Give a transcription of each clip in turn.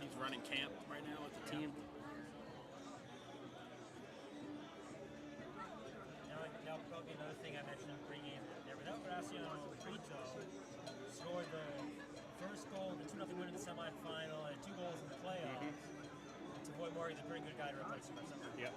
he's running camp right now with the team. Now probably another thing I mentioned in pregame. Without Graciano Brito scored the first goal, the 2-0 win in the semifinal, and 2 goals in the playoffs. Savoy Morgan's a pretty good guy to replace him. Yeah.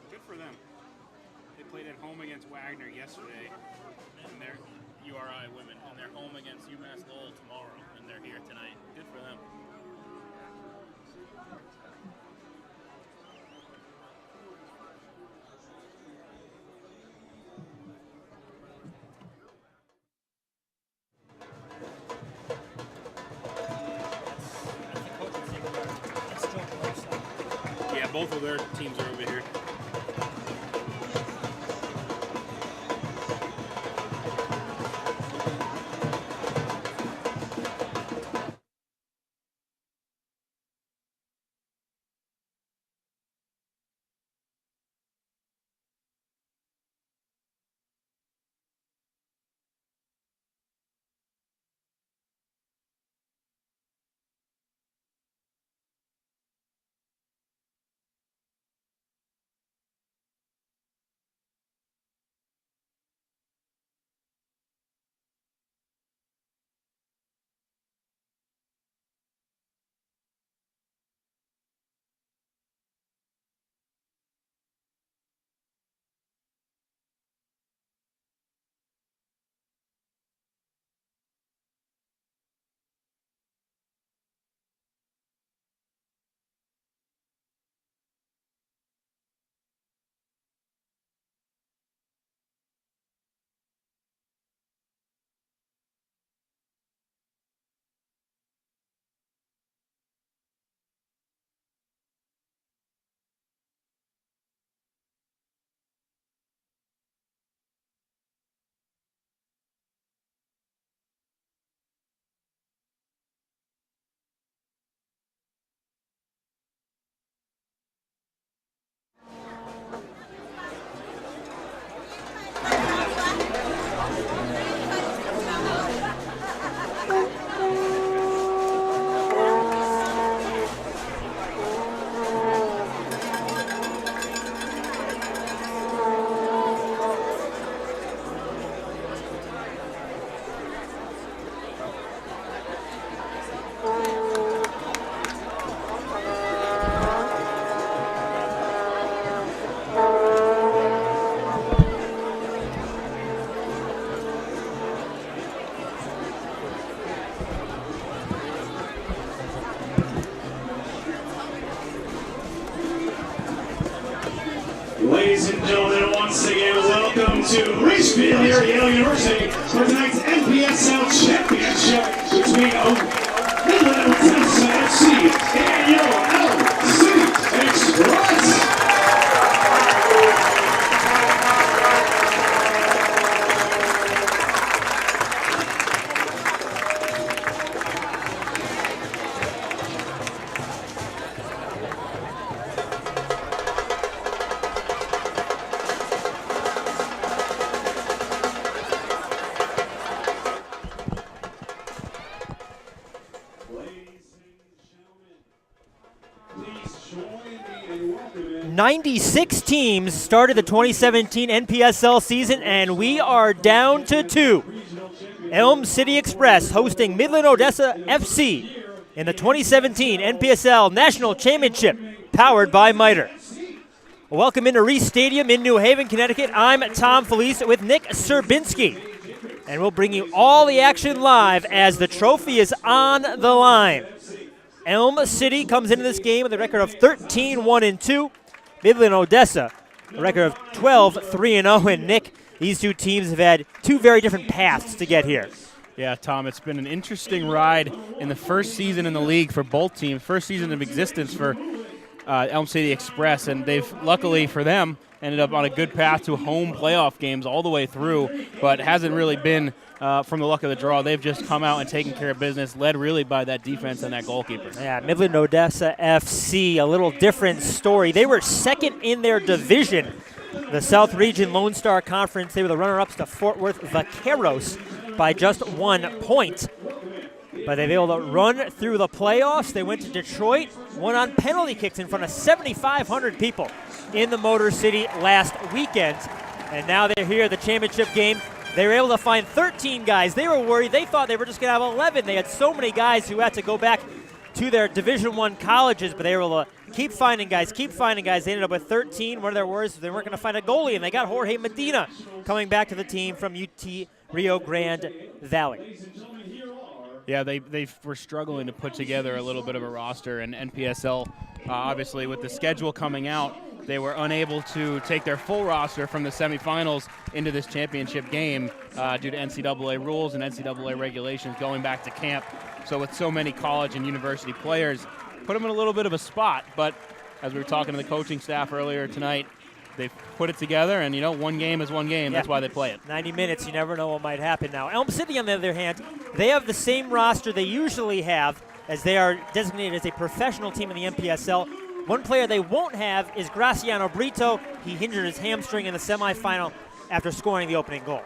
Good for them. They played at home against Wagner yesterday, and they're URI women, and they're home against UMass Lowell tomorrow, and they're here tonight. Good for them. Yeah, both of their teams are over here. Ladies and gentlemen, once again, welcome to Richfield here at Yale University for tonight's NPSL Championship between Midland-Odessa FC and your City Express. Ladies and gentlemen, please join me in welcoming 96 teams started the 2017 NPSL season, and we are down to 2. Elm City Express hosting Midland-Odessa FC in the 2017 NPSL National Championship, powered by Miter. Welcome into Reese Stadium in New Haven, Connecticut. I'm Tom Felice with Nick Serbinski, and we'll bring you all the action live as the trophy is on the line. Elm City comes into this game with a record of 13-1-2. Midland-Odessa a record of 12-3-0. And Nick, these two teams have had two very different paths to get here. Yeah, Tom, it's been an interesting ride in the first season in the league for both teams, first season of existence for Elm City Express, and they've, luckily for them, ended up on a good path to home playoff games all the way through, but hasn't really been from the luck of the draw. They've just come out and taken care of business, led really by that defense and that goalkeeper. Yeah, Midland-Odessa FC, a little different story. They were second in their division, the South Region Lone Star Conference. They were the runner-ups to Fort Worth Vaqueros by just 1 point. But they've been able to run through the playoffs. They went to Detroit, won on penalty kicks in front of 7,500 people in the Motor City last weekend. And now they're here at the championship game. They were able to find 13 guys. They were worried. They thought they were just going to have 11. They had so many guys who had to go back to their Division I colleges, but they were able to keep finding guys. They ended up with 13. One of their worries was they weren't going to find a goalie, and they got Jorge Medina coming back to the team from UT Rio Grande Valley. Yeah, they were struggling to put together a little bit of a roster, and NPSL, obviously, with the schedule coming out, they were unable to take their full roster from the semifinals into this championship game due to NCAA rules and NCAA regulations going back to camp. So with so many college and university players, put them in a little bit of a spot. But as we were talking to the coaching staff earlier tonight, they've put it together, and, one game is one game. Yeah. That's why they play it. 90 minutes, you never know what might happen now. Elm City, on the other hand, they have the same roster they usually have, as they are designated as a professional team in the NPSL. One player they won't have is Graciano Brito. He injured his hamstring in the semifinal after scoring the opening goal.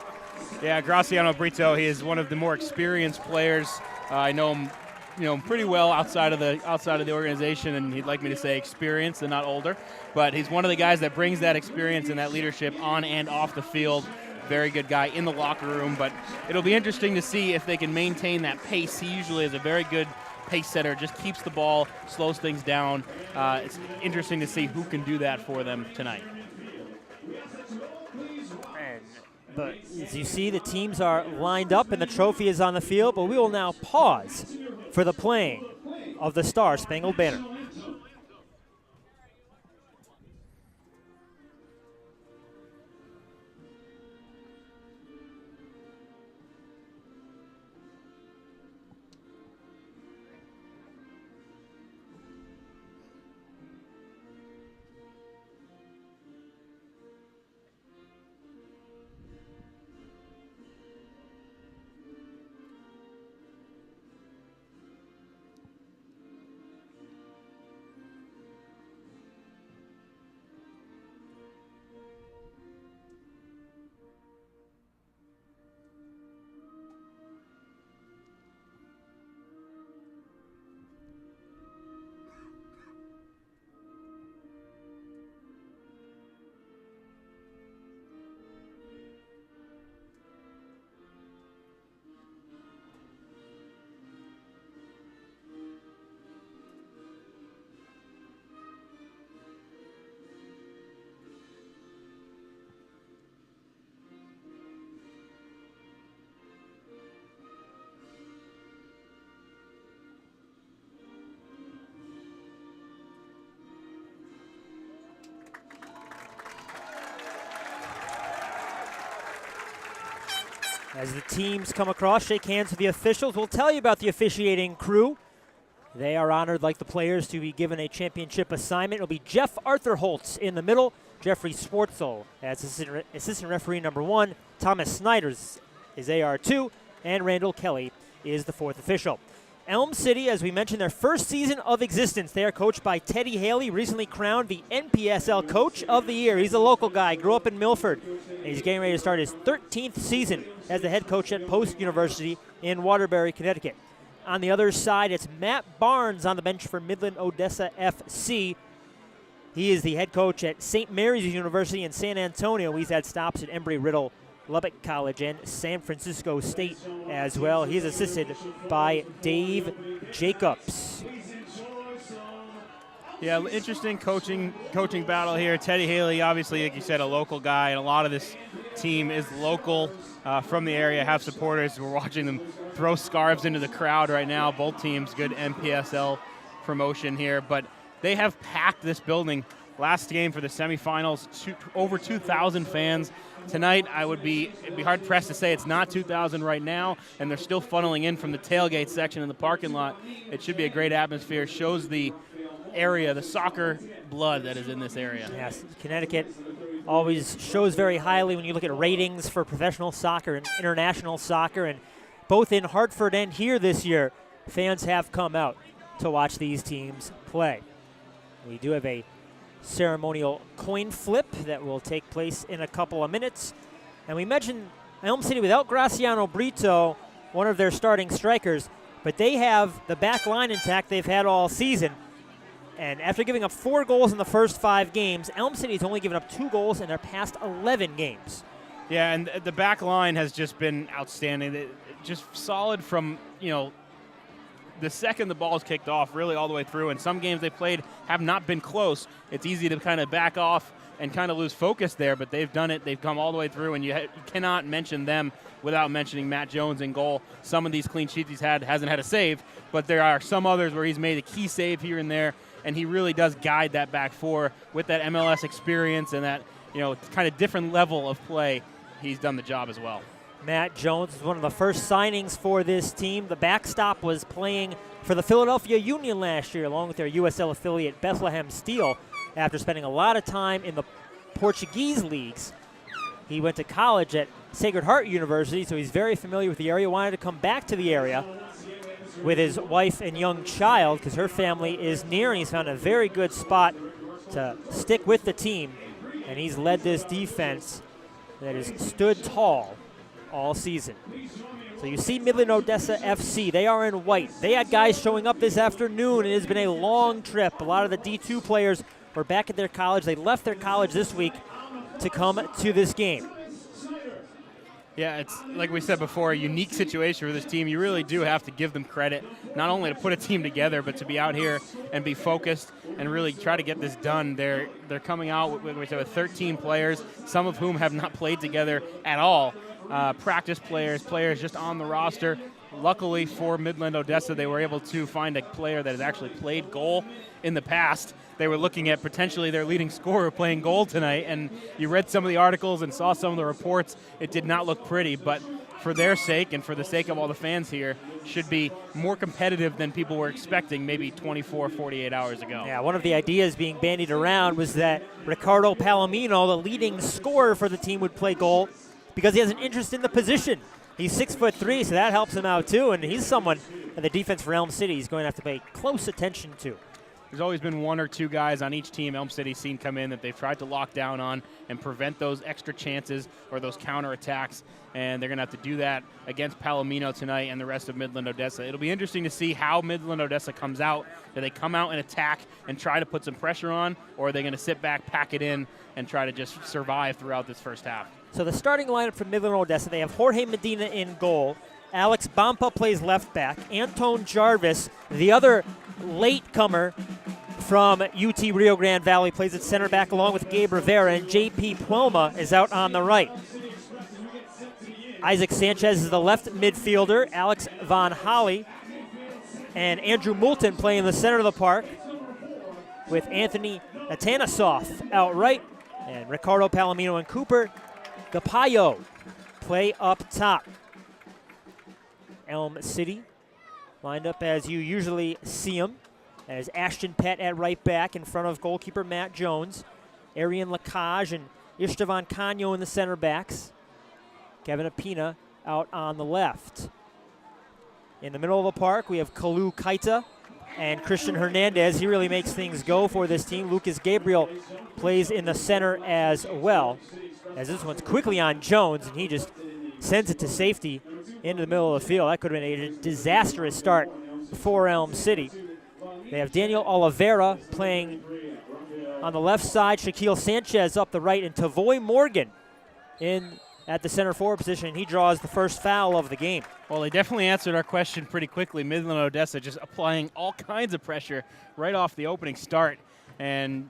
Yeah, Graciano Brito, he is one of the more experienced players. I know him pretty well outside of the organization, and he'd like me to say experienced and not older. But he's one of the guys that brings that experience and that leadership on and off the field. Very good guy in the locker room, but it'll be interesting to see if they can maintain that pace. He usually is a very good pace setter, just keeps the ball, slows things down. It's interesting to see who can do that for them tonight. But as you see, the teams are lined up and the trophy is on the field, but we will now pause for the playing of the Star-Spangled Banner. As the teams come across, shake hands with the officials. We'll tell you about the officiating crew. They are honored, like the players, to be given a championship assignment. It'll be Jeff Arthur Holtz in the middle, Jeffrey Swartzel as assistant referee number 1, Thomas Snyder's is AR2, and Randall Kelly is the 4th official. Elm City, as we mentioned, their first season of existence. They are coached by Teddy Haley, recently crowned the NPSL Coach of the Year. He's a local guy, grew up in Milford, and he's getting ready to start his 13th season as the head coach at Post University in Waterbury, Connecticut. On the other side, it's Matt Barnes on the bench for Midland-Odessa FC. He is the head coach at St. Mary's University in San Antonio. He's had stops at Embry-Riddle, Lubbock College, and San Francisco State as well. He's assisted by Dave Jacobs. Yeah, interesting coaching battle here. Teddy Haley, obviously, like you said, a local guy, and a lot of this team is local from the area, have supporters. We're watching them throw scarves into the crowd right now. Both teams, good NPSL promotion here, but they have packed this building Last game for the semifinals, over 2,000 fans. Tonight, it'd be hard pressed to say it's not 2,000 right now, and they're still funneling in from the tailgate section in the parking lot. It should be a great atmosphere. Shows the area, the soccer blood that is in this area. Yes, Connecticut always shows very highly when you look at ratings for professional soccer and international soccer, and both in Hartford and here this year, fans have come out to watch these teams play. We do have a ceremonial coin flip that will take place in a couple of minutes. And we mentioned Elm City without Graciano Brito, one of their starting strikers, but they have the back line intact they've had all season. And after giving up 4 goals in the first 5 games, Elm City has only given up 2 goals in their past 11 games. Yeah, and the back line has just been outstanding. Just solid from, the second the ball's kicked off, really all the way through. And some games they played have not been close. It's easy to kind of back off and kind of lose focus there, but they've done it. They've come all the way through, and you cannot mention them without mentioning Matt Jones in goal. Some of these clean sheets hasn't had a save, but there are some others where he's made a key save here and there, and he really does guide that back four with that MLS experience and that kind of different level of play. He's done the job as well. Matt Jones was one of the first signings for this team. The backstop was playing for the Philadelphia Union last year, along with their USL affiliate Bethlehem Steel. After spending a lot of time in the Portuguese leagues, he went to college at Sacred Heart University, so he's very familiar with the area. Wanted to come back to the area with his wife and young child because her family is near, and he's found a very good spot to stick with the team. And he's led this defense that has stood tall all season. So you see Midland-Odessa FC. They are in white. They had guys showing up this afternoon. It has been a long trip. A lot of the D2 players were back at their college. They left their college this week to come to this game. Yeah, it's like we said before, a unique situation for this team. You really do have to give them credit, not only to put a team together, but to be out here and be focused and really try to get this done. They're coming out with 13 players, some of whom have not played together at all. Practice players just on the roster. Luckily for Midland-Odessa, they were able to find a player that has actually played goal in the past. They were looking at potentially their leading scorer playing goal tonight, and you read some of the articles and saw some of the reports. It did not look pretty, but for their sake and for the sake of all the fans here, should be more competitive than people were expecting maybe 24, 48 hours ago. Yeah, one of the ideas being bandied around was that Ricardo Palomino, the leading scorer for the team, would play goal because he has an interest in the position. He's 6'3", so that helps him out too, and he's someone in the defense for Elm City is going to have to pay close attention to. There's always been one or two guys on each team Elm City's seen come in that they've tried to lock down on and prevent those extra chances or those counterattacks, and they're going to have to do that against Palomino tonight and the rest of Midland-Odessa. It'll be interesting to see how Midland-Odessa comes out. Do they come out and attack and try to put some pressure on, or are they going to sit back, pack it in, and try to just survive throughout this first half? So the starting lineup for Midland-Odessa, they have Jorge Medina in goal. Alex Bampa plays left back. Anton Jarvis, the other latecomer from UT Rio Grande Valley, plays at center back along with Gabe Rivera, and J.P. Puelma is out on the right. Isaac Sanchez is the left midfielder. Alex Vaughn Holly and Andrew Moulton play in the center of the park with Anthony Atanasoff out right, and Ricardo Palomino and Cooper Gapayo play up top. Elm City lined up as you usually see them, as Ashton Pett at right back in front of goalkeeper Matt Jones, Arian Lacage and Istvan Canyo in the center backs, Kevin Apina out on the left. In the middle of the park, we have Kalu Kaita and Christian Hernandez. He really makes things go for this team. Lucas Gabriel plays in the center as well, as this one's quickly on Jones, and he just sends it to safety into the middle of the field. That could have been a disastrous start for Elm City. They have Daniel Oliveira playing on the left side, Shaquille Sanchez up the right, and Savoy Morgan in at the center forward position. He draws the first foul of the game. Well, they definitely answered our question pretty quickly. Midland-Odessa just applying all kinds of pressure right off the opening start, and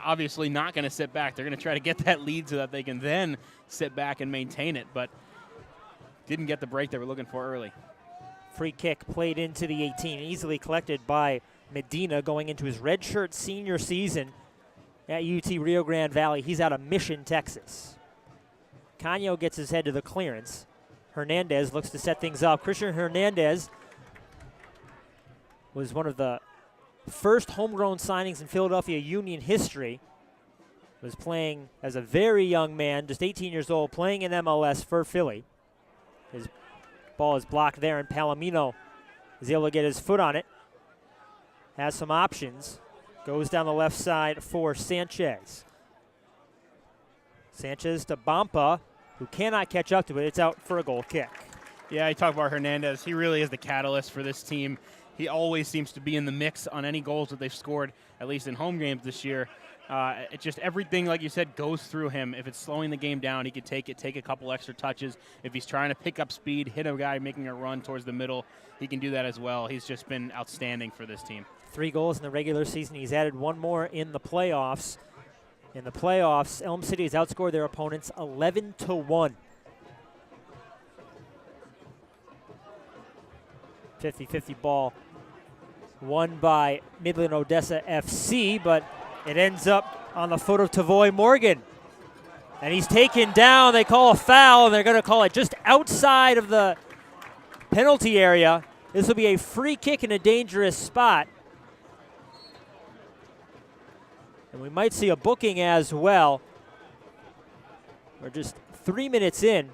obviously not going to sit back. They're going to try to get that lead so that they can then sit back and maintain it, but didn't get the break they were looking for early. Free kick played into the 18, easily collected by Medina going into his redshirt senior season at UT Rio Grande Valley. He's out of Mission, Texas. Canio gets his head to the clearance. Hernandez looks to set things up. Christian Hernandez was one of the first homegrown signings in Philadelphia Union history. Was playing as a very young man, just 18 years old, playing in MLS for Philly. His ball is blocked there, and Palomino is able to get his foot on it. Has some options. Goes down the left side for Sanchez. Sanchez to Bampa, who cannot catch up to it. It's out for a goal kick. Yeah, you talk about Hernandez. He really is the catalyst for this team. He always seems to be in the mix on any goals that they've scored, at least in home games this year. It's just everything, like you said, goes through him. If it's slowing the game down, he could take a couple extra touches. If he's trying to pick up speed, hit a guy making a run towards the middle, he can do that as well. He's just been outstanding for this team. 3 goals in the regular season. He's added 1 more in the playoffs. In the playoffs, Elm City has outscored their opponents 11-1. 50-50 ball won by Midland-Odessa FC, but it ends up on the foot of Savoy Morgan. And he's taken down. They call a foul, and they're going to call it just outside of the penalty area. This will be a free kick in a dangerous spot. And we might see a booking as well. We're just 3 minutes in.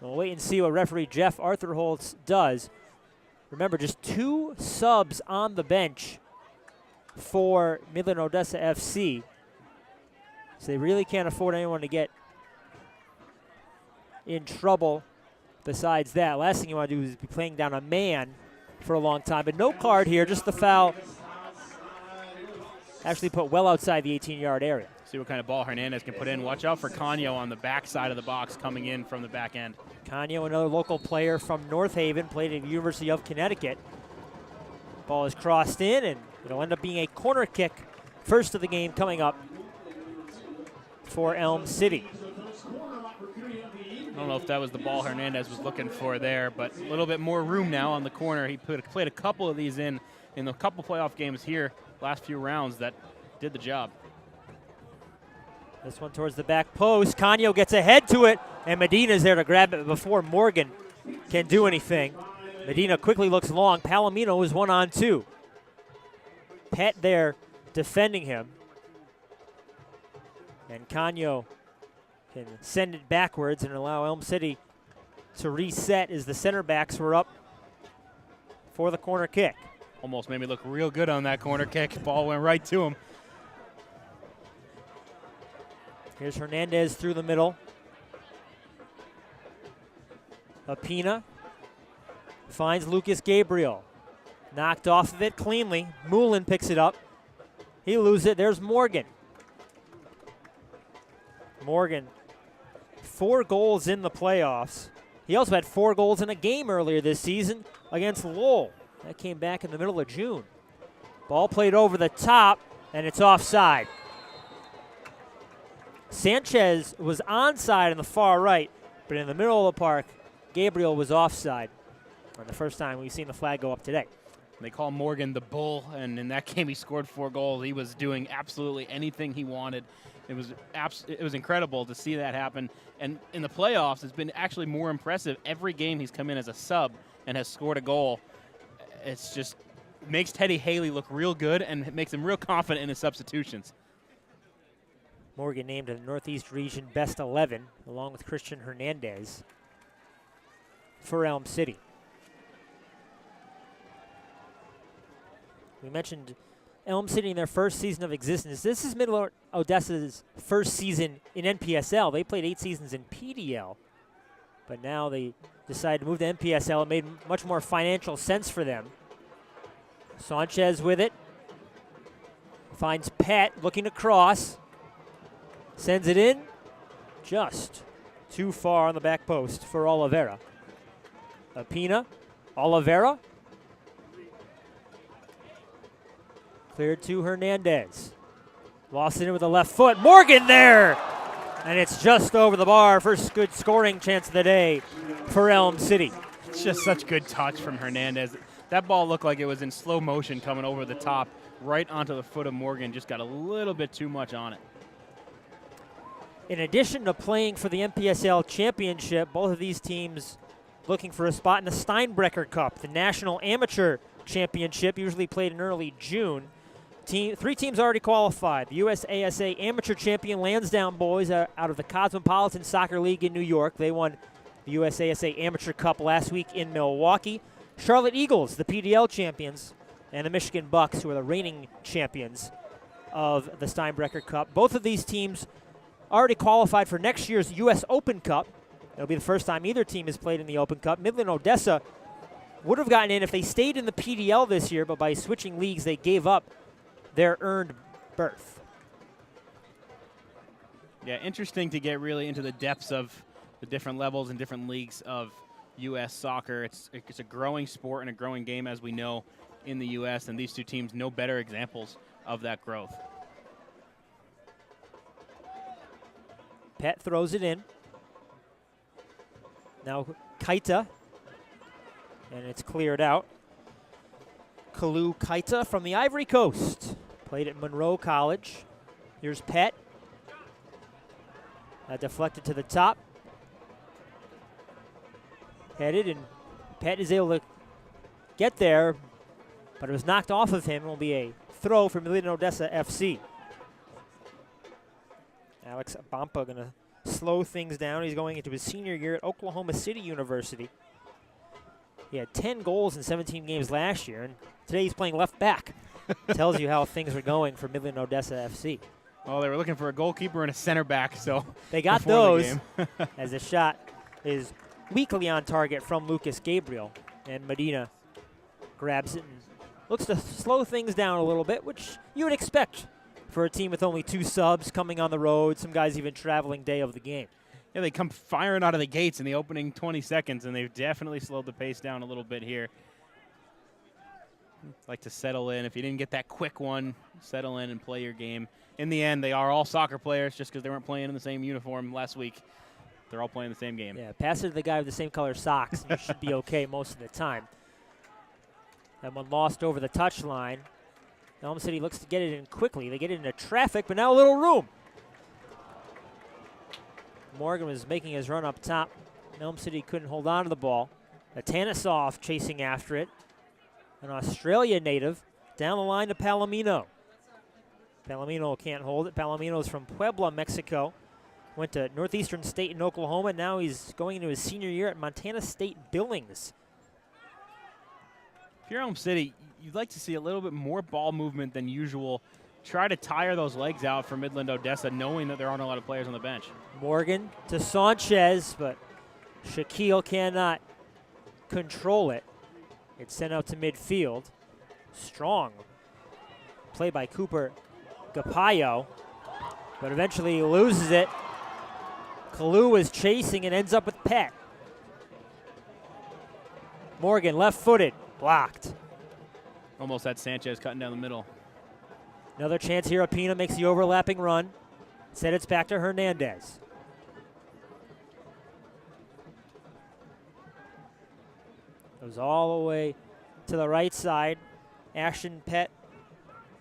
We'll wait and see what referee Jeff Arthurholtz does. Remember, just 2 subs on the bench for Midland-Odessa FC. So they really can't afford anyone to get in trouble besides that. Last thing you want to do is be playing down a man for a long time. But no card here, just the foul. Actually put well outside the 18-yard area. See what kind of ball Hernandez can put in. Watch out for Canio on the back side of the box coming in from the back end. Canio, another local player from North Haven, played at the University of Connecticut. Ball is crossed in, and it'll end up being a corner kick. First of the game coming up for Elm City. I don't know if that was the ball Hernandez was looking for there, but a little bit more room now on the corner. He played a couple of these in a couple playoff games here, last few rounds, that did the job. This one towards the back post. Canio gets ahead to it, and Medina's there to grab it before Morgan can do anything. Medina quickly looks long. Palomino is 1-on-2. Pet there defending him. And Canio can send it backwards and allow Elm City to reset as the center backs were up for the corner kick. Almost made me look real good on that corner kick. Ball went right to him. Here's Hernandez through the middle. Apina finds Lucas Gabriel. Knocked off of it cleanly. Moulin picks it up. He loses it. There's Morgan. Morgan, 4 goals in the playoffs. He also had 4 goals in a game earlier this season against Lowell. That came back in the middle of June. Ball played over the top, and it's offside. Sanchez was onside on the far right, but in the middle of the park, Gabriel was offside. And the first time we've seen the flag go up today. They call Morgan the Bull, and in that game he scored 4 goals. He was doing absolutely anything he wanted. It was incredible to see that happen. And in the playoffs, it's been actually more impressive. Every game he's come in as a sub and has scored a goal. It's just makes Teddy Haley look real good and it makes him real confident in his substitutions. Morgan named a Northeast Region Best 11, along with Christian Hernandez for Elm City. We mentioned Elm City in their first season of existence. This is Midland-Odessa's first season in NPSL. They played 8 seasons in PDL, but now they decided to move to NPSL. It made much more financial sense for them. Sanchez with it. Finds Pet looking to cross. Sends it in. Just too far on the back post for Oliveira. Apina. Oliveira. Cleared to Hernandez. Lost it in with the left foot. Morgan there! And it's just over the bar. First good scoring chance of the day for Elm City. It's just such good touch from Hernandez. That ball looked like it was in slow motion coming over the top. right onto the foot of Morgan. Just got a little bit too much on it. In addition to playing for the NPSL championship, both of these teams looking for a spot in the Steinbrecher Cup, the National Amateur Championship, usually played in early June. Three teams already qualified. The USASA Amateur Champion Lansdowne Boys out of the Cosmopolitan Soccer League in New York. They won the USASA Amateur Cup last week in Milwaukee. Charlotte Eagles, the PDL champions, and the Michigan Bucks, who are the reigning champions of the Steinbrecher Cup. Both of these teams already qualified for next year's U.S. Open Cup. It'll be the first time either team has played in the Open Cup. Midland-Odessa would have gotten in if they stayed in the PDL this year, but by switching leagues, they gave up their earned berth. Yeah, interesting to get really into the depths of the different levels and different leagues of U.S. soccer. It's a growing sport and a growing game, as we know, in the U.S., and these two teams no better examples of that growth. Pett throws it in. Now Kaita, and it's cleared out. Kalu Kaita from the Ivory Coast. Played at Monroe College. Here's Pett. Deflected to the top. Headed, and Pett is able to get there, but it was knocked off of him. It will be a throw for Midland-Odessa FC. Alex Abampa going to slow things down. He's going into his senior year at Oklahoma City University. He had 10 goals in 17 games last year, and today he's playing left back. Tells you how things are going for Midland-Odessa FC. Well, they were looking for a goalkeeper and a center back, so they got those as the shot is weakly on target from Lucas Gabriel, and Medina grabs it and looks to slow things down a little bit, which you would expect for a team with only 2 subs coming on the road, some guys even traveling day of the game. Yeah, they come firing out of the gates in the opening 20 seconds, and they've definitely slowed the pace down a little bit here. Like to settle in. If you didn't get that quick one, settle in and play your game. In the end, they are all soccer players just because they weren't playing in the same uniform last week. They're all playing the same game. Yeah, pass it to the guy with the same color socks, and you should be okay most of the time. That one lost over the touchline. Elm City looks to get it in quickly. They get it into traffic, but now a little room. Morgan was making his run up top. Elm City couldn't hold on to the ball. Atanisov chasing after it. An Australia native down the line to Palomino. Palomino can't hold it. Palomino's from Puebla, Mexico. Went to Northeastern State in Oklahoma. Now he's going into his senior year at Montana State Billings. If you're Elm City, you'd like to see a little bit more ball movement than usual. Try to tire those legs out for Midland-Odessa, knowing that there aren't a lot of players on the bench. Morgan to Sanchez, but Shaquille cannot control it. It's sent out to midfield. Strong play by Cooper Gapayo, but eventually he loses it. Kalu is chasing and ends up with Pett. Morgan left-footed, blocked. Almost had Sanchez cutting down the middle. Another chance here. Apina makes the overlapping run. Said it's back to Hernandez. Goes all the way to the right side. Ashton Pett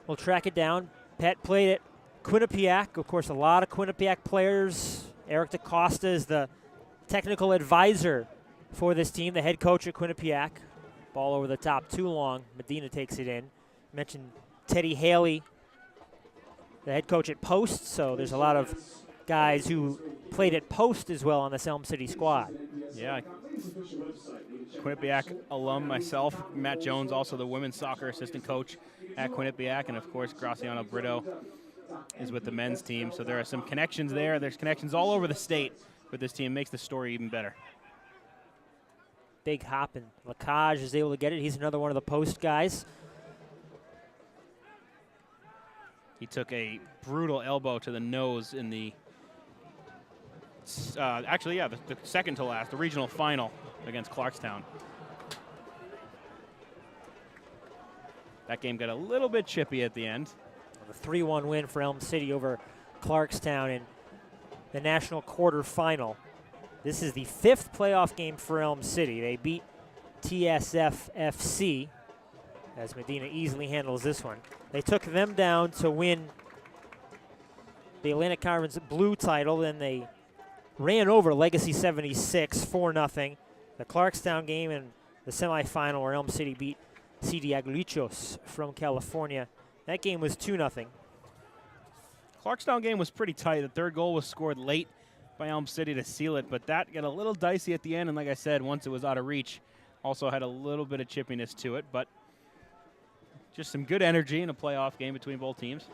will track it down. Pett played it. Quinnipiac, of course, a lot of Quinnipiac players. Eric DaCosta is the technical advisor for this team, the head coach at Quinnipiac. Ball over the top, too long. Medina takes it in. Mentioned Teddy Haley, the head coach at Post, so there's a lot of guys who played at Post as well on this Elm City squad. Yeah, Quinnipiac alum myself. Matt Jones, also the women's soccer assistant coach at Quinnipiac, and of course Graciano Brito is with the men's team. So there are some connections there. There's connections all over the state with this team. Makes the story even better. Big hop, and Lacage is able to get it. He's another one of the Post guys. He took a brutal elbow to the nose in the, the second to last, the regional final against Clarkstown. That game got a little bit chippy at the end. A 3-1 win for Elm City over Clarkstown in the national quarterfinal. This is the 5th playoff game for Elm City. They beat TSF FC, as Medina easily handles this one. They took them down to win the Atlantic Conference Blue title. Then they ran over Legacy 76 4-0. The Clarkstown game and the semifinal where Elm City beat CD Aguilichos from California. That game was 2-0. Clarkstown game was pretty tight. The third goal was scored late by Elm City to seal it, but that got a little dicey at the end, and like I said, once it was out of reach, also had a little bit of chippiness to it, but just some good energy in a playoff game between both teams.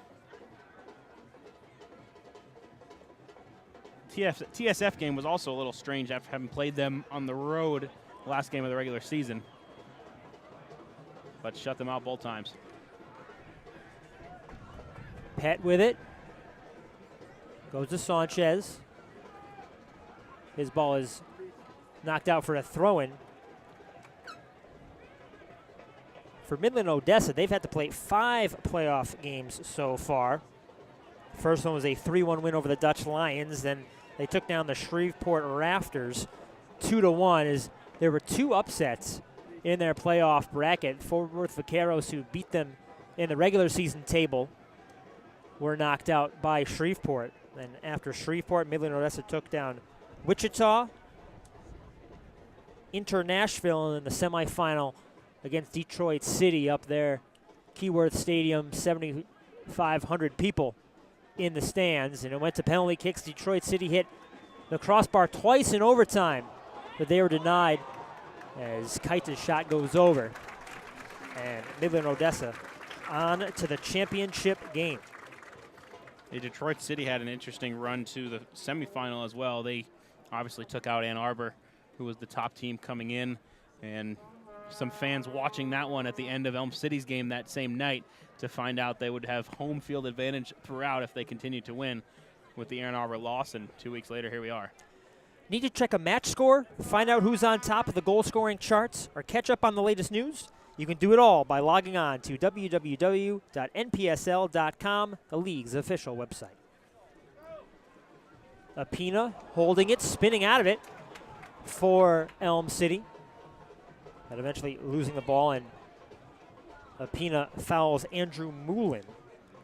TSF game was also a little strange after having played them on the road last game of the regular season, but shut them out both times. Pet with it. Goes to Sanchez. His ball is knocked out for a throw-in. For Midland-Odessa, they've had to play 5 playoff games so far. First one was a 3-1 win over the Dutch Lions. Then they took down the Shreveport Rafters 2-1 as there were 2 upsets in their playoff bracket. Fort Worth Vaqueros, who beat them in the regular season table, were knocked out by Shreveport. And after Shreveport, Midland-Odessa took down Wichita, Nashville, and in the semifinal against Detroit City up there, Keyworth Stadium, 7,500 people in the stands, and it went to penalty kicks. Detroit City hit the crossbar twice in overtime, but they were denied as Kaita's shot goes over. And Midland-Odessa on to the championship game. Detroit City had an interesting run to the semifinal as well. They obviously took out Ann Arbor, who was the top team coming in, and some fans watching that one at the end of Elm City's game that same night to find out they would have home field advantage throughout if they continued to win with the Ann Arbor loss, and 2 weeks later, here we are. Need to check a match score, find out who's on top of the goal scoring charts, or catch up on the latest news? You can do it all by logging on to www.npsl.com, the league's official website. Apina holding it, spinning out of it for Elm City. And eventually losing the ball, and Apina fouls Andrew Moulin.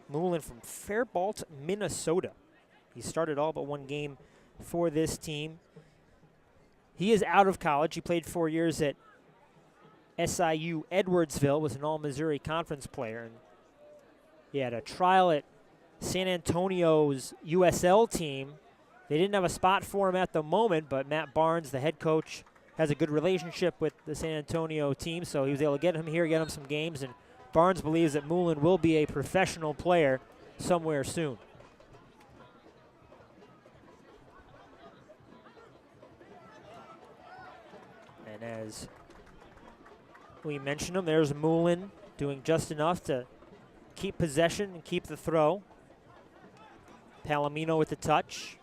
Moulin from Faribault, Minnesota. He started all but 1 game for this team. He is out of college. He played 4 years at SIU Edwardsville, was an All-Missouri Conference player. And he had a trial at San Antonio's USL team. They didn't have a spot for him at the moment, but Matt Barnes, the head coach, has a good relationship with the San Antonio team, so he was able to get him here, get him some games, and Barnes believes that Moulin will be a professional player somewhere soon. And as we mentioned him, there's Moulin doing just enough to keep possession and keep the throw. Palomino with the touch.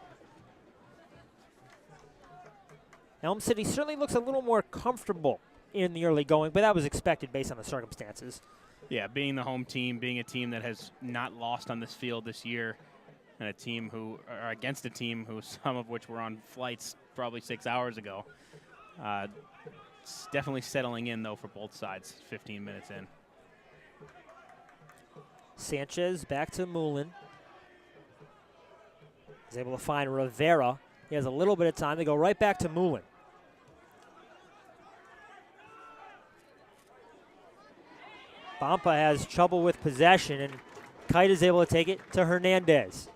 Elm City certainly looks a little more comfortable in the early going, but that was expected based on the circumstances. Yeah, being the home team, being a team that has not lost on this field this year, and a team who are against a team who some of which were on flights probably 6 hours ago. It's definitely settling in, though, for both sides, 15 minutes in. Sanchez back to Moulin. He's able to find Rivera. He has a little bit of time. They go right back to Moulin. Bampa has trouble with possession, and Kite is able to take it to Hernandez.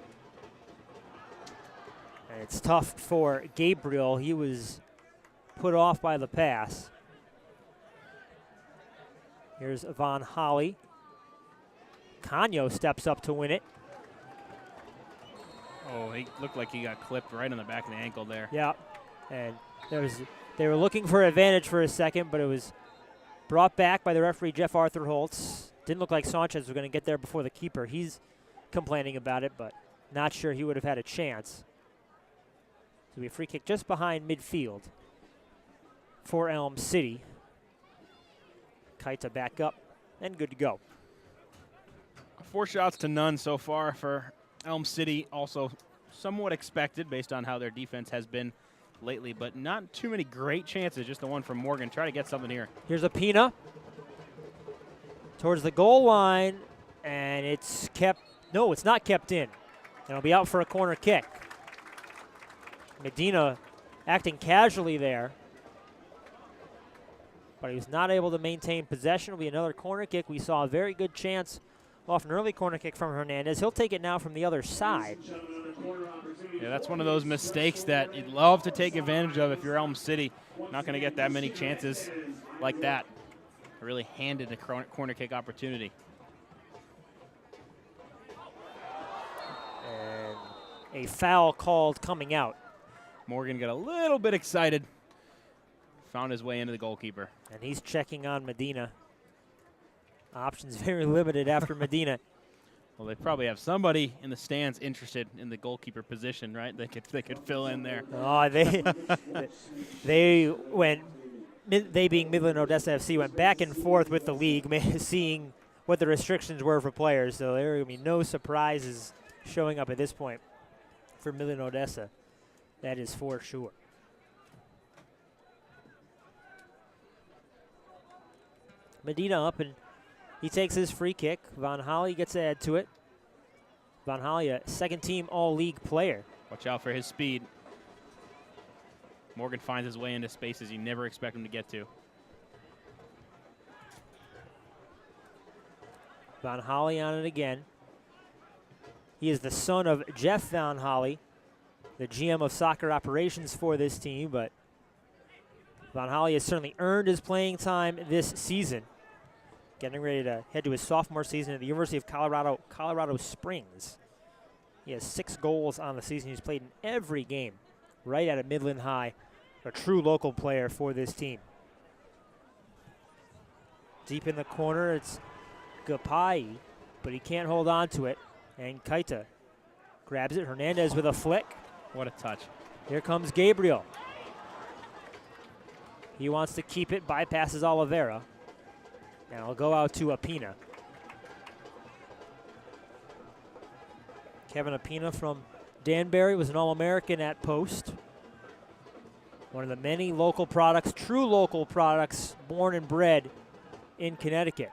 And it's tough for Gabriel. He was put off by the pass. Here's Vaughn Holly. Canio steps up to win it. Oh, he looked like he got clipped right on the back of the ankle there. Yeah, and they were looking for advantage for a second, but it was brought back by the referee, Jeff Arthur Holtz. Didn't look like Sanchez was going to get there before the keeper. He's complaining about it, but not sure he would have had a chance. So we have a free kick just behind midfield for Elm City. Kaita back up and good to go. 4 shots to none so far for Elm City, also somewhat expected based on how their defense has been lately, but not too many great chances, just the one from Morgan. Try to get something here. Here's Apina towards the goal line. And it's kept, no, it's not kept in. It'll be out for a corner kick. Medina acting casually there, but he was not able to maintain possession. It'll be another corner kick. We saw a very good chance off an early corner kick from Hernandez. He'll take it now from the other side. Yeah, that's one of those mistakes that you'd love to take advantage of if you're Elm City. Not going to get that many chances like that. Really handed a corner kick opportunity. And a foul called coming out. Morgan got a little bit excited. Found his way into the goalkeeper. And he's checking on Medina. Options very limited after Medina. Well, they probably have somebody in the stands interested in the goalkeeper position, right? They could fill in there. Oh, they being Midland-Odessa FC went back and forth with the league, seeing what the restrictions were for players. So there are going to be no surprises showing up at this point for Midland-Odessa. That is for sure. Medina up, and he takes his free kick. Vaughn Holly gets to add to it. Vaughn Holly, a second-team all-league player. Watch out for his speed. Morgan finds his way into spaces you never expect him to get to. Vaughn Holly on it again. He is the son of Jeff Vaughn Holly, the GM of soccer operations for this team, but Vaughn Holly has certainly earned his playing time this season. Getting ready to head to his sophomore season at the University of Colorado Springs. He has 6 goals on the season. He's played in every game right out of Midland High, a true local player for this team. Deep in the corner, it's Gapai, but he can't hold on to it. And Kaita grabs it. Hernandez with a flick. What a touch. Here comes Gabriel. He wants to keep it, bypasses Oliveira. And it'll go out to Apina. Kevin Apina from Danbury was an All-American at post. One of the many local products, true local products, born and bred in Connecticut.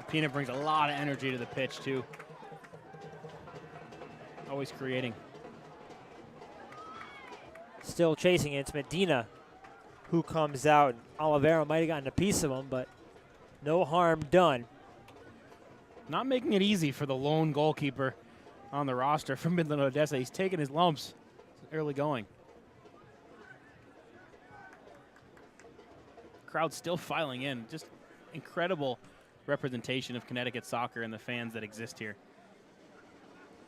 Apina brings a lot of energy to the pitch, too. Always creating. Still chasing it. It's Medina who comes out. Oliveira might have gotten a piece of him, but no harm done. Not making it easy for the lone goalkeeper on the roster from Midland-Odessa. He's taking his lumps early going. Crowd still filing in. Just incredible representation of Connecticut soccer and the fans that exist here.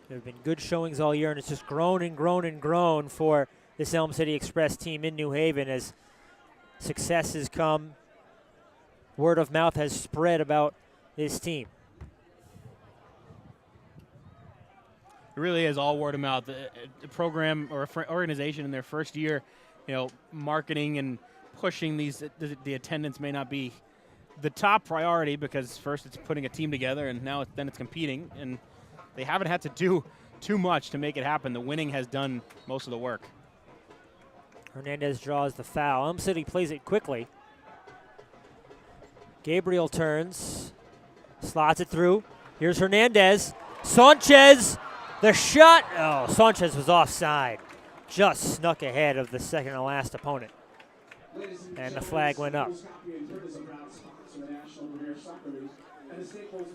There have been good showings all year, and it's just grown and grown and grown for this Elm City Express team in New Haven as success has come. Word of mouth has spread about this team. It really is all word of mouth. A program or an organization in their first year, marketing and pushing the attendance may not be the top priority because first it's putting a team together and now then it's competing, and they haven't had to do too much to make it happen. The winning has done most of the work. Hernandez draws the foul. Elm City plays it quickly. Gabriel turns, slots it through. Here's Hernandez. Sanchez, the shot. Oh, Sanchez was offside. Just snuck ahead of the second to last opponent. And the flag went up.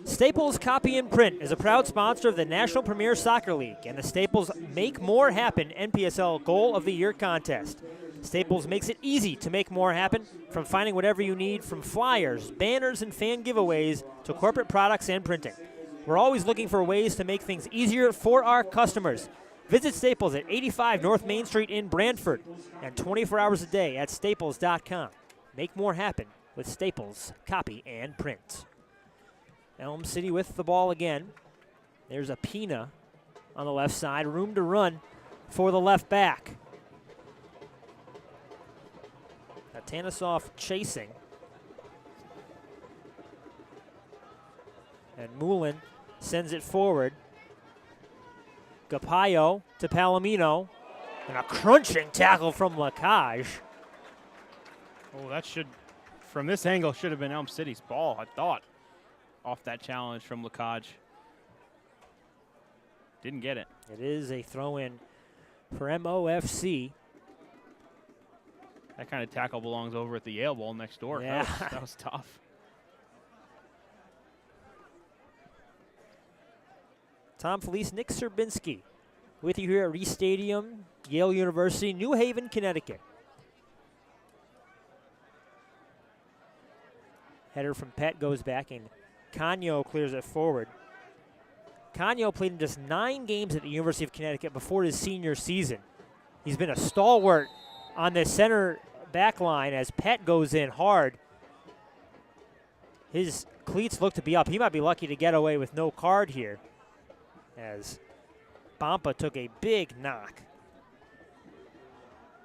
Staples Copy and Print is a proud sponsor of the National Premier Soccer League and the Staples Make More Happen NPSL Goal of the Year contest. Staples makes it easy to make more happen, from finding whatever you need, from flyers, banners, and fan giveaways to corporate products and printing. We're always looking for ways to make things easier for our customers. Visit Staples at 85 North Main Street in Brantford and 24 hours a day at staples.com. Make more happen with Staples Copy and Print. Elm City with the ball again. There's Apina on the left side. Room to run for the left back. Tanisov chasing. And Mullen sends it forward. Gapayo to Palomino. And a crunching tackle from Lacage. Oh, that should from this angle should have been Elm City's ball, I thought, off that challenge from Lacage. Didn't get it. It is a throw-in for MOFC. That kind of tackle belongs over at the Yale Bowl next door. Yeah. That was tough. Tom Felice, Nick Serbinski with you here at Reese Stadium, Yale University, New Haven, Connecticut. Header from Pett goes back, and Canio clears it forward. Canio played in just 9 games at the University of Connecticut before his senior season. He's been a stalwart on the center back line as Pett goes in hard. His cleats look to be up. He might be lucky to get away with no card here, as Bompa took a big knock.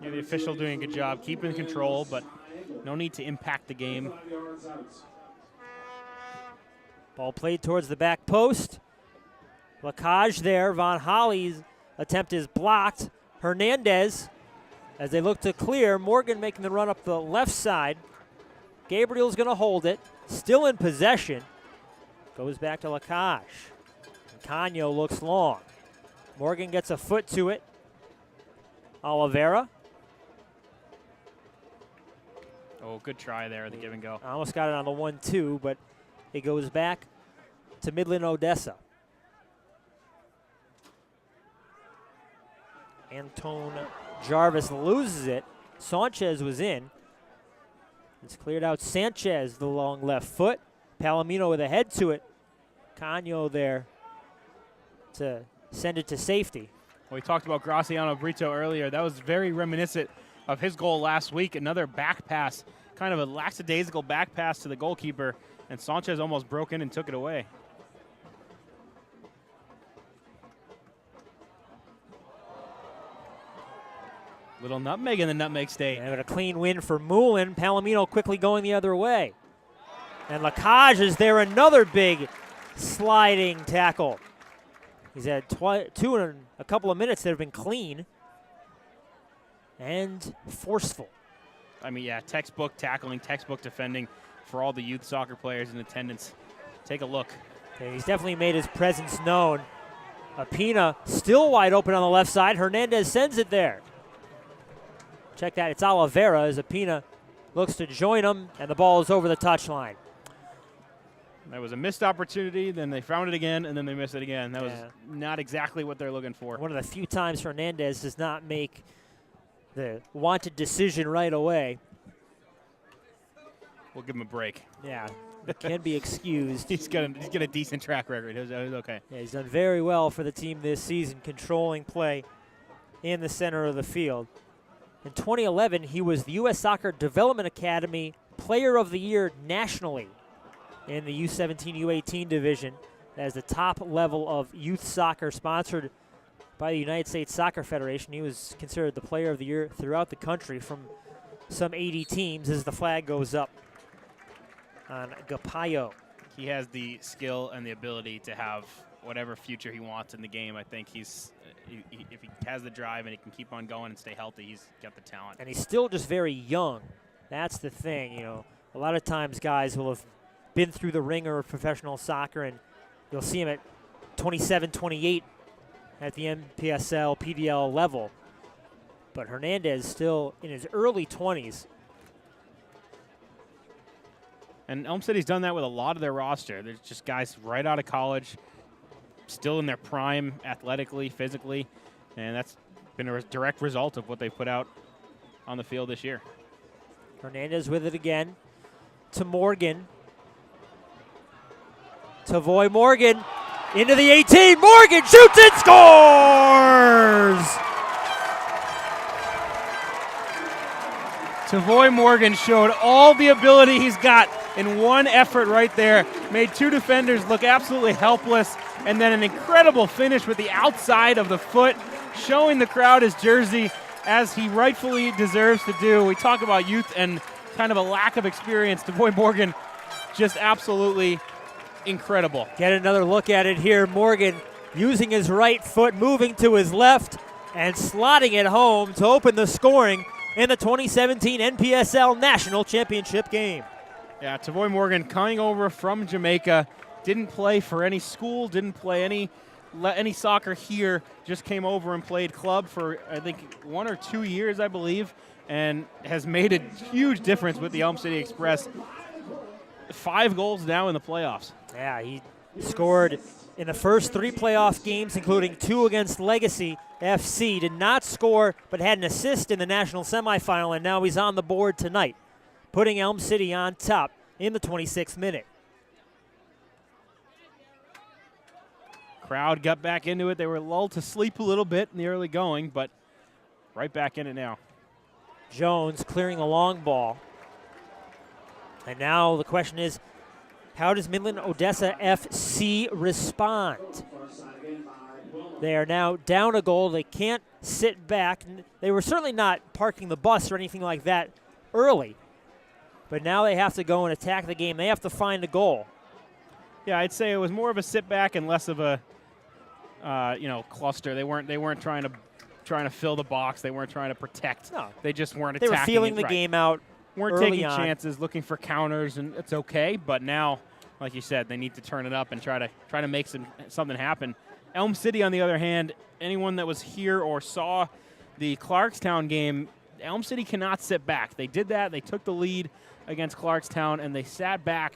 Yeah, the official doing a good job keeping control, but no need to impact the game. Ball played towards the back post. Lacage there. Vaughn Holly's attempt is blocked. Hernandez, as they look to clear. Morgan making the run up the left side. Gabriel's going to hold it. Still in possession. Goes back to Lacage. Canio looks long. Morgan gets a foot to it. Oliveira. Oh, good try there, the give and go. Almost got it on the 1-2, but it goes back to Midland-Odessa. Antone Jarvis loses it. Sanchez was in. It's cleared out. Sanchez, the long left foot. Palomino with a head to it. Canio there to send it to safety. Well, we talked about Graciano Brito earlier. That was very reminiscent of his goal last week. Another back pass, kind of a lackadaisical back pass to the goalkeeper, and Sanchez almost broke in and took it away. Little nutmeg in the Nutmeg State. And a clean win for Moulin. Palomino quickly going the other way. And Lacage is there, another big sliding tackle. He's had 2 in a couple of minutes that have been clean and forceful. I mean, yeah, textbook tackling, textbook defending for all the youth soccer players in attendance. Take a look. Okay, he's definitely made his presence known. Apina still wide open on the left side. Hernandez sends it there. Check that, it's Oliveira as Apina looks to join him, and the ball is over the touchline. That was a missed opportunity, then they found it again, and then they missed it again. That was not exactly what they're looking for. One of the few times Hernandez does not make the wanted decision right away. We'll give him a break. Yeah, can be excused. He's got a decent track record. It was okay. Yeah, he's done very well for the team this season, controlling play in the center of the field. In 2011, he was the U.S. Soccer Development Academy Player of the Year nationally in the U17, U18 division as the top level of youth soccer sponsored by the United States Soccer Federation. He was considered the Player of the Year throughout the country from some 80 teams as the flag goes up on Gapayo. He has the skill and the ability to have whatever future he wants in the game. I think if he has the drive and he can keep on going and stay healthy, he's got the talent. And he's still just very young. That's the thing, you know. A lot of times guys will have been through the ringer of professional soccer, and you'll see him at 27, 28 at the NPSL, PDL level. But Hernandez still in his early 20s. And Elm City's done that with a lot of their roster. There's just guys right out of college, still in their prime athletically, physically, and that's been a direct result of what they put out on the field this year. Hernandez with it again to Morgan. Savoy Morgan into the 18. Morgan shoots and scores! Savoy Morgan showed all the ability he's got in one effort right there. Made 2 defenders look absolutely helpless, and then an incredible finish with the outside of the foot, showing the crowd his jersey as he rightfully deserves to do. We talk about youth and kind of a lack of experience. Savoy Morgan just absolutely incredible. Get another look at it here. Morgan using his right foot, moving to his left, and slotting it home to open the scoring in the 2017 NPSL National Championship game. Yeah, Savoy Morgan coming over from Jamaica, didn't play for any school, didn't play any soccer here, just came over and played club for, I think, 1 or 2 years, I believe, and has made a huge difference with the Elm City Express. 5 goals now in the playoffs. Yeah, he scored in the first 3 playoff games, including 2 against Legacy FC. Did not score, but had an assist in the national semifinal, and now he's on the board tonight, putting Elm City on top in the 26th minute. Crowd got back into it. They were lulled to sleep a little bit in the early going, but right back in it now. Jones clearing the long ball. And now the question is, how does Midland-Odessa FC respond? They are now down a goal. They can't sit back. They were certainly not parking the bus or anything like that early. But now they have to go and attack the game. They have to find a goal. Yeah, I'd say it was more of a sit back and less of a cluster. They weren't trying to fill the box. They weren't trying to protect. No. They just weren't They attacking. were feeling the game out. Weren't early taking on. chances, looking for counters, and it's okay. But now, like you said, they need to turn it up and try to make something happen. Elm City, on the other hand, anyone that was here or saw the Clarkstown game, Elm City cannot sit back. They did that. They took the lead against Clarkstown, and they sat back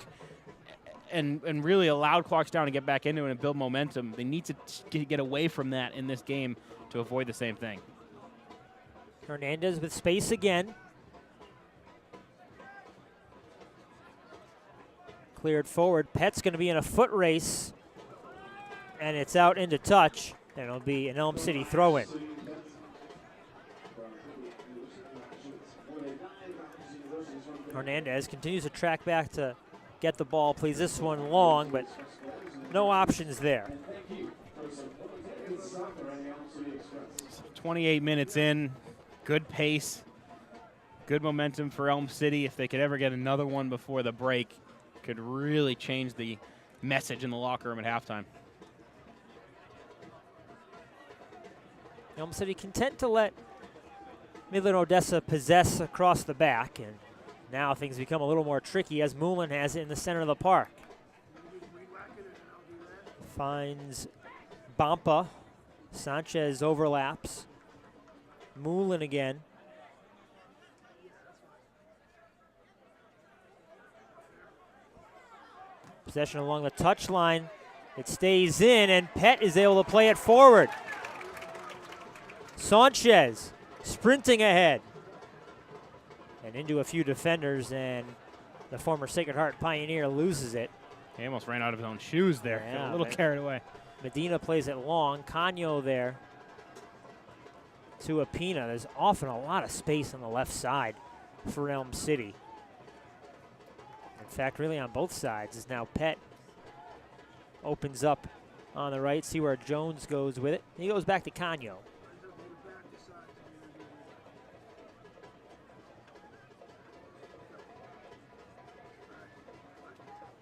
and really allowed Clarkstown to get back into it and build momentum. They need to get away from that in this game to avoid the same thing. Hernandez with space again. Cleared forward. Pett's going to be in a foot race, and it's out into touch, and it'll be an Elm City throw-in. Hernandez continues to track back to get the ball, plays this one long, but no options there. 28 minutes in, good pace, good momentum for Elm City. If they could ever get another one before the break, could really change the message in the locker room at halftime. Elm City content to let Midland-Odessa possess across the back, and now things become a little more tricky as Moulin has it in the center of the park. Finds Bampa. Sanchez overlaps. Moulin again. Possession along the touchline. It stays in, and Pett is able to play it forward. Sanchez sprinting ahead. And into a few defenders, and the former Sacred Heart Pioneer loses it. He almost ran out of his own shoes there. Yeah, Got a little carried away. Medina plays it long. Canio there to Apina. There's often a lot of space on the left side for Elm City. In fact, really on both sides is now Pett. Opens up on the right. See where Jones goes with it. He goes back to Canio.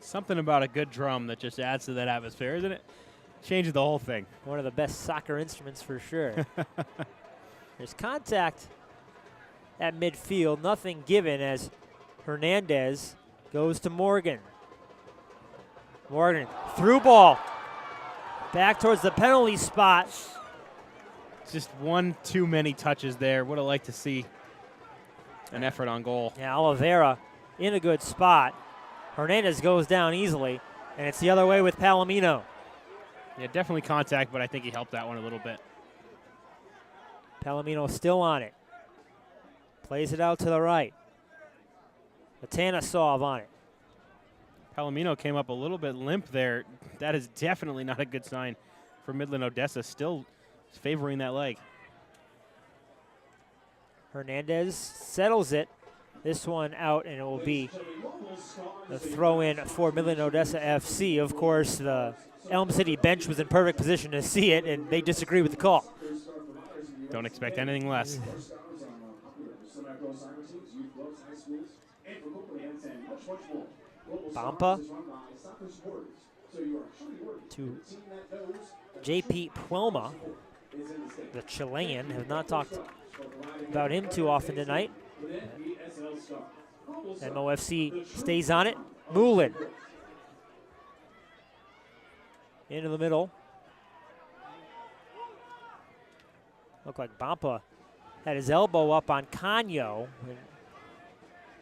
Something about a good drum that just adds to that atmosphere, isn't it? Changes the whole thing. One of the best soccer instruments for sure. There's contact at midfield. Nothing given as Hernandez goes to Morgan. Morgan, through ball. Back towards the penalty spot. Just one too many touches there. Would have liked to see an effort on goal. Yeah, Oliveira in a good spot. Hernandez goes down easily, and it's the other way with Palomino. Yeah, definitely contact, but I think he helped that one a little bit. Palomino still on it. Plays it out to the right. Atanasov on it. Palomino came up a little bit limp there. That is definitely not a good sign for Midland-Odessa. Still favoring that leg. Hernandez settles it. This one out, and it will be the throw-in for Midland-Odessa FC. Of course, the Elm City bench was in perfect position to see it, and they disagree with the call. Don't expect anything less. Bampa to J.P. Puelma, the Chilean. Have not talked about him too often tonight. MOFC stays on it. Mullen into the middle. Looked like Bampa had his elbow up on Canio.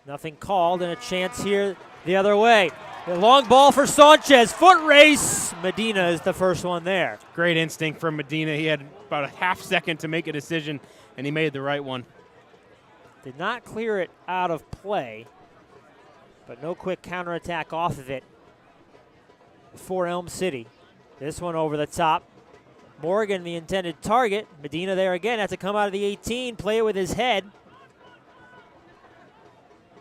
Nothing called, and a chance here the other way. A long ball for Sanchez. Foot race. Medina is the first one there. Great instinct from Medina. He had about a half second to make a decision, and he made the right one. Did not clear it out of play, but no quick counterattack off of it for Elm City. This one over the top. Morgan, the intended target. Medina there again. Had to come out of the 18, play it with his head.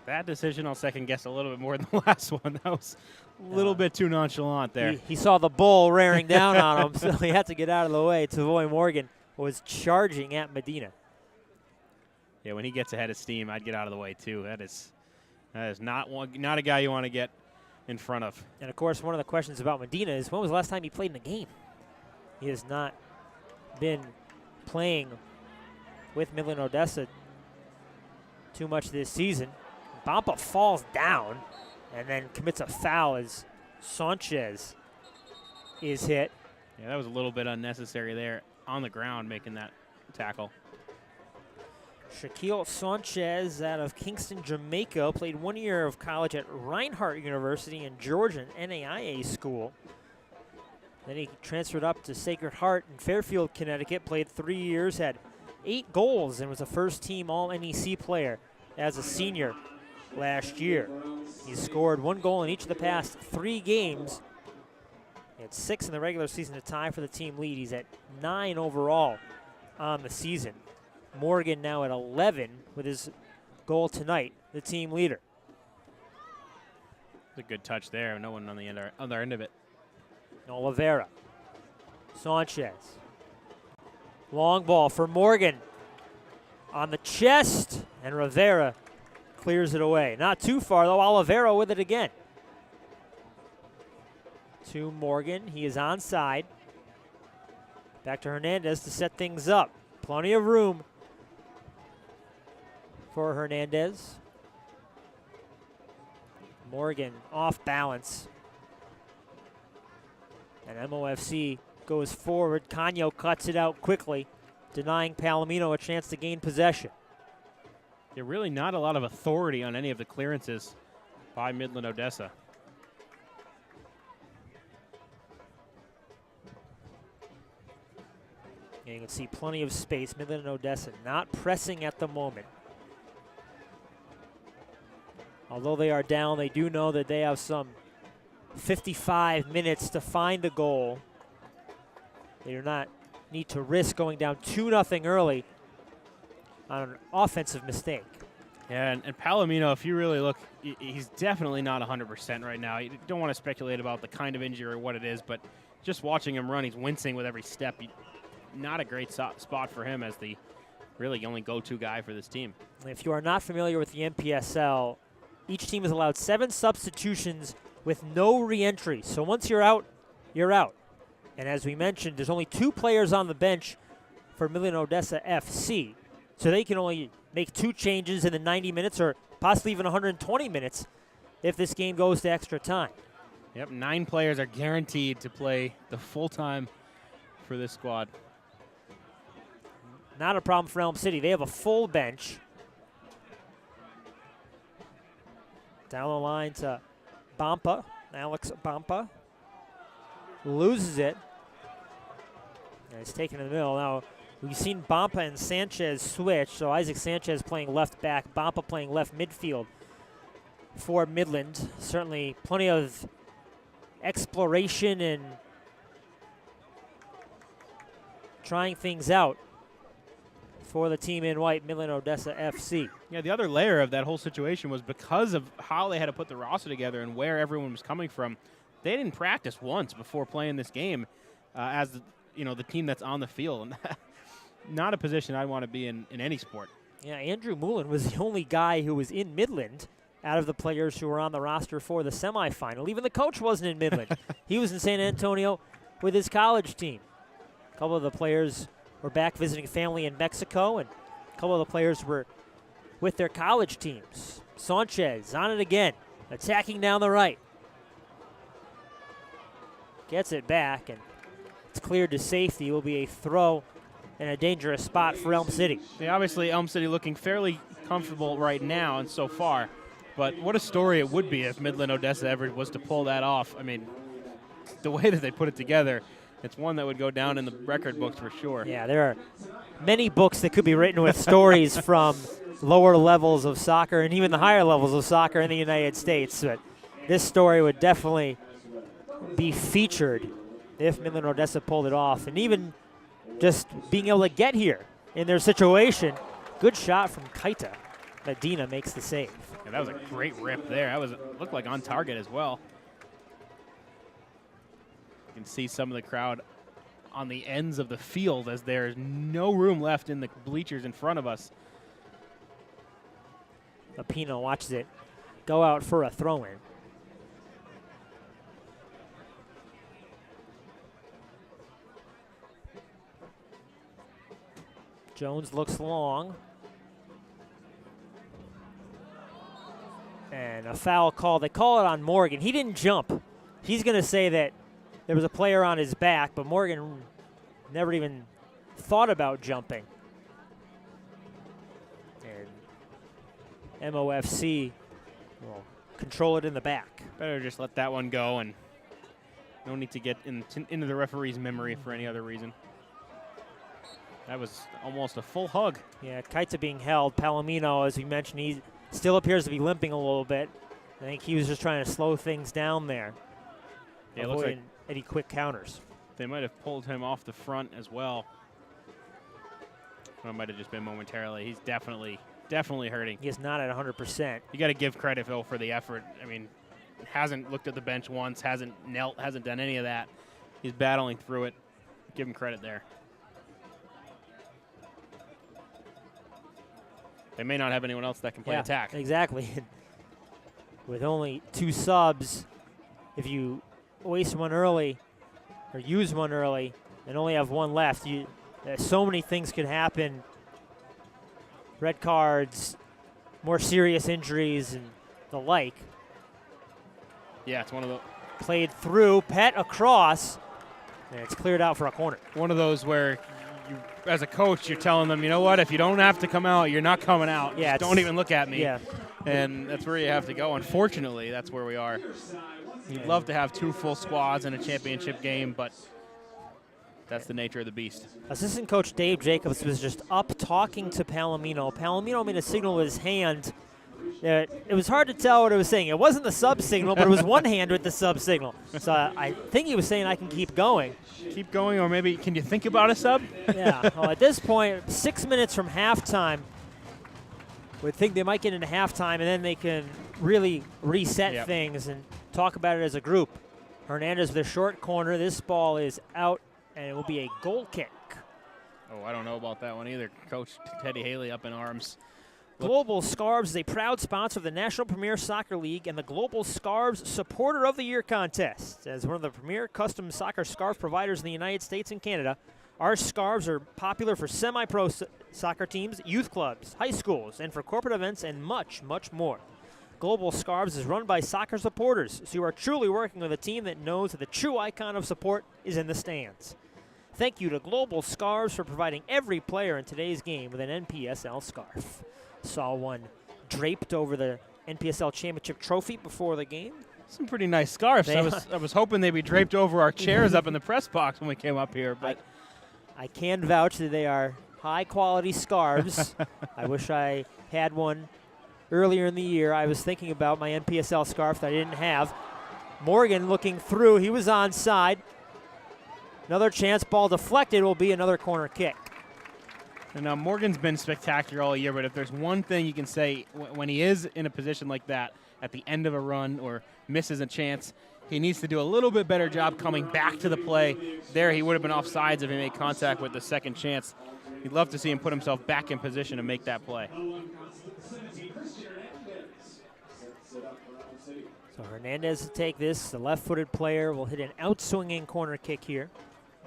That decision I'll second guess a little bit more than the last one. That was a little bit too nonchalant there. He saw the bull rearing down on him, so he had to get out of the way. Savoy Morgan was charging at Medina. Yeah, when he gets ahead of steam, I'd get out of the way too. That is not a guy you want to get in front of. And of course, one of the questions about Medina is, when was the last time he played in a game? He has not been playing with Midland-Odessa too much this season. Bampa falls down and then commits a foul as Sanchez is hit. Yeah, that was a little bit unnecessary there on the ground making that tackle. Shaquille Sanchez out of Kingston, Jamaica, played 1 year of college at Reinhardt University in Georgia, an NAIA school. Then he transferred up to Sacred Heart in Fairfield, Connecticut, played 3 years, had 8 goals, and was a first-team All-NEC player as a senior last year. He's scored 1 goal in each of the past 3 games. He had 6 in the regular season to tie for the team lead. He's at 9 overall on the season. Morgan now at 11 with his goal tonight, the team leader. It's a good touch there. No one on the other end of it. Oliveira. Sanchez. Long ball for Morgan. On the chest, and Rivera clears it away. Not too far, though. Oliveira with it again. To Morgan. He is onside. Back to Hernandez to set things up. Plenty of room for Hernandez. Morgan off balance. And MOFC goes forward. Canio cuts it out quickly, denying Palomino a chance to gain possession. Yeah, really not a lot of authority on any of the clearances by Midland-Odessa. And you can see plenty of space. Midland-Odessa not pressing at the moment. Although they are down, they do know that they have some 55 minutes to find a goal. They do not need to risk going down 2-0 early on an offensive mistake. Yeah, and Palomino, if you really look, he's definitely not 100% right now. You don't want to speculate about the kind of injury or what it is, but just watching him run, he's wincing with every step. Not a great spot for him as the really only go-to guy for this team. If you are not familiar with the NPSL, each team is allowed 7 substitutions with no re-entry. So once you're out, you're out. And as we mentioned, there's only 2 players on the bench for Midland-Odessa FC. So they can only make 2 changes in the 90 minutes or possibly even 120 minutes if this game goes to extra time. Yep, 9 players are guaranteed to play the full time for this squad. Not a problem for Elm City. They have a full bench. Down the line to Bampa. Alex Bampa loses it. And it's taken in the middle. Now, we've seen Bampa and Sanchez switch. So Isaac Sanchez playing left back, Bampa playing left midfield for Midland. Certainly plenty of exploration and trying things out for the team in white, Midland-Odessa FC. Yeah, the other layer of that whole situation was because of how they had to put the roster together and where everyone was coming from. They didn't practice once before playing this game as the team that's on the field. Not a position I want to be in any sport. Yeah, Andrew Mullen was the only guy who was in Midland out of the players who were on the roster for the semifinal. Even the coach wasn't in Midland. He was in San Antonio with his college team. A couple of the players were back visiting family in Mexico, and a couple of the players were with their college teams. Sanchez on it again, attacking down the right. Gets it back, and it's cleared to safety. It will be a throw in a dangerous spot for Elm City. Yeah, obviously Elm City looking fairly comfortable right now and so far, but what a story it would be if Midland-Odessa ever was to pull that off. I mean, the way that they put it together, it's one that would go down in the record books for sure. Yeah, there are many books that could be written with stories from lower levels of soccer and even the higher levels of soccer in the United States, but this story would definitely be featured if Midland-Odessa pulled it off. And even just being able to get here in their situation, good shot from Kaita. Medina makes the save. Yeah, that was a great rip there. That was looked like on target as well. You can see some of the crowd on the ends of the field as there's no room left in the bleachers in front of us. Lapino watches it go out for a throw-in. Jones looks long. And a foul call. They call it on Morgan. He didn't jump. He's going to say that there was a player on his back, but Morgan never even thought about jumping. And MOFC will control it in the back. Better just let that one go, and no need to get into the referee's memory for any other reason. That was almost a full hug. Yeah, Kaita being held. Palomino, as we mentioned, he still appears to be limping a little bit. I think he was just trying to slow things down there. Yeah, it looks like any quick counters. They might have pulled him off the front as well. Or it might have just been momentarily. He's definitely hurting. He is not at 100%. You got to give credit, Phil, for the effort. I mean, hasn't looked at the bench once, hasn't knelt, hasn't done any of that. He's battling through it. Give him credit there. They may not have anyone else that can play attack. Exactly. With only 2 subs, if you waste one early or use one early and only have one left, so many things could happen. Red cards, more serious injuries, and the like. Yeah, it's one of the played through, Pet across, and it's cleared out for a corner. One of those where you, as a coach, you're telling them, you know what, if you don't have to come out, you're not coming out. Yeah, just don't even look at me. Yeah. And that's where you have to go. Unfortunately, that's where we are. You'd love to have 2 full squads in a championship game, but that's the nature of the beast. Assistant coach Dave Jacobs was just up talking to Palomino. Palomino made a signal with his hand. It was hard to tell what it was saying. It wasn't the sub signal, but it was one hand with the sub signal. So I think he was saying I can keep going. Keep going, or maybe can you think about a sub? Yeah. Well, at this point, 6 minutes from halftime, would think they might get into halftime, and then they can really reset things and talk about it as a group. Hernandez with a short corner. This ball is out, and it will be a goal kick. Oh, I don't know about that one either. Coach Teddy Haley up in arms. Global Scarves is a proud sponsor of the National Premier Soccer League and the Global Scarves Supporter of the Year contest. As one of the premier custom soccer scarf providers in the United States and Canada, our scarves are popular for semi-pro soccer teams, youth clubs, high schools, and for corporate events and much, much more. Global Scarves is run by soccer supporters, so you are truly working with a team that knows that the true icon of support is in the stands. Thank you to Global Scarves for providing every player in today's game with an NPSL scarf. Saw one draped over the NPSL Championship trophy before the game. Some pretty nice scarves. I was hoping they'd be draped over our chairs up in the press box when we came up here, but I can vouch that they are high-quality scarves. I wish I had one earlier in the year. I was thinking about my NPSL scarf that I didn't have. Morgan looking through. He was onside. Another chance. Ball deflected. Will be another corner kick. And now Morgan's been spectacular all year, but if there's one thing you can say when he is in a position like that at the end of a run or misses a chance, he needs to do a little bit better job coming back to the play. There he would have been offsides if he made contact with the second chance. You'd love to see him put himself back in position to make that play. So Hernandez to take this. The left-footed player will hit an outswinging corner kick here.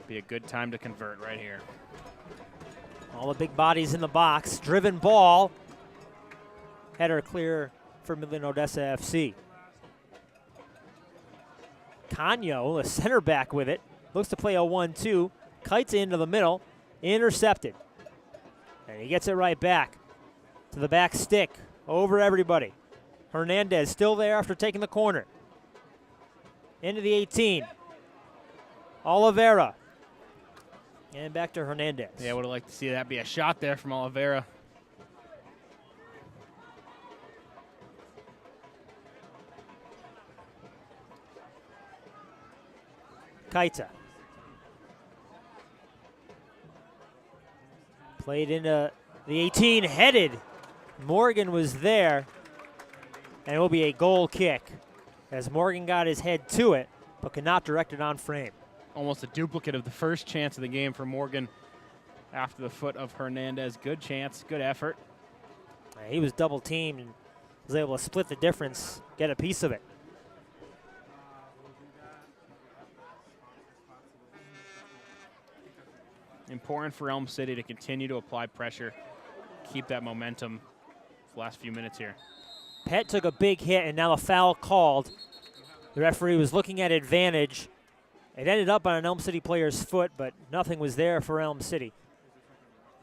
Be a good time to convert right here. All the big bodies in the box. Driven ball. Header clear for Midland-Odessa FC. Canio, the center back with it, looks to play a 1-2, kites into the middle, intercepted. And he gets it right back to the back stick, over everybody. Hernandez still there after taking the corner. Into the 18. Oliveira. And back to Hernandez. Yeah, I would have liked to see that be a shot there from Oliveira. Kaita. Played into the 18, headed. Morgan was there, and it will be a goal kick as Morgan got his head to it, but could not direct it on frame. Almost a duplicate of the first chance of the game for Morgan after the foot of Hernandez. Good chance, good effort. He was double teamed and was able to split the difference, get a piece of it. Important for Elm City to continue to apply pressure, keep that momentum for the last few minutes here. Pett took a big hit, and now a foul called. The referee was looking at advantage. It ended up on an Elm City player's foot, but nothing was there for Elm City.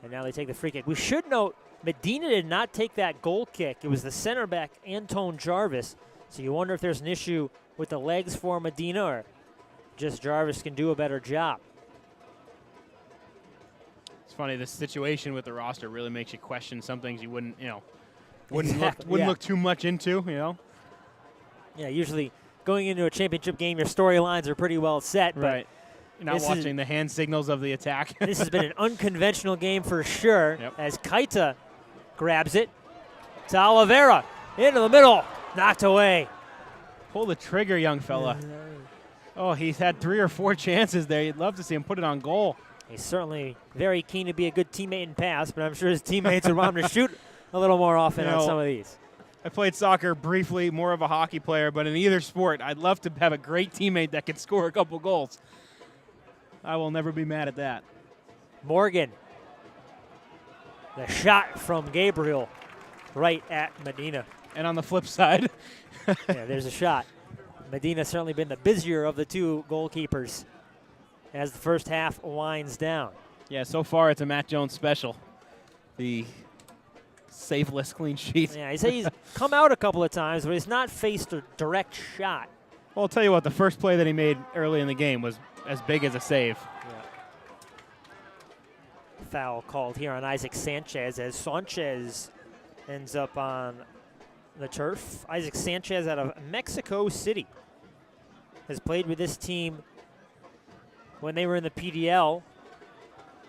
And now they take the free kick. We should note, Medina did not take that goal kick. It was the center back, Antone Jarvis. So you wonder if there's an issue with the legs for Medina, or just Jarvis can do a better job. It's funny, this situation with the roster really makes you question some things you wouldn't Exactly, look too much into, Yeah, usually going into a championship game, your storylines are pretty well set. Right. You're not watching the hand signals of the attack. This has been an unconventional game for sure, as Kaita grabs it to Oliveira. Into the middle, knocked away. Pull the trigger, young fella. Oh, he's had 3 or 4 chances there. You'd love to see him put it on goal. He's certainly very keen to be a good teammate and pass, but I'm sure his teammates would want him to shoot a little more often on some of these. I played soccer briefly, more of a hockey player, but in either sport, I'd love to have a great teammate that can score a couple goals. I will never be mad at that. Morgan. The shot from Gabriel right at Medina. And on the flip side. Yeah, there's a shot. Medina certainly been the busier of the two goalkeepers as the first half winds down. Yeah, so far it's a Matt Jones special. The safeless clean sheet. Yeah, he's come out a couple of times, but he's not faced a direct shot. Well, I'll tell you what, the first play that he made early in the game was as big as a save. Yeah. Foul called here on Isaac Sanchez as Sanchez ends up on the turf. Isaac Sanchez out of Mexico City has played with this team when they were in the PDL,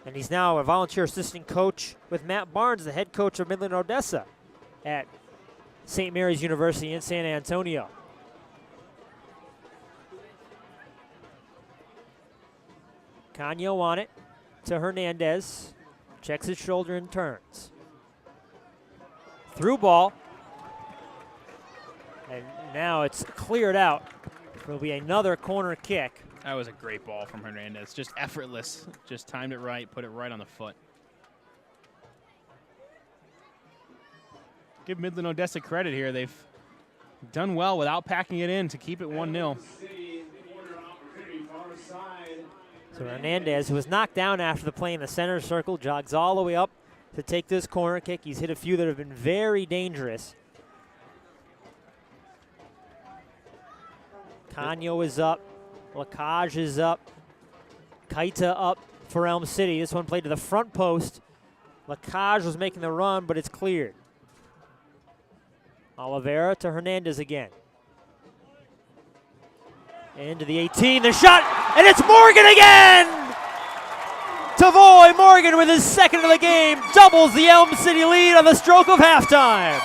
and he's now a volunteer assistant coach with Matt Barnes, the head coach of Midland-Odessa at St. Mary's University in San Antonio. Canio on it to Hernandez. Checks his shoulder and turns. Through ball. And now it's cleared out. There'll be another corner kick. That was a great ball from Hernandez. Just effortless. Just timed it right, put it right on the foot. Give Midland-Odessa credit here. They've done well without packing it in to keep it 1-0. So Hernandez, who was knocked down after the play in the center circle, jogs all the way up to take this corner kick. He's hit a few that have been very dangerous. Canio is up. Lacage is up. Kaita up for Elm City. This one played to the front post. Lacage was making the run, but it's cleared. Oliveira to Hernandez again. Into the 18, the shot, and it's Morgan again! Savoy Morgan with his second of the game doubles the Elm City lead on the stroke of halftime.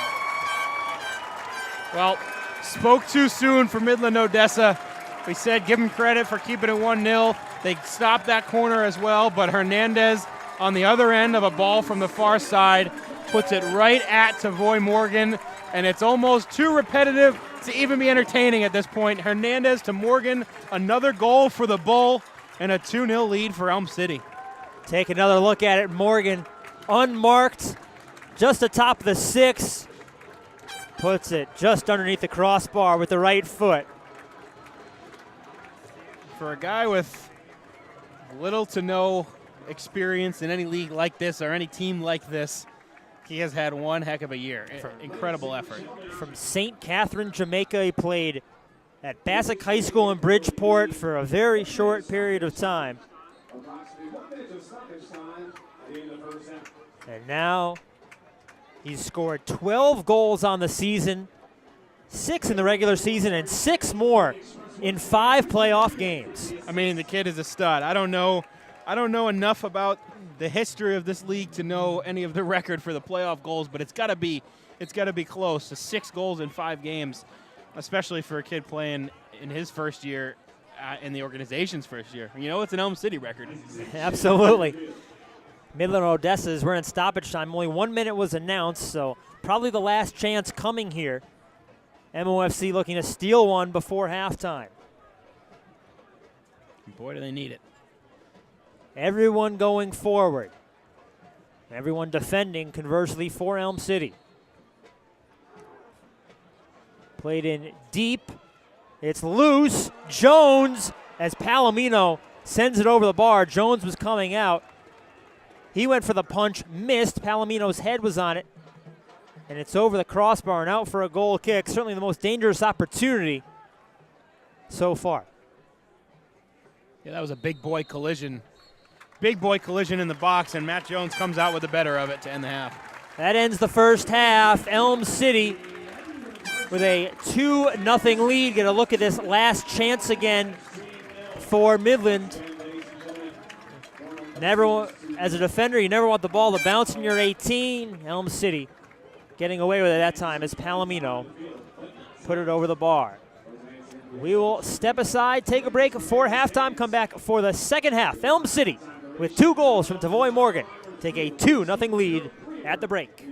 Well, spoke too soon for Midland-Odessa. We said give them credit for keeping it 1-0. They stopped that corner as well, but Hernandez on the other end of a ball from the far side puts it right at Savoy Morgan, and it's almost too repetitive to even be entertaining at this point. Hernandez to Morgan, another goal for the Bull, and a 2-0 lead for Elm City. Take another look at it. Morgan unmarked, just atop the 6. Puts it just underneath the crossbar with the right foot. For a guy with little to no experience in any league like this or any team like this, he has had one heck of a year. Incredible effort. From St. Catherine, Jamaica, he played at Bassick High School in Bridgeport for a very short period of time. And now he's scored 12 goals on the season, 6 in the regular season, and 6 more in 5 playoff games. I mean, the kid is a stud. I don't know enough about the history of this league to know any of the record for the playoff goals, but it's got to be close to 6 goals in 5 games, especially for a kid playing in his first year in the organization's first year. You know, it's an Elm City record. Absolutely. Midland-Odessa is running stoppage time. Only 1 minute was announced, so probably the last chance coming here. MOFC looking to steal one before halftime. Boy, do they need it. Everyone going forward. Everyone defending, conversely, for Elm City. Played in deep. It's loose. Jones, as Palomino sends it over the bar. Jones was coming out. He went for the punch, missed. Palomino's head was on it. And it's over the crossbar and out for a goal kick. Certainly the most dangerous opportunity so far. Yeah, that was a big boy collision. Big boy collision in the box, and Matt Jones comes out with the better of it to end the half. That ends the first half. Elm City with a 2-0 lead. Get a look at this last chance again for Midland. Never, as a defender, you never want the ball to bounce in your 18. Elm City getting away with it that time as Palomino put it over the bar. We will step aside, take a break for halftime, come back for the second half. Elm City with 2 goals from Savoy Morgan take a 2-0 lead at the break.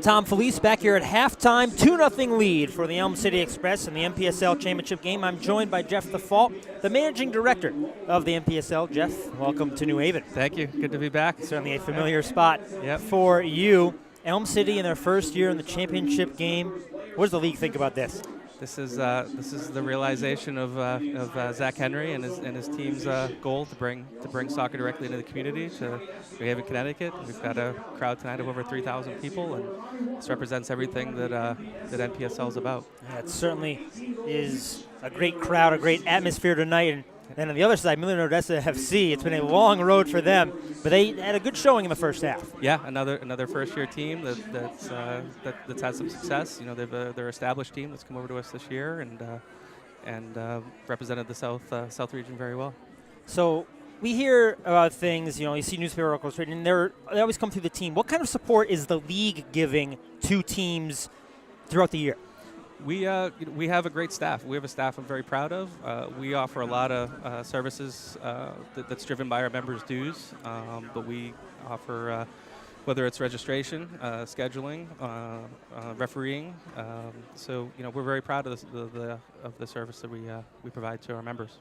Tom Felice back here at halftime, 2-0 lead for the Elm City Express in the NPSL Championship game. I'm joined by Jeff Default, the managing director of the NPSL. Jeff, welcome to New Haven. Thank you. Good to be back. Certainly a familiar spot for you. Elm City in their first year in the championship game. What does the league think about this? This is the realization of Zach Henry and his team's goal to bring soccer directly into the community to New Haven, Connecticut. We've got a crowd tonight of over 3,000 people, and this represents everything that NPSL is about. Yeah, it certainly is a great crowd, a great atmosphere tonight. And then on the other side, Midland-Odessa FC, it's been a long road for them, but they had a good showing in the first half. Yeah, another first-year team that's had some success. You know, they're an established team that's come over to us this year and represented the South region very well. So we hear about things, you see newspaper articles written, and they always come through the team. What kind of support is the league giving to teams throughout the year? We have a great staff. We have a staff I'm very proud of. We offer a lot of services that's driven by our members' dues, but we offer whether it's registration, scheduling, refereeing. So we're very proud of the service that we provide to our members.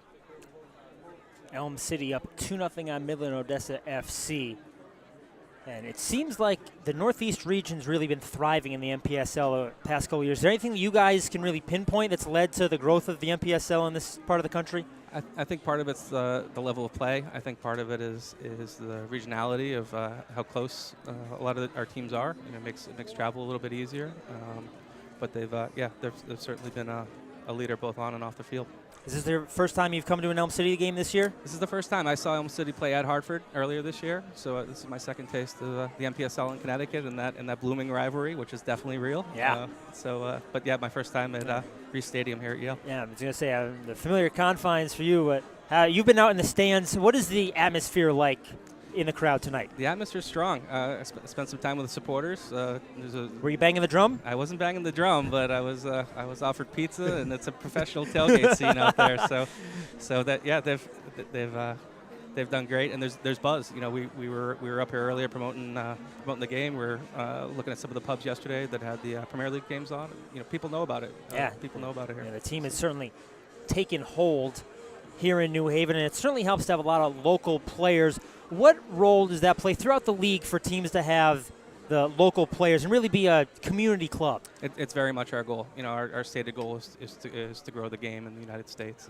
Elm City up 2-0 on Midland-Odessa FC. And it seems like the Northeast region's really been thriving in the NPSL the past couple of years. Is there anything that you guys can really pinpoint that's led to the growth of the NPSL in this part of the country? I think part of it's the level of play. I think part of it is the regionality of how close a lot of our teams are. It makes travel a little bit easier. But they've certainly been a leader both on and off the field. Is this the first time you've come to an Elm City game this year? This is the first time. I saw Elm City play at Hartford earlier this year, so this is my second taste of the NPSL in Connecticut and that blooming rivalry, which is definitely real. Yeah. But yeah, my first time at Reese Stadium here at Yale. Yeah, I was going to say the familiar confines for you, but you've been out in the stands. What is the atmosphere like in the crowd tonight? The atmosphere's strong. I spent some time with the supporters. Were you banging the drum? I wasn't banging the drum, but I was offered pizza, and it's a professional tailgate scene out there. So that they've done great, and there's buzz. We were up here earlier promoting the game. We're looking at some of the pubs yesterday that had the Premier League games on. People know about it. Yeah, people know about it here. Yeah, the team has certainly taken hold here in New Haven, and it certainly helps to have a lot of local players. What role does that play throughout the league for teams to have the local players and really be a community club? It's very much our goal. Our stated goal is to grow the game in the United States,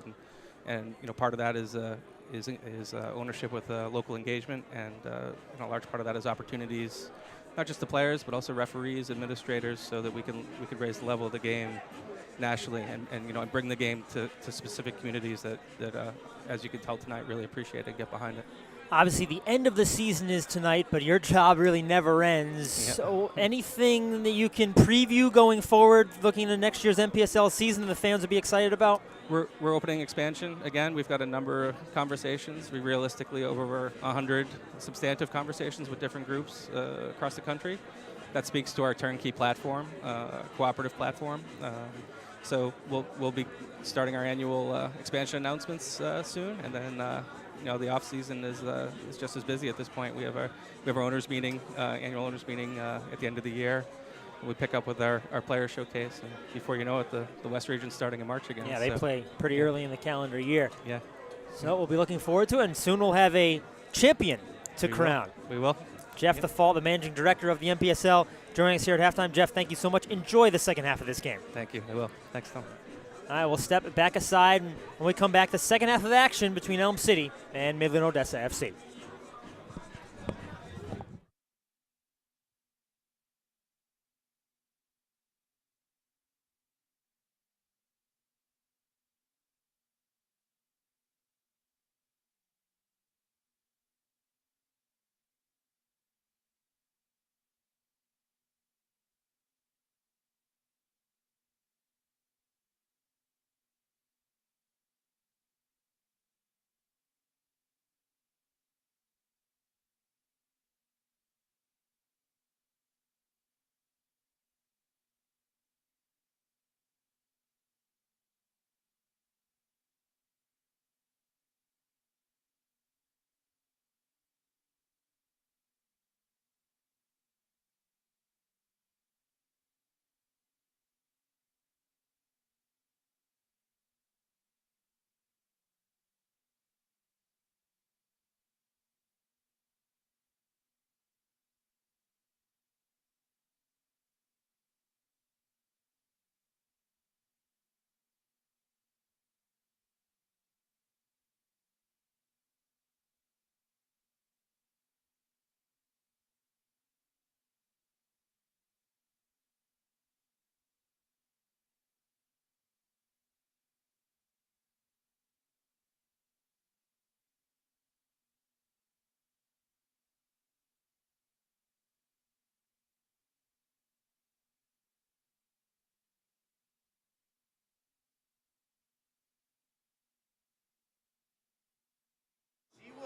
and part of that is ownership with local engagement, and a large part of that is opportunities, not just the players but also referees, administrators, so that we can raise the level of the game nationally and bring the game to specific communities that as you can tell tonight, really appreciate and get behind it. Obviously, the end of the season is tonight, but your job really never ends. Yeah. So anything that you can preview going forward, looking into next year's NPSL season that the fans would be excited about? We're opening expansion. Again, we've got a number of conversations. We realistically over 100 substantive conversations with different groups across the country. That speaks to our turnkey platform, cooperative platform. So we'll be starting our annual expansion announcements soon, and then the off season is just as busy at this point. We have our owners meeting, annual owners meeting at the end of the year. We pick up with our player showcase, and before you know it, the West region's starting in March again. Yeah, they play pretty early in the calendar year. Yeah. So we'll be looking forward to it, and soon we'll have a champion to crown. We will. Jeff Default, the managing director of the NPSL, joining us here at halftime. Jeff, thank you so much. Enjoy the second half of this game. Thank you. I will. Thanks, Tom. All right, we'll step back aside, and when we come back, the second half of action between Elm City and Midland-Odessa FC.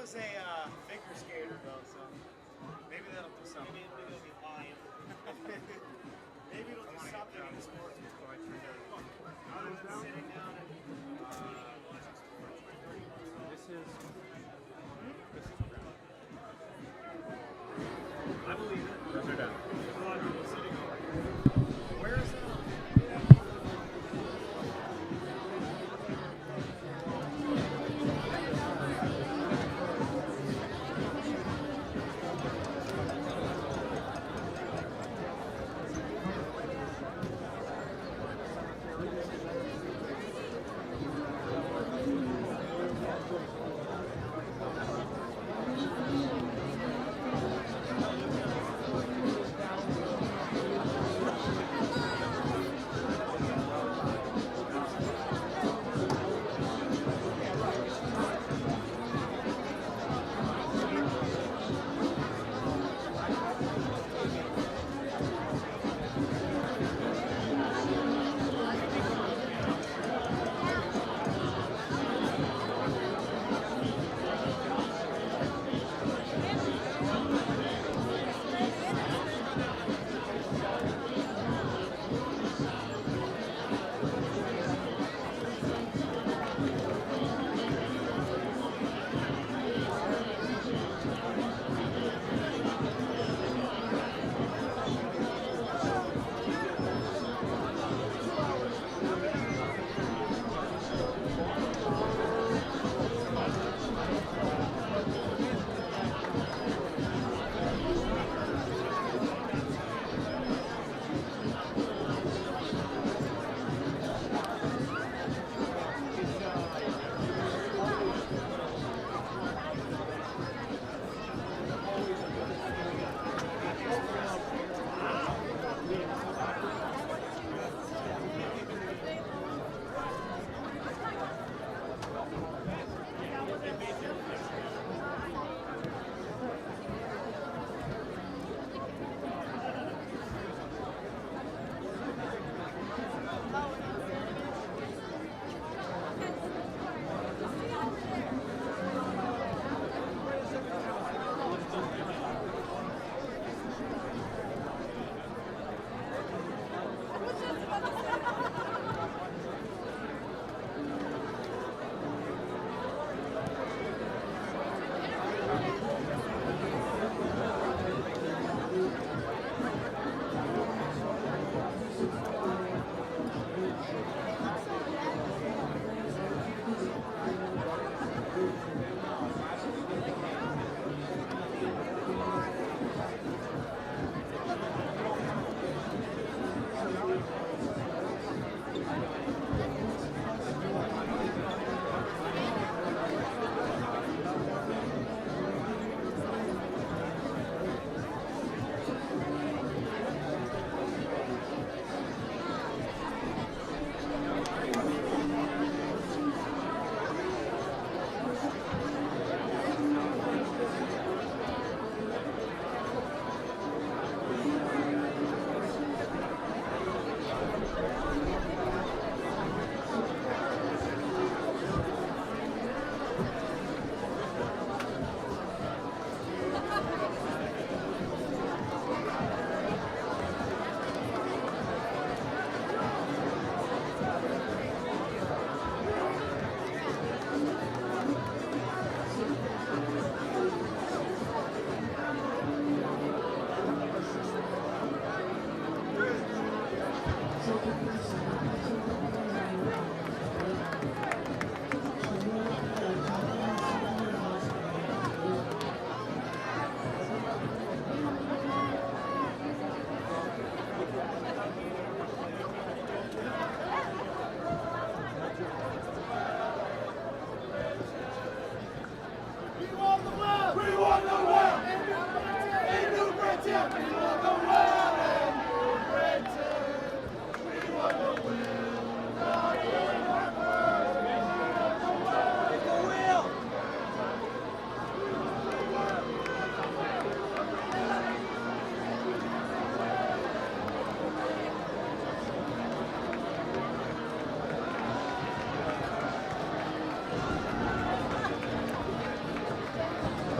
was a figure skater though, so maybe that'll do something. Maybe it'll be fine. Maybe it'll do something in the sports before I turn it. Other than sitting down and watching sports. This is I believe it. Those are done. There's a lot of people sitting over here. Where is it?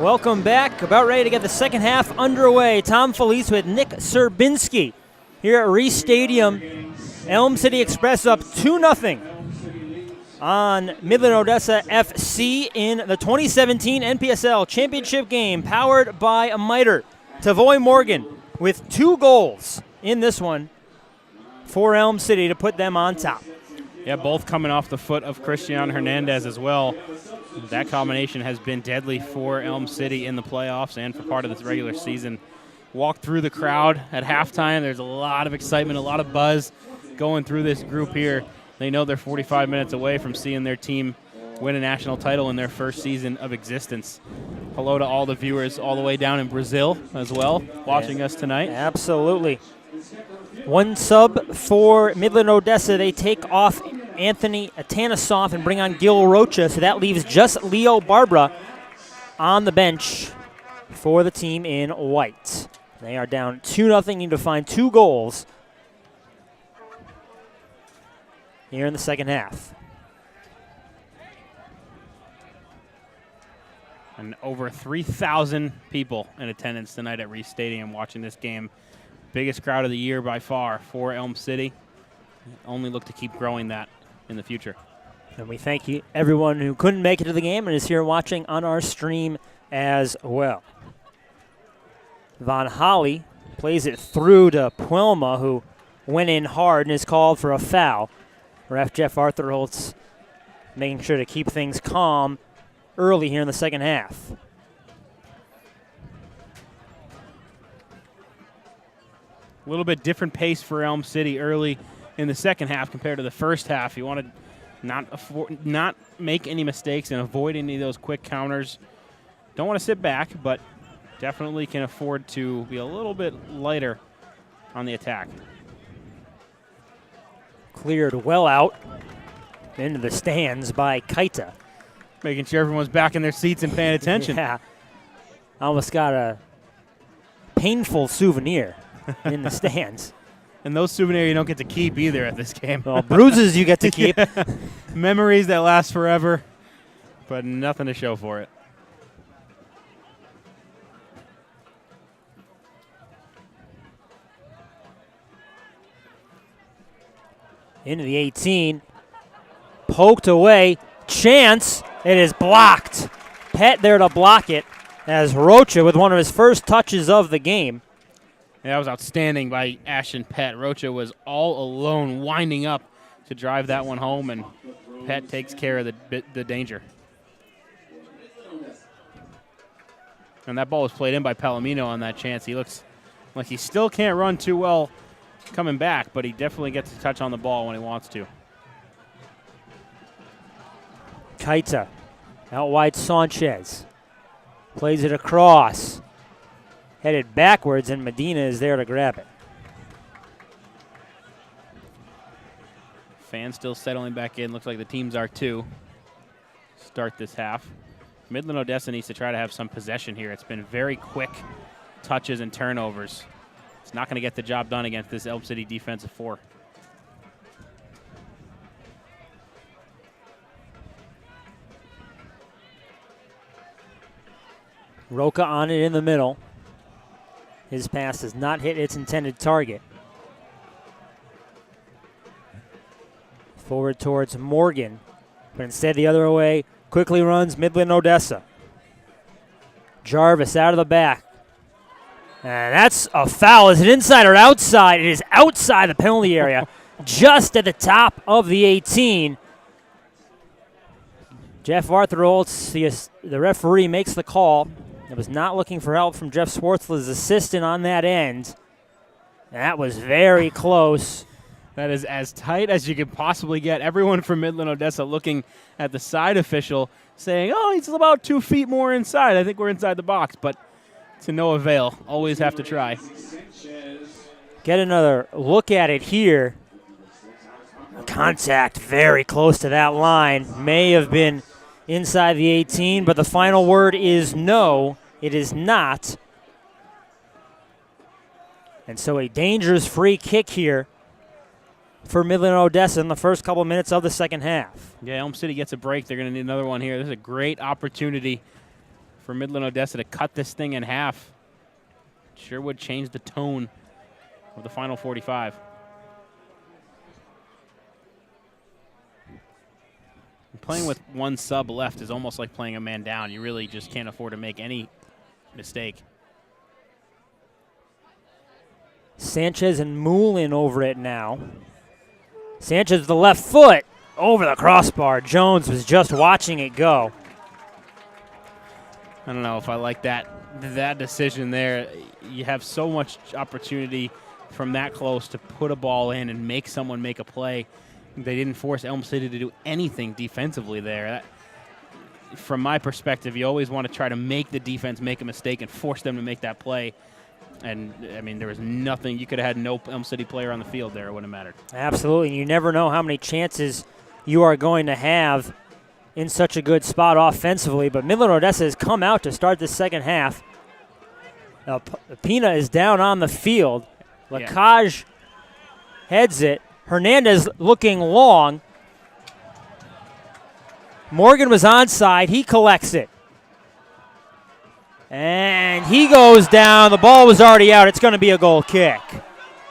Welcome back. About ready to get the second half underway. Tom Felice with Nick Serbinski here at Reese Stadium. Elm City Express up 2-0 on Midland-Odessa FC in the 2017 NPSL Championship game, powered by Miter. Savoy Morgan with 2 goals in this one for Elm City to put them on top. Yeah, both coming off the foot of Christian Hernandez as well. That combination has been deadly for Elm City in the playoffs and for part of this regular season. Walked through the crowd at halftime. There's a lot of excitement, a lot of buzz going through this group here. They know they're 45 minutes away from seeing their team win a national title in their first season of existence. Hello to all the viewers all the way down in Brazil as well, watching us tonight. Absolutely. One sub for Midland-Odessa. They take off Anthony Atanasoff and bring on Gil Rocha, so that leaves just Leo Barbara on the bench for the team in white. They are down 2-0, need to find 2 goals here in the second half. And over 3,000 people in attendance tonight at Reese Stadium watching this game. Biggest crowd of the year by far for Elm City. Only look to keep growing that in the future. And we thank you, everyone who couldn't make it to the game and is here watching on our stream as well. Vaughn Holly plays it through to Puelma, who went in hard and is called for a foul. Ref Jeff Arthurholtz making sure to keep things calm early here in the second half. A little bit different pace for Elm City early in the second half compared to the first half. You want to not make any mistakes and avoid any of those quick counters. Don't want to sit back, but definitely can afford to be a little bit lighter on the attack. Cleared well out into the stands by Kaita. Making sure everyone's back in their seats and paying attention. Yeah. Almost got a painful souvenir in the stands. And those souvenirs you don't get to keep either at this game. Well, bruises you get to keep. Yeah. Memories that last forever, but nothing to show for it. Into the 18. Poked away. Chance. It is blocked. Pet there to block it as Rocha with one of his first touches of the game. Yeah, that was outstanding by Ashton Pett. Rocha was all alone, winding up to drive that one home, and Pett takes care of the danger. And that ball was played in by Palomino on that chance. He looks like he still can't run too well coming back, but he definitely gets a touch on the ball when he wants to. Kaita out wide, Sanchez plays it across. Headed backwards, and Medina is there to grab it. Fans still settling back in. Looks like the teams are too. Start this half. Midland-Odessa needs to try to have some possession here. It's been very quick touches and turnovers. It's not going to get the job done against this Elm City defensive 4. Roca on it in the middle. His pass does not hit its intended target. Forward towards Morgan, but instead the other way. Quickly runs Midland-Odessa. Jarvis out of the back. And that's a foul. Is it inside or outside? It is outside the penalty area, just at the top of the 18. Jeff Arthurholtz, the referee, makes the call. I was not looking for help from Jeff Swartzler's assistant on that end. That was very close. That is as tight as you could possibly get. Everyone from Midland-Odessa looking at the side official saying, oh, he's about 2 feet more inside. I think we're inside the box, but to no avail. Always have to try. Get another look at it here. Contact very close to that line. May have been inside the 18, but the final word is no, it is not. And so a dangerous free kick here for Midland-Odessa in the first couple minutes of the second half. Yeah, Elm City gets a break. They're going to need another one here. This is a great opportunity for Midland-Odessa to cut this thing in half. Sure would change the tone of the final 45. Playing with one sub left is almost like playing a man down. You really just can't afford to make any mistake. Sanchez and Moulin over it now. Sanchez with the left foot over the crossbar. Jones was just watching it go. I don't know if I like that decision there. You have so much opportunity from that close to put a ball in and make someone make a play. They didn't force Elm City to do anything defensively there. From my perspective, you always want to try to make the defense make a mistake and force them to make that play. And, I mean, there was nothing. You could have had no Elm City player on the field there. It wouldn't have mattered. Absolutely. You never know how many chances you are going to have in such a good spot offensively. But Midland-Odessa has come out to start the second half. Pina is down on the field. Lacage heads it. Hernandez looking long. Morgan was onside. He collects it. And he goes down. The ball was already out. It's going to be a goal kick.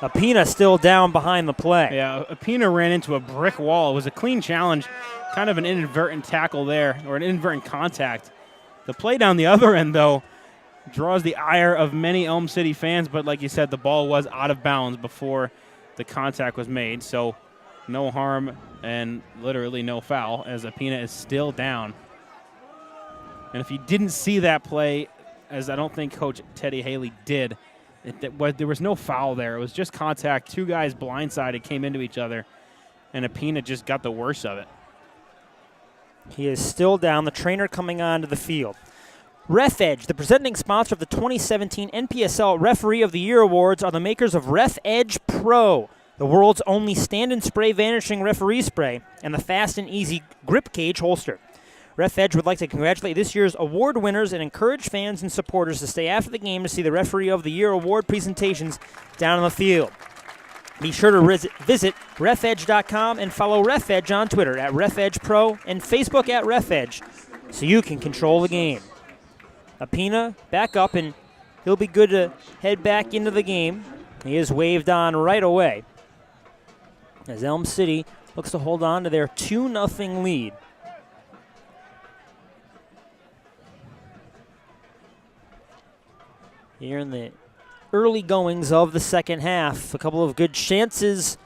Apina still down behind the play. Yeah, Apina ran into a brick wall. It was a clean challenge, kind of an inadvertent tackle there, or an inadvertent contact. The play down the other end, though, draws the ire of many Elm City fans, but like you said, the ball was out of bounds before the contact was made, so no harm and literally no foul as Apina is still down. And if you didn't see that play, as I don't think Coach Teddy Haley did, there was no foul there. It was just contact. Two guys blindsided came into each other, and Apina just got the worst of it. He is still down. The trainer coming onto the field. Ref Edge, the presenting sponsor of the 2017 NPSL Referee of the Year Awards, are the makers of Ref Edge Pro, the world's only stand-and-spray vanishing referee spray, and the fast and easy grip cage holster. Ref Edge would like to congratulate this year's award winners and encourage fans and supporters to stay after the game to see the Referee of the Year award presentations down on the field. Be sure to visit refedge.com and follow Ref Edge on Twitter at Ref Edge Pro and Facebook at Ref Edge so you can control the game. Apina back up, and he'll be good to head back into the game. He is waved on right away as Elm City looks to hold on to their 2-0 lead. Here in the early goings of the second half, a couple of good chances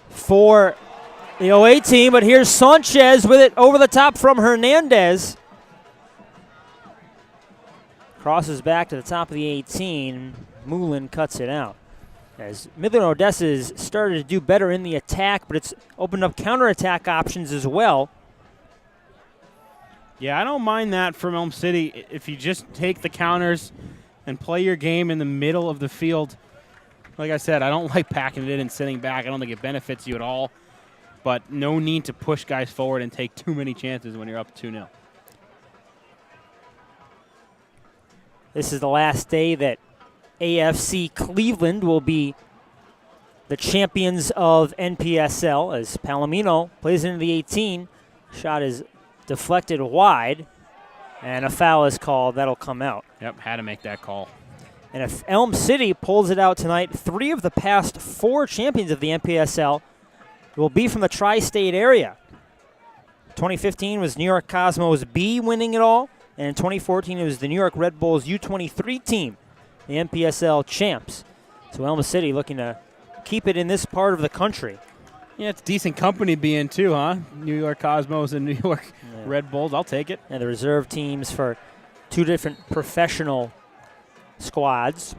for the OA team, but here's Sanchez with it over the top from Hernandez. Crosses back to the top of the 18. Moulin cuts it out. As Midland-Odessa has started to do better in the attack, but it's opened up counterattack options as well. Yeah, I don't mind that from Elm City. If you just take the counters and play your game in the middle of the field. Like I said, I don't like packing it in and sitting back. I don't think it benefits you at all. But no need to push guys forward and take too many chances when you're up 2-0. This is the last day that AFC Cleveland will be the champions of NPSL as Palomino plays into the 18. Shot is deflected wide, and a foul is called. That'll come out. Yep, had to make that call. And if Elm City pulls it out tonight, 3 of the past 4 champions of the NPSL will be from the tri-state area. 2015 was New York Cosmos B winning it all, and in 2014 it was the New York Red Bulls U23 team, the NPSL champs. So Elm City looking to keep it in this part of the country. Yeah, it's decent company being too, huh? New York Cosmos and New York Red Bulls. I'll take it. And the reserve teams for 2 different professional squads.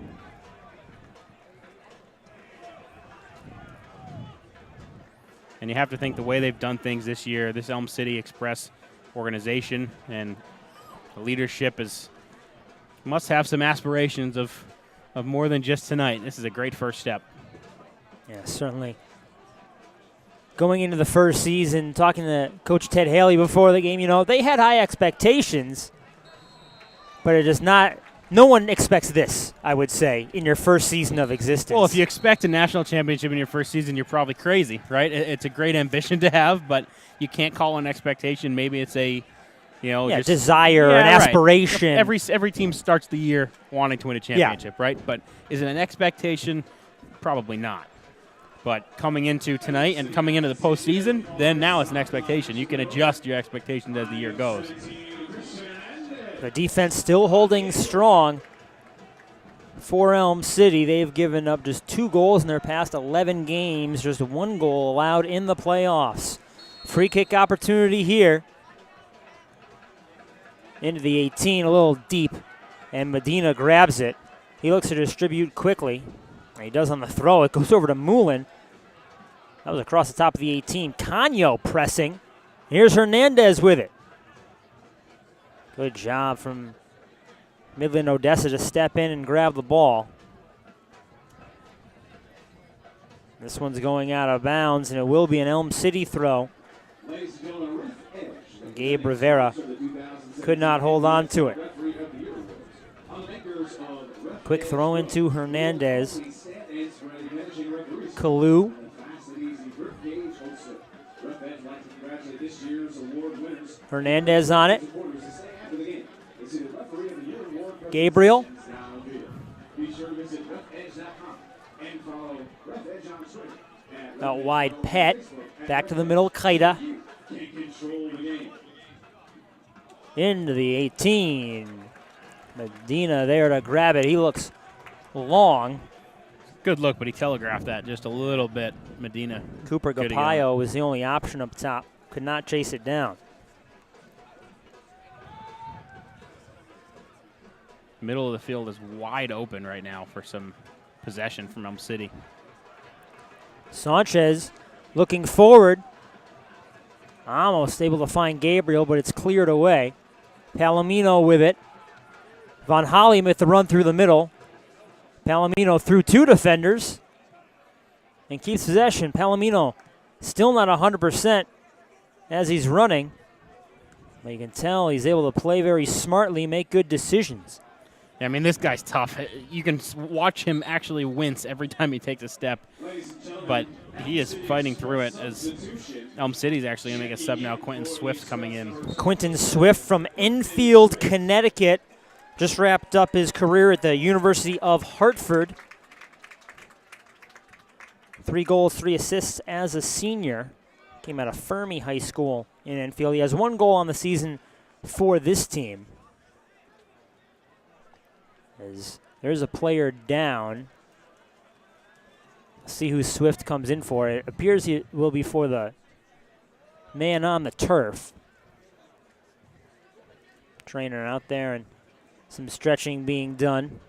And you have to think the way they've done things this year, this Elm City Express organization and the leadership must have some aspirations of more than just tonight. This is a great first step. Yeah, certainly. Going into the first season, talking to Coach Ted Haley before the game, they had high expectations, but it is not. No one expects this, I would say, in your first season of existence. Well, if you expect a national championship in your first season, you're probably crazy, right? It's a great ambition to have, but you can't call an expectation. Maybe it's a desire and right. aspiration. Every team starts the year wanting to win a championship, right? But is it an expectation? Probably not. But coming into tonight and coming into the postseason, then now it's an expectation. You can adjust your expectations as the year goes. The defense still holding strong for Elm City. They've given up just 2 goals in their past 11 games, just 1 goal allowed in the playoffs. Free kick opportunity here. Into the 18, a little deep, and Medina grabs it. He looks to distribute quickly. He does on the throw. It goes over to Moulin. That was across the top of the 18. Canyo pressing. Here's Hernandez with it. Good job from Midland-Odessa to step in and grab the ball. This one's going out of bounds, and it will be an Elm City throw. Gabe Rivera could not hold on to it. Quick throw into Hernandez. Kalu. Hernandez on it. Gabriel. Out wide, Pet. Back to the middle, Kaida. Into the 18. Medina there to grab it. He looks long. Good look, but he telegraphed that just a little bit. Medina. Cooper Gapayo was the only option up top. Could not chase it down. Middle of the field is wide open right now for some possession from Elm City. Sanchez looking forward. Almost able to find Gabriel, but it's cleared away. Palomino with it. Vaughn Holly with the run through the middle. Palomino through 2 defenders and keeps possession. Palomino still not 100% as he's running. But you can tell he's able to play very smartly, make good decisions. Yeah, I mean, this guy's tough. You can watch him actually wince every time he takes a step. But he is fighting through it as Elm City's actually going to make a sub now. Quentin Swift coming in. Quentin Swift from Enfield, Connecticut. Just wrapped up his career at the University of Hartford. 3 goals, 3 assists as a senior. Came out of Fermi High School in Enfield. He has 1 goal on the season for this team. As there's a player down. See who Swift comes in for. It appears he will be for the man on the turf. Trainer out there and some stretching being done.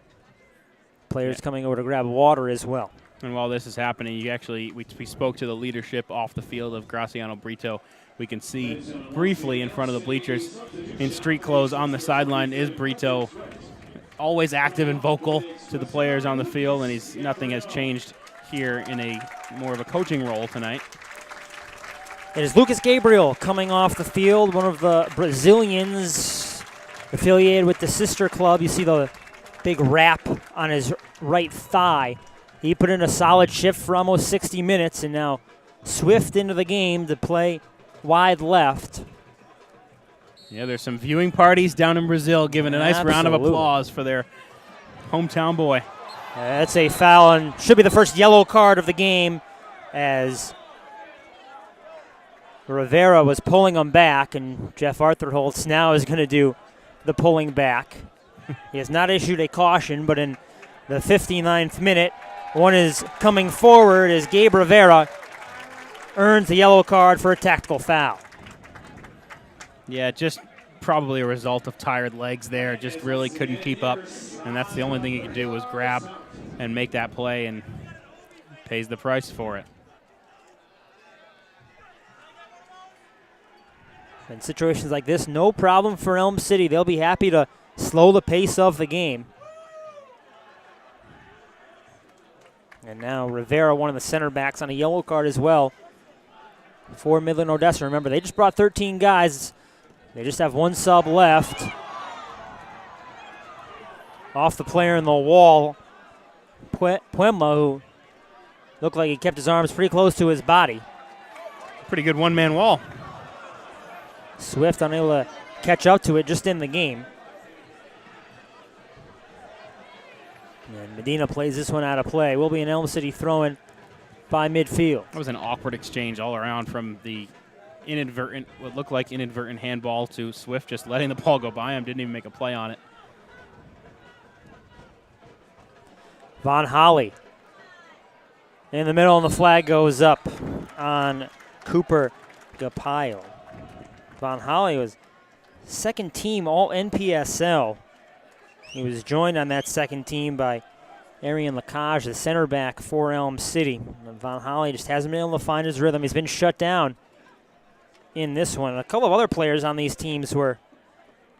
Players coming over to grab water as well. And while this is happening, we spoke to the leadership off the field of Graciano Brito. We can see briefly in front of the bleachers in street clothes on the sideline is Brito. Always active and vocal to the players on the field, and nothing has changed here in a more of a coaching role tonight. It is Lucas Gabriel coming off the field, one of the Brazilians affiliated with the sister club. You see the big wrap on his right thigh. He put in a solid shift for almost 60 minutes, and now Swift into the game to play wide left. Yeah, there's some viewing parties down in Brazil giving a nice round of applause for their hometown boy. That's a foul and should be the first yellow card of the game as Rivera was pulling him back, and Jeff Arthurholtz now is going to do the pulling back. He has not issued a caution, but in the 59th minute, one is coming forward as Gabe Rivera earns the yellow card for a tactical foul. Yeah, just probably a result of tired legs there. Just really couldn't keep up, and that's the only thing he could do was grab and make that play, and pays the price for it. In situations like this, no problem for Elm City. They'll be happy to slow the pace of the game. And now Rivera, one of the center backs, on a yellow card as well for Midland-Odessa. Remember, they just brought 13 guys. They just have 1 sub left. Off the player in the wall, Puemla, who looked like he kept his arms pretty close to his body. Pretty good one-man wall. Swift unable to catch up to it just in the game. And Medina plays this one out of play. Will be an Elm City throw-in by midfield. That was an awkward exchange all around, from the what looked like inadvertent handball to Swift just letting the ball go by him, didn't even make a play on it. Vaughn Holly in the middle, and the flag goes up on Cooper Gapayo. Vaughn Holly was second team all NPSL. He was joined on that second team by Arian Lacage, the center back for Elm City. And Vaughn Holly just hasn't been able to find his rhythm. He's been shut down in this one. A couple of other players on these teams were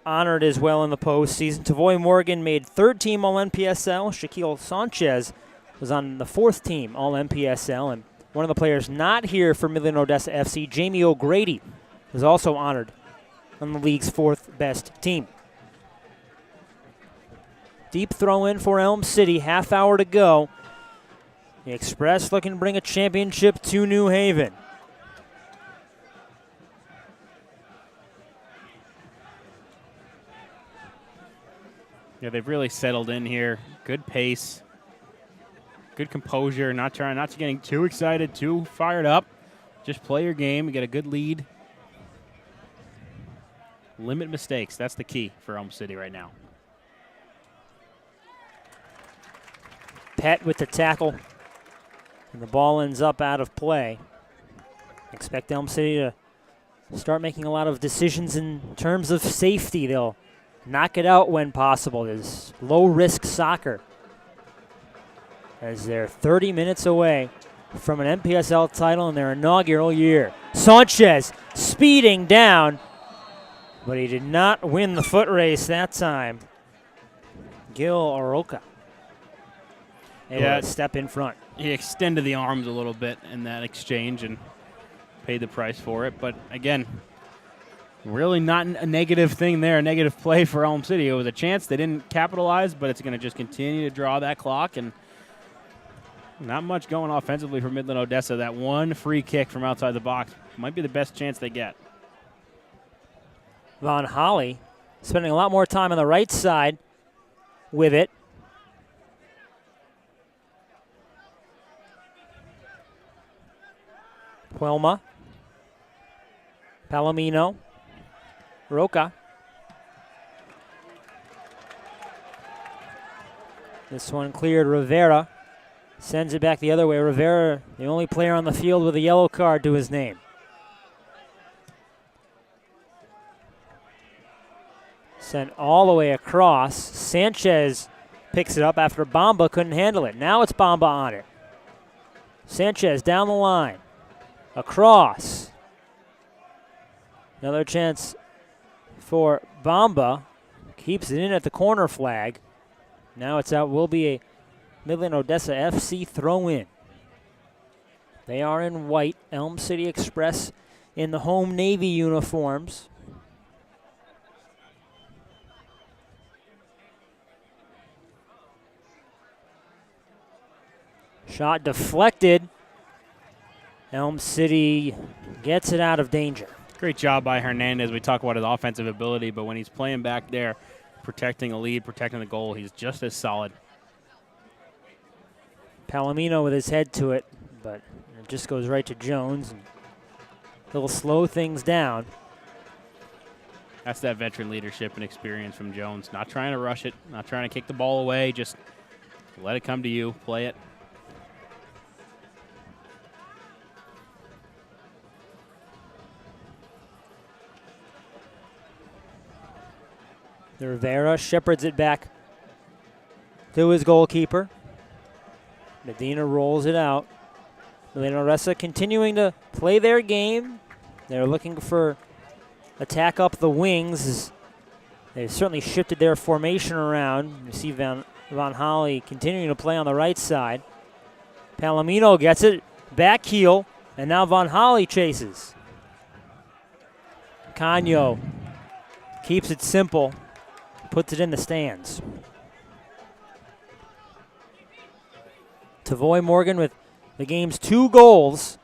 honored as well in the postseason. Savoy Morgan made third team all NPSL. Shaquille Sanchez was on the fourth team all NPSL. And one of the players not here for Midland-Odessa FC, Jamie O'Grady, was also honored on the league's fourth best team. Deep throw in for Elm City, half hour to go. The Express looking to bring a championship to New Haven. Yeah, they've really settled in here. Good pace, good composure, not getting too excited, too fired up. Just play your game, get a good lead. Limit mistakes, that's the key for Elm City right now. Pett with the tackle, and the ball ends up out of play. Expect Elm City to start making a lot of decisions in terms of safety. They'll knock it out when possible. It's low-risk soccer, as they're 30 minutes away from an NPSL title in their inaugural year. Sanchez speeding down, but he did not win the foot race that time. Gil Oroka able to step in front. He extended the arms a little bit in that exchange and paid the price for it. But again, really not a negative thing there, a negative play for Elm City. It was a chance. They didn't capitalize, but it's going to just continue to draw that clock. And not much going offensively for Midland-Odessa. That one free kick from outside the box might be the best chance they get. Vaughn Holly spending a lot more time on the right side with it. Puelma, Palomino, Roca. This one cleared. Rivera sends it back the other way. Rivera, the only player on the field with a yellow card to his name. Sent all the way across. Sanchez picks it up after Bamba couldn't handle it. Now it's Bamba on it. Sanchez down the line. Across. Another chance for Bamba. Keeps it in at the corner flag. Now it's out. Will be a Midland-Odessa FC throw-in. They are in white. Elm City Express in the home Navy uniforms. Shot deflected. Elm City gets it out of danger. Great job by Hernandez. We talk about his offensive ability, but when he's playing back there, protecting a lead, protecting the goal, he's just as solid. Palomino with his head to it, but it just goes right to Jones. And he'll slow things down. That's that veteran leadership and experience from Jones. Not trying to rush it, not trying to kick the ball away, just let it come to you, play it. Rivera shepherds it back to his goalkeeper. Medina rolls it out. Midland-Odessa continuing to play their game. They're looking for attack up the wings. They've certainly shifted their formation around. You see Vaughn Holly continuing to play on the right side. Palomino gets it, back heel, and now Vaughn Holly chases. Canyo keeps it simple. Puts it in the stands. Savoy Morgan with the game's 2 goals.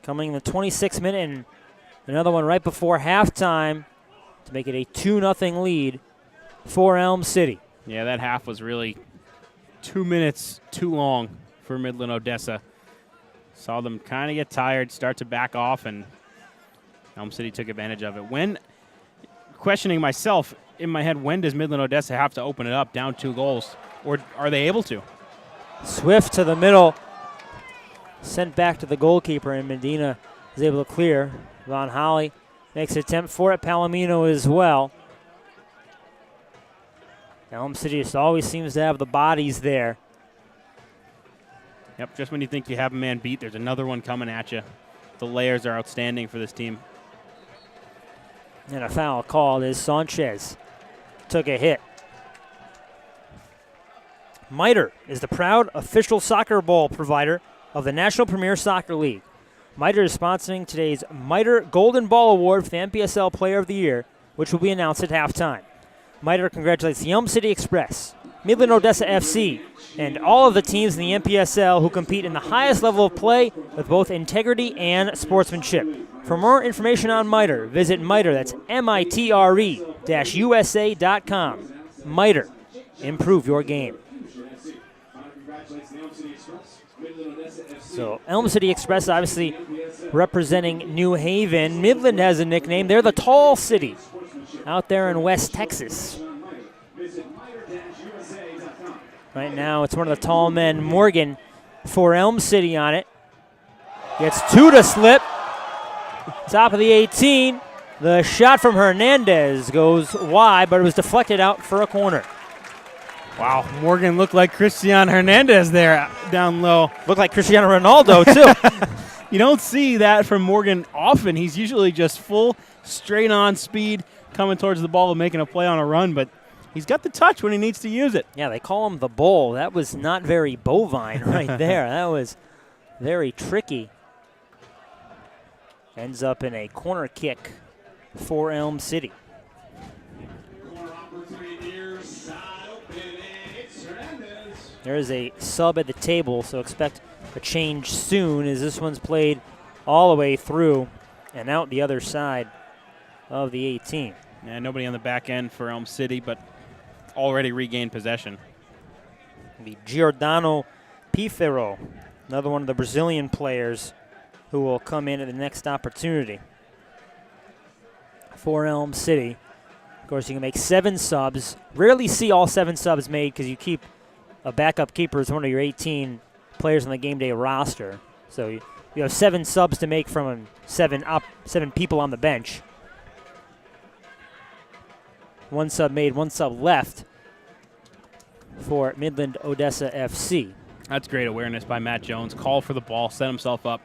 Coming in the 26th minute and another one right before halftime to make it a 2-0 lead for Elm City. Yeah, that half was really 2 minutes too long for Midland-Odessa. Saw them kind of get tired, start to back off, and Elm City took advantage of it. Questioning myself in my head, when does Midland-Odessa have to open it up down 2 goals? Or are they able to? Swift to the middle. Sent back to the goalkeeper, and Medina is able to clear. Vaughn Holly makes an attempt for it. Palomino as well. Elm City just always seems to have the bodies there. Yep, just when you think you have a man beat, there's another one coming at you. The layers are outstanding for this team. And a foul called as Sanchez took a hit. MITRE is the proud official soccer ball provider of the National Premier Soccer League. MITRE is sponsoring today's MITRE Golden Ball Award for the NPSL Player of the Year, which will be announced at halftime. MITRE congratulates the Elm City Express, Midland-Odessa FC, and all of the teams in the NPSL who compete in the highest level of play with both integrity and sportsmanship. For more information on MITRE, visit MITRE, that's MITRE-USA.com. MITRE, improve your game. So Elm City Express obviously representing New Haven. Midland has a nickname. They're the Tall City out there in West Texas. Right now it's one of the tall men, Morgan, for Elm City on it. Gets 2 to slip. Top of the 18. The shot from Hernandez goes wide, but it was deflected out for a corner. Wow, Morgan looked like Cristiano Hernandez there down low. Looked like Cristiano Ronaldo, too. You don't see that from Morgan often. He's usually just full, straight-on speed, coming towards the ball and making a play on a run, but he's got the touch when he needs to use it. Yeah, they call him the bull. That was not very bovine right there. That was very tricky. Ends up in a corner kick for Elm City. There is a sub at the table, so expect a change soon as this one's played all the way through and out the other side of the 18. Yeah, nobody on the back end for Elm City, but already regained possession. The Giordano Pifero, another one of the Brazilian players who will come in at the next opportunity for Elm City. Of course, you can make 7 subs. Rarely see all 7 subs made because you keep a backup keeper as one of your 18 players on the game day roster. So you have 7 subs to make from 7 people on the bench. 1 sub made, 1 sub left for Midland-Odessa FC. That's great awareness by Matt Jones. Call for the ball, set himself up.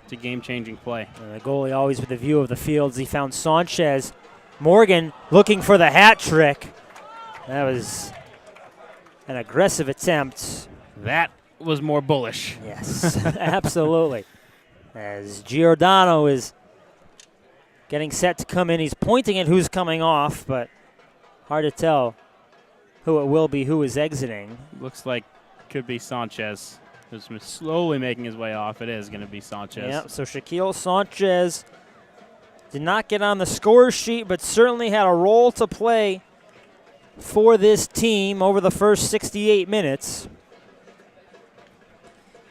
It's a game-changing play. And the goalie always with the view of the fields. He found Sanchez. Morgan looking for the hat trick. That was an aggressive attempt. That was more bullish. Yes, absolutely. As Giordano is getting set to come in. He's pointing at who's coming off, but hard to tell who it will be, who is exiting. Looks like could be Sanchez. Who's slowly making his way off. It is going to be Sanchez. Yeah, so Shaquille Sanchez did not get on the score sheet, but certainly had a role to play for this team over the first 68 minutes.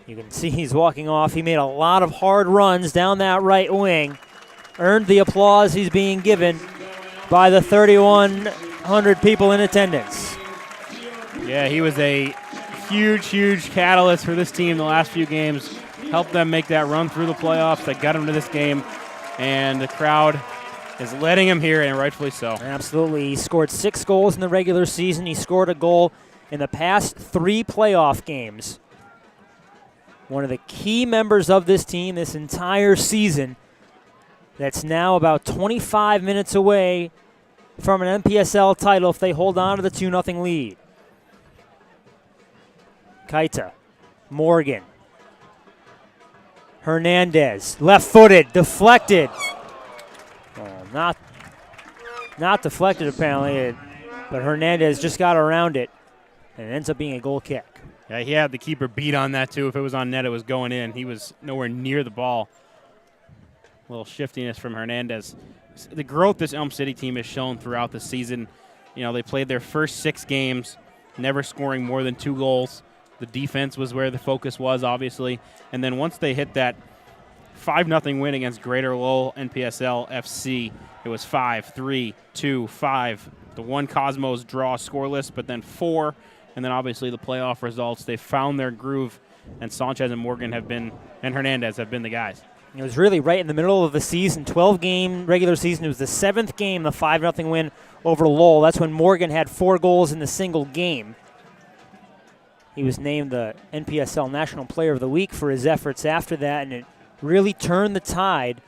You can see he's walking off. He made a lot of hard runs down that right wing. Earned the applause he's being given by the 3,100 people in attendance. Yeah, he was a huge, huge catalyst for this team the last few games. Helped them make that run through the playoffs that got them to this game. And the crowd is letting him hear it, and rightfully so. Absolutely. He scored 6 goals in the regular season. He scored a goal in the past 3 playoff games. One of the key members of this team this entire season that's now about 25 minutes away from an NPSL title if they hold on to the 2-0 lead. Kaita, Morgan, Hernandez, left-footed, deflected. Oh, not deflected apparently, but Hernandez just got around it, and it ends up being a goal kick. Yeah, he had the keeper beat on that too. If it was on net, it was going in. He was nowhere near the ball. A little shiftiness from Hernandez. The growth this Elm City team has shown throughout the season. You know, they played their first 6 games, never scoring more than 2 goals. The defense was where the focus was, obviously. And then once they hit that 5-0 win against Greater Lowell NPSL FC, it was 5-3-2-5. The one Cosmos draw scoreless, but then 4. And then obviously the playoff results. They found their groove, and Sanchez and Morgan and Hernandez have been the guys. It was really right in the middle of the season, 12-game regular season. It was the 7th game, the 5-0 win over Lowell. That's when Morgan had 4 goals in the single game. He was named the NPSL National Player of the Week for his efforts after that, and it really turned the tide.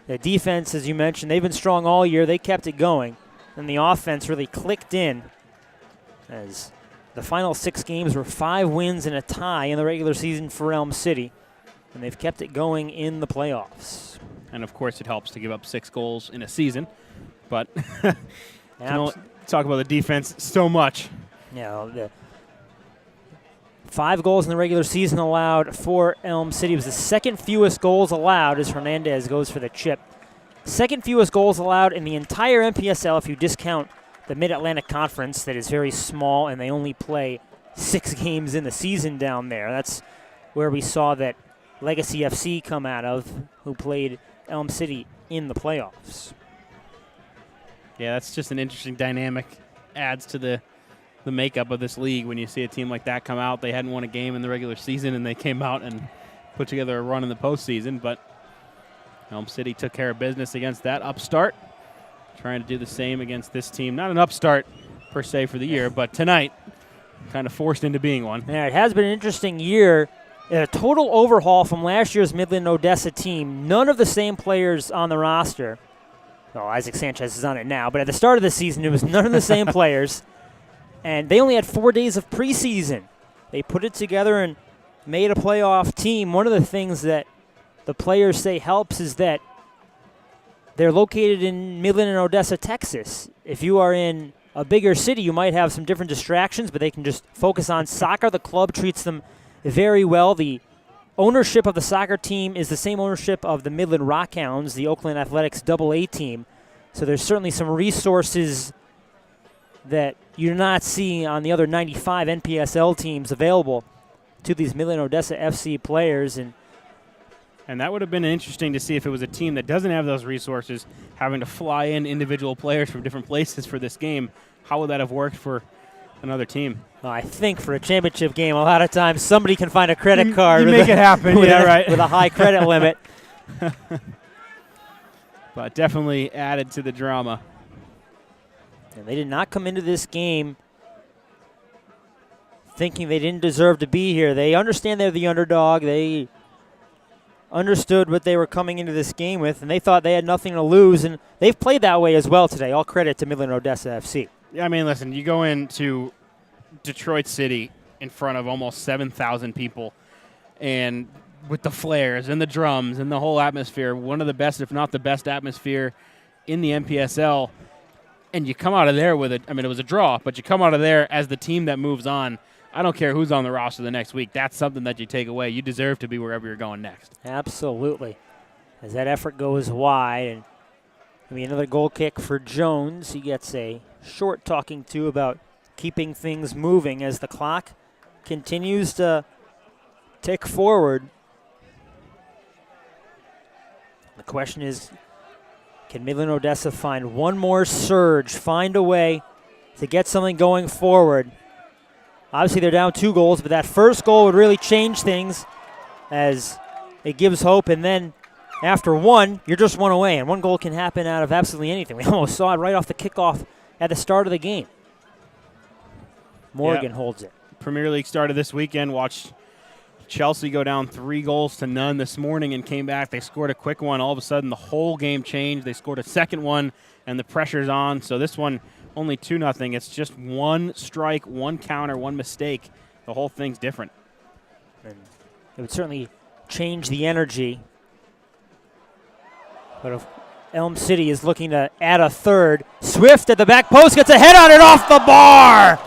The defense, as you mentioned, they've been strong all year. They kept it going, and the offense really clicked in as the final 6 games were 5 wins and a tie in the regular season for Elm City. And they've kept it going in the playoffs. And, of course, it helps to give up 6 goals in a season. But you know, talk about the defense so much. Yeah, the 5 goals in the regular season allowed for Elm City. It was the second fewest goals allowed as Hernandez goes for the chip. Second fewest goals allowed in the entire NPSL if you discount the Mid-Atlantic Conference that is very small, and they only play 6 games in the season down there. That's where we saw that Legacy FC come out of, who played Elm City in the playoffs. Yeah, that's just an interesting dynamic. Adds to the makeup of this league when you see a team like that come out. They hadn't won a game in the regular season, and they came out and put together a run in the postseason. But Elm City took care of business against that upstart, trying to do the same against this team. Not an upstart, per se, for the year, but tonight kind of forced into being one. Yeah, it has been an interesting year. A total overhaul from last year's Midland-Odessa team. None of the same players on the roster. Well, Isaac Sanchez is on it now, but at the start of the season, it was none of the same players. And they only had 4 days of preseason. They put it together and made a playoff team. One of the things that the players say helps is that they're located in Midland and Odessa, Texas. If you are in a bigger city, you might have some different distractions, but they can just focus on soccer. The club treats them very well. The ownership of the soccer team is the same ownership of the Midland Rockhounds, the Oakland Athletics AA team. So there's certainly some resources that you're not seeing on the other 95 NPSL teams available to these Midland-Odessa FC players. And that would have been interesting to see if it was a team that doesn't have those resources, having to fly in individual players from different places for this game. How would that have worked for another team? Well, I think for a championship game, a lot of times somebody can find a credit card. You make it happen, yeah, right. With a high credit limit. But definitely added to the drama. And they did not come into this game thinking they didn't deserve to be here. They understand they're the underdog. They understood what they were coming into this game with, and they thought they had nothing to lose, and they've played that way as well today. All credit to Midland-Odessa FC. Yeah, I mean, listen, you go into Detroit City in front of almost 7,000 people, and with the flares and the drums and the whole atmosphere, one of the best, if not the best atmosphere in the NPSL, and you come out of there with it. I mean, it was a draw, but you come out of there as the team that moves on. I don't care who's on the roster the next week. That's something that you take away. You deserve to be wherever you're going next. Absolutely. As that effort goes wide, and I mean, another goal kick for Jones. He gets a short talking to about keeping things moving as the clock continues to tick forward. The question is, can Midland-Odessa find one more surge, find a way to get something going forward? Obviously, they're down 2 goals, but that first goal would really change things as it gives hope. And then after 1, you're just 1 away, and 1 goal can happen out of absolutely anything. We almost saw it right off the kickoff at the start of the game. Morgan holds it. Premier League started this weekend. Watched Chelsea go down 3-0 this morning and came back. They scored a quick one. All of a sudden, the whole game changed. They scored a second one, and the pressure's on. So this one, only 2-0. It's just 1 strike, 1 counter, 1 mistake. The whole thing's different. And it would certainly change the energy. But if Elm City is looking to add a third, Swift at the back post gets a head on it off the bar.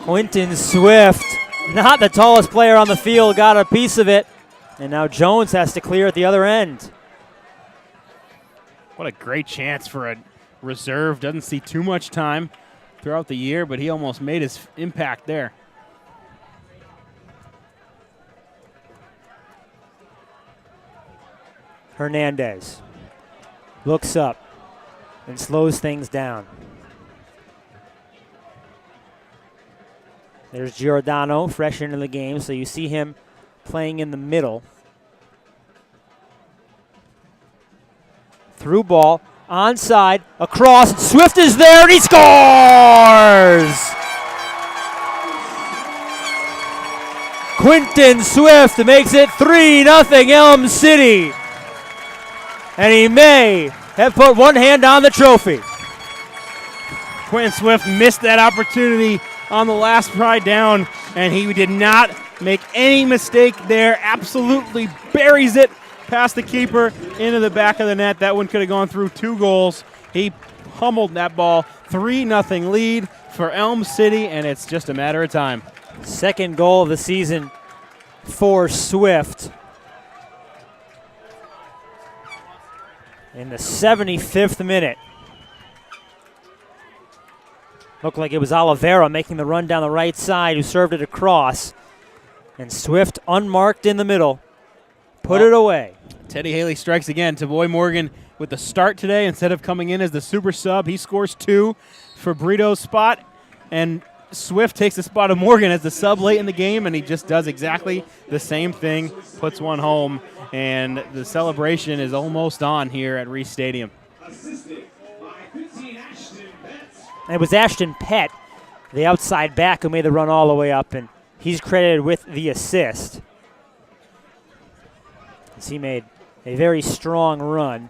Quentin Swift, not the tallest player on the field, got a piece of it. And now Jones has to clear at the other end. What a great chance for a reserve. Doesn't see too much time throughout the year, but he almost made his impact there. Hernandez looks up and slows things down. There's Giordano, fresh into the game, so you see him playing in the middle. Through ball, onside, across, Swift is there, and he scores! Quinton Swift makes it 3-0 Elm City. And he may have put one hand on the trophy. Quentin Swift missed that opportunity on the last try down, and he did not make any mistake there. Absolutely buries it past the keeper into the back of the net. That one could have gone through 2 goals. He pummeled that ball. 3-0 lead for Elm City, and it's just a matter of time. Second goal of the season for Swift. In the 75th minute. Looked like it was Oliveira making the run down the right side who served it across. And Swift unmarked in the middle. Put it away. Teddy Haley strikes again. Savoy Morgan with the start today. Instead of coming in as the super sub, he scores 2 for Brito's spot. And Swift takes the spot of Morgan as the sub late in the game, and he just does exactly the same thing, puts one home. And the celebration is almost on here at Reese Stadium. And it was Ashton Pett, the outside back, who made the run all the way up, and he's credited with the assist. As he made a very strong run.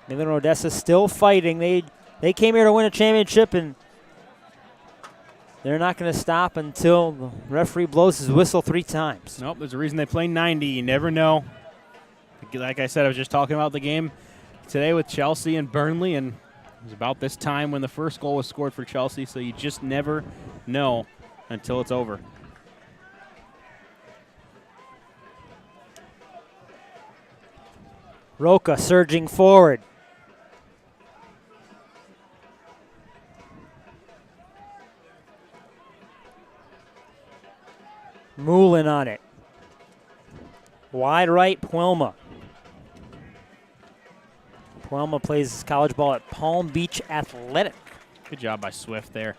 Midland-Odessa still fighting. They came here to win a championship, and they're not going to stop until the referee blows his whistle 3 times. Nope, there's a reason they play 90. You never know. Like I said, I was just talking about the game today with Chelsea and Burnley, and it was about this time when the first goal was scored for Chelsea, so you just never know until it's over. Roca surging forward. Moulin on it. Wide right, Puelma. Puelma plays college ball at Palm Beach Athletic. Good job by Swift there.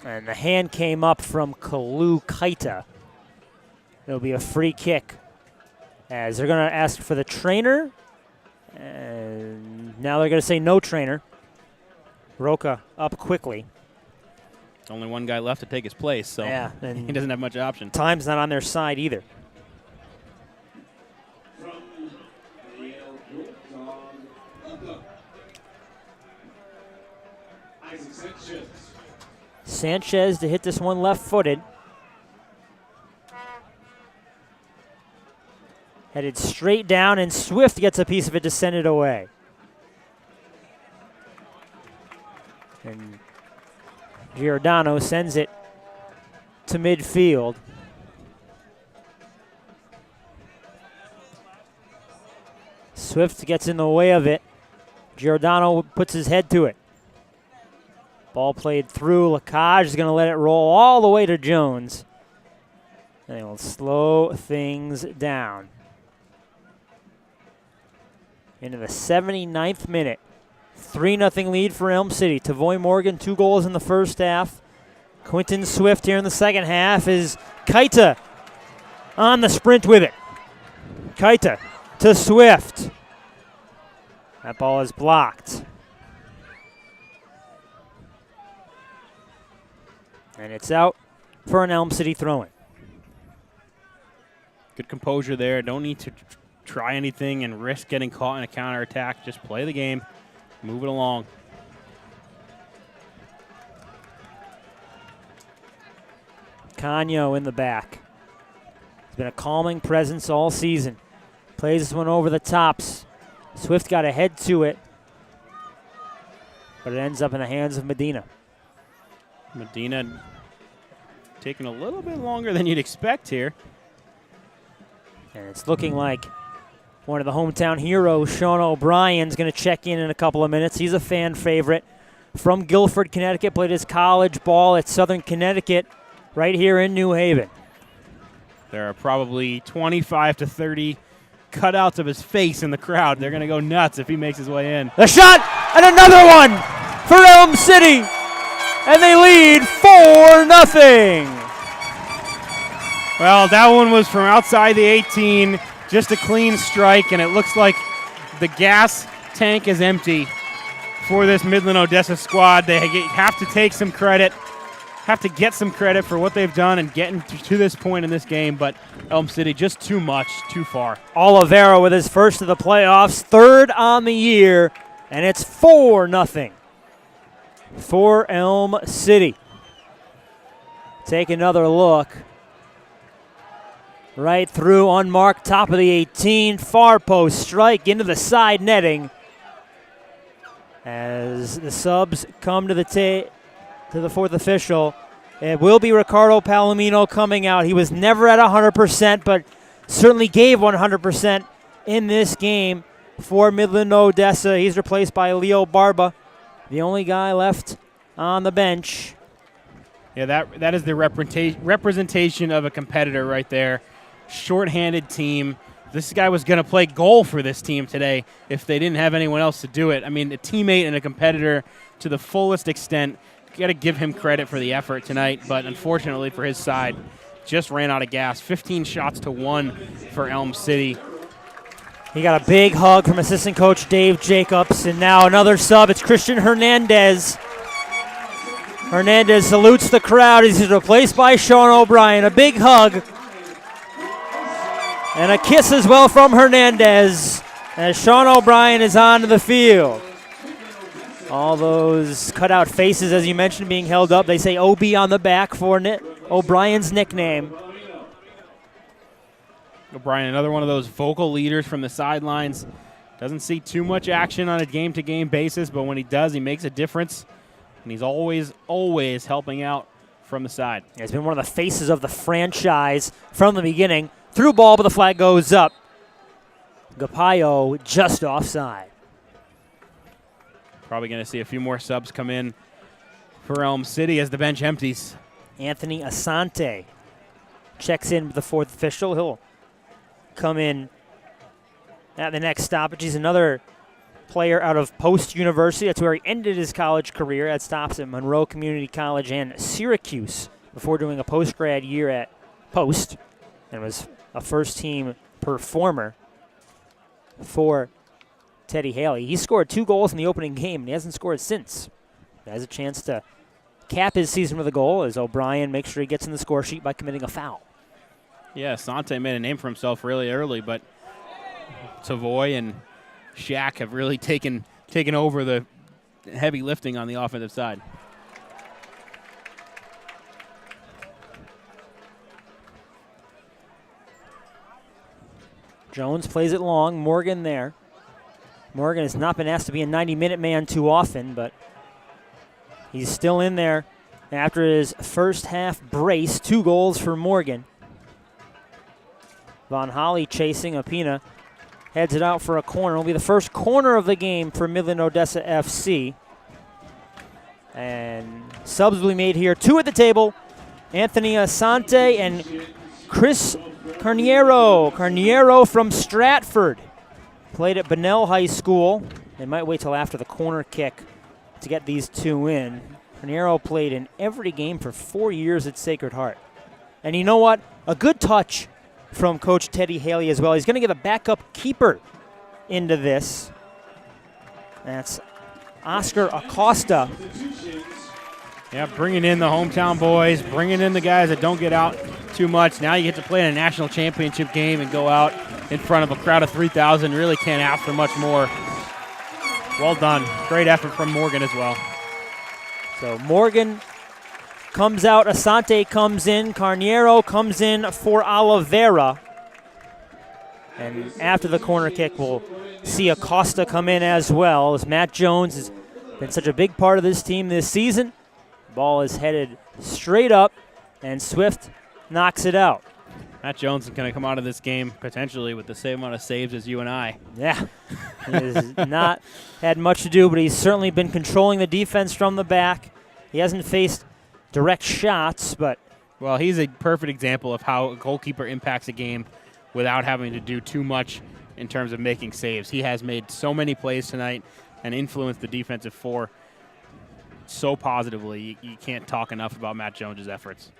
And the hand came up from Kalu Kaita. It'll be a free kick, as they're going to ask for the trainer. And now they're going to say no trainer. Roca up quickly. Only one guy left to take his place, so yeah, he doesn't have much option. Time's not on their side either. Sanchez to hit this one left-footed. Headed straight down, and Swift gets a piece of it to send it away. And Giordano sends it to midfield. Swift gets in the way of it. Giordano puts his head to it. Ball played through. Lacage is going to let it roll all the way to Jones. And they will slow things down. Into the 79th minute. 3-0 lead for Elm City. Savoy Morgan, 2 goals in the first half. Quinton Swift here in the second half is Kaita on the sprint with it. Kaita to Swift. That ball is blocked. And it's out for an Elm City throw-in. Good composure there. Don't need to try anything and risk getting caught in a counterattack. Just play the game. Move it along. Canio in the back. He's been a calming presence all season. Plays this one over the tops. Swift got a head to it, but it ends up in the hands of Medina. Medina taking a little bit longer than you'd expect here. And it's looking like one of the hometown heroes, Sean O'Brien's going to check in a couple of minutes. He's a fan favorite from Guilford, Connecticut. Played his college ball at Southern Connecticut right here in New Haven. There are probably 25 to 30 cutouts of his face in the crowd. They're going to go nuts if he makes his way in. The shot, and another one for Elm City. And they lead 4-0. Well, that one was from outside the 18, just a clean strike, and it looks like the gas tank is empty for this Midland-Odessa squad. They have to take some credit, have to get some credit for what they've done and getting to this point in this game, but Elm City just too much, too far. Oliveira with his first of the playoffs, third on the year, and it's 4-0 for Elm City. Take another look. Right through, unmarked, top of the 18, far post strike into the side netting. As the subs come to the fourth official, it will be Ricardo Palomino coming out. He was never at 100%, but certainly gave 100% in this game for Midland-Odessa. He's replaced by Leo Barba, the only guy left on the bench. Yeah, that is the representation of a competitor right there. Short-handed team. This guy was going to play goal for this team today if they didn't have anyone else to do it. I mean, a teammate and a competitor to the fullest extent. You got to give him credit for the effort tonight, but unfortunately for his side, just ran out of gas. 15 shots to 1 for Elm City. He got a big hug from assistant coach Dave Jacobs, and now another sub. It's Christian Hernandez. Hernandez salutes the crowd. He's replaced by Sean O'Brien. A big hug. And a kiss as well from Hernandez as Sean O'Brien is onto the field. All those cutout faces, as you mentioned, being held up. They say OB on the back for O'Brien's nickname. O'Brien, another one of those vocal leaders from the sidelines. Doesn't see too much action on a game-to-game basis, but when he does, he makes a difference. And he's always helping out from the side. He's been one of the faces of the franchise from the beginning. Through ball, but the flag goes up. Gapayo just offside. Probably going to see a few more subs come in for Elm City as the bench empties. Anthony Asante checks in with the fourth official. He'll come in at the next stoppage. He's another player out of Post University. That's where he ended his college career. That stops at Monroe Community College and Syracuse before doing a post-grad year at Post, and was a first-team performer for Teddy Haley. He scored 2 goals in the opening game, and he hasn't scored since. He has a chance to cap his season with a goal as O'Brien makes sure he gets in the score sheet by committing a foul. Yeah, Sante made a name for himself really early, but Savoy and Shaq have really taken over the heavy lifting on the offensive side. Jones plays it long. Morgan there. Morgan has not been asked to be a 90-minute man too often, but he's still in there after his first half brace. 2 goals for Morgan. Vaughn Holly chasing. Apina heads it out for a corner. It'll be the first corner of the game for Midland-Odessa FC. And subs will be made here. 2 at the table. Anthony Asante and Chris Carniero. Carniero from Stratford. Played at Bunnell High School. They might wait till after the corner kick to get these 2 in. Carniero played in every game for 4 years at Sacred Heart. And you know what? A good touch from Coach Teddy Haley as well. He's going to get a backup keeper into this. That's Oscar Acosta. Yeah, bringing in the hometown boys, bringing in the guys that don't get out too much. Now you get to play in a national championship game and go out in front of a crowd of 3,000. Really can't ask for much more. Well done. Great effort from Morgan as well. So Morgan comes out, Asante comes in, Carniero comes in for Oliveira. And after the corner kick, we'll see Acosta come in as well, as Matt Jones has been such a big part of this team this season. Ball is headed straight up, and Swift knocks it out. Matt Jones is going to come out of this game potentially with the same amount of saves as you and I. Yeah, he has not had much to do, but he's certainly been controlling the defense from the back. He hasn't faced direct shots, but... Well, he's a perfect example of how a goalkeeper impacts a game without having to do too much in terms of making saves. He has made so many plays tonight and influenced the defensive four so positively. You can't talk enough about Matt Jones' efforts.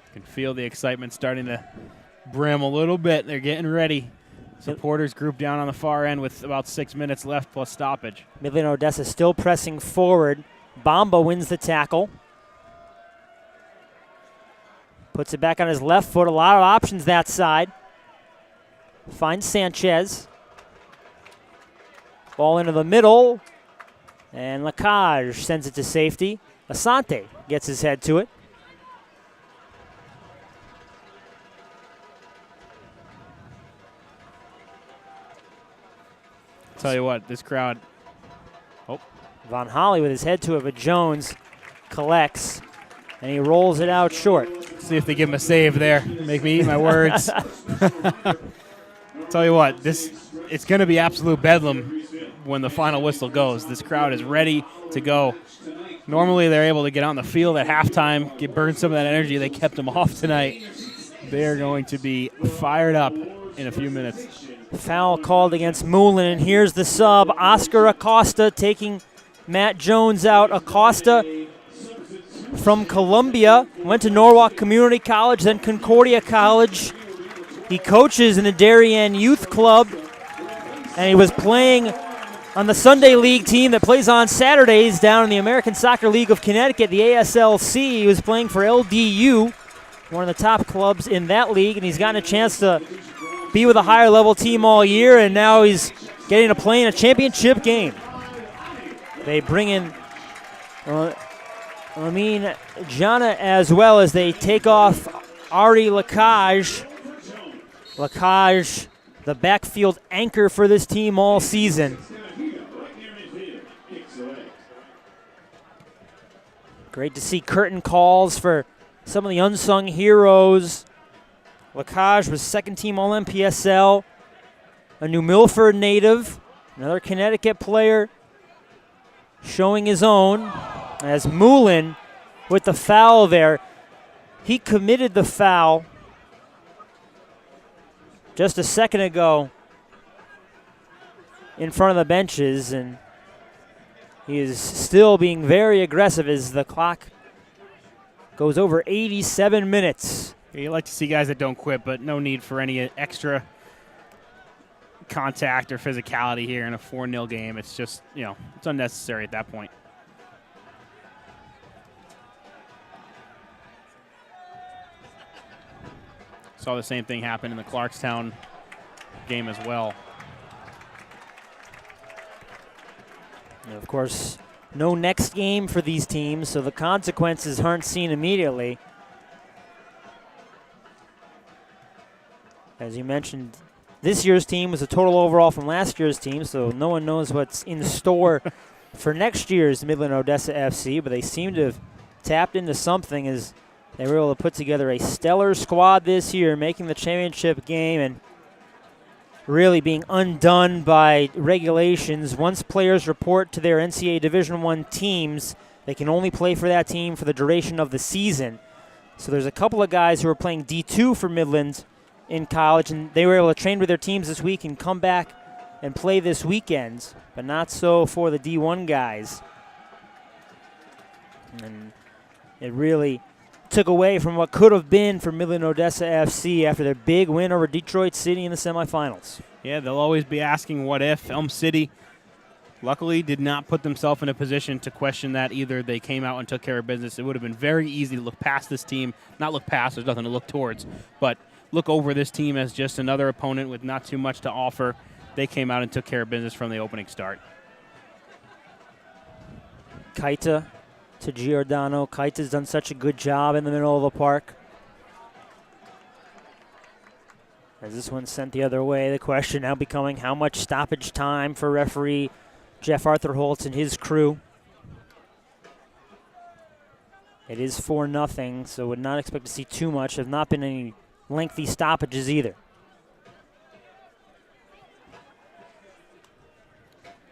You can feel the excitement starting to brim a little bit. They're getting ready. Supporters group down on the far end with about 6 minutes left plus stoppage. Midland-Odessa still pressing forward. Bamba wins the tackle. Puts it back on his left foot. A lot of options that side. Finds Sanchez. Ball into the middle. And Lacage sends it to safety. Asante gets his head to it. Tell you what, this crowd. Oh, Vaughn Holly with his head to it, but Jones collects, and he rolls it out short. see if they give him a save there. Make me eat my words. Tell you what, it's going to be absolute bedlam when the final whistle goes. This crowd is ready to go. Normally they're able to get on the field at halftime, burn some of that energy. They kept them off tonight. They're going to be fired up in a few minutes. Foul called against Moulin, and here's the sub. Oscar Acosta taking Matt Jones out. Acosta from Columbia, went to Norwalk Community College, then Concordia College. He coaches in the Darien Youth Club, and he was playing on the Sunday League team that plays on Saturdays down in the American Soccer League of Connecticut, the ASLC. He was playing for LDU, one of the top clubs in that league, and he's gotten a chance to be with a higher level team all year, and now he's getting to play in a championship game. They bring in Lamine Jana as well as they take off Ari Lacage. Lacage, the backfield anchor for this team all season. Great to see curtain calls for some of the unsung heroes. Lacage was second team All-NPSL, a New Milford native, another Connecticut player showing his own. As Moulin with the foul there. He committed the foul just a second ago in front of the benches, and he is still being very aggressive as the clock goes over 87 minutes. You like to see guys that don't quit, but no need for any extra contact or physicality here in a 4-0 game. It's just, it's unnecessary at that point. Saw the same thing happen in the Clarkstown game as well. And of course, no next game for these teams, so the consequences aren't seen immediately. As you mentioned, this year's team was a total overall from last year's team, so no one knows what's in store for next year's Midland-Odessa FC, but they seem to have tapped into something as they were able to put together a stellar squad this year, making the championship game and really being undone by regulations. Once players report to their NCAA Division I teams, they can only play for that team for the duration of the season. So there's a couple of guys who are playing D2 for Midland in college, and they were able to train with their teams this week and come back and play this weekend, but not so for the D1 guys. And it really took away from what could have been for Midland-Odessa FC after their big win over Detroit City in the semifinals. Yeah, they'll always be asking what if. Elm City luckily did not put themselves in a position to question that either. They came out and took care of business. It would have been very easy to look past this team. Not look past, there's nothing to look towards, but look over this team as just another opponent with not too much to offer. They came out and took care of business from the opening start. Kaita to Giordano. Kaita's done such a good job in the middle of the park. As this one's sent the other way, the question now becoming how much stoppage time for referee Jeff Arthur-Holtz and his crew. It is 4-0, so would not expect to see too much. Have not been any lengthy stoppages either.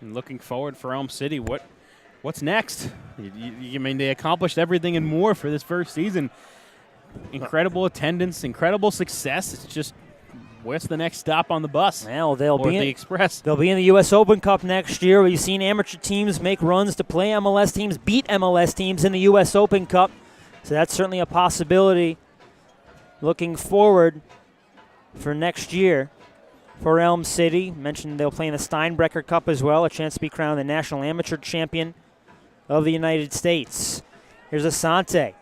And looking forward for Elm City, what's next? I mean, they accomplished everything and more for this first season. Incredible attendance, incredible success. It's just, where's the next stop on the bus? Well, they'll be the in, Express. They'll be in the U.S. Open Cup next year. We've seen amateur teams make runs to play MLS teams, beat MLS teams in the U.S. Open Cup. So that's certainly a possibility looking forward for next year for Elm City. Mentioned they'll play in the Steinbrecher Cup as well, a chance to be crowned the National Amateur Champion of the United States. Here's Asante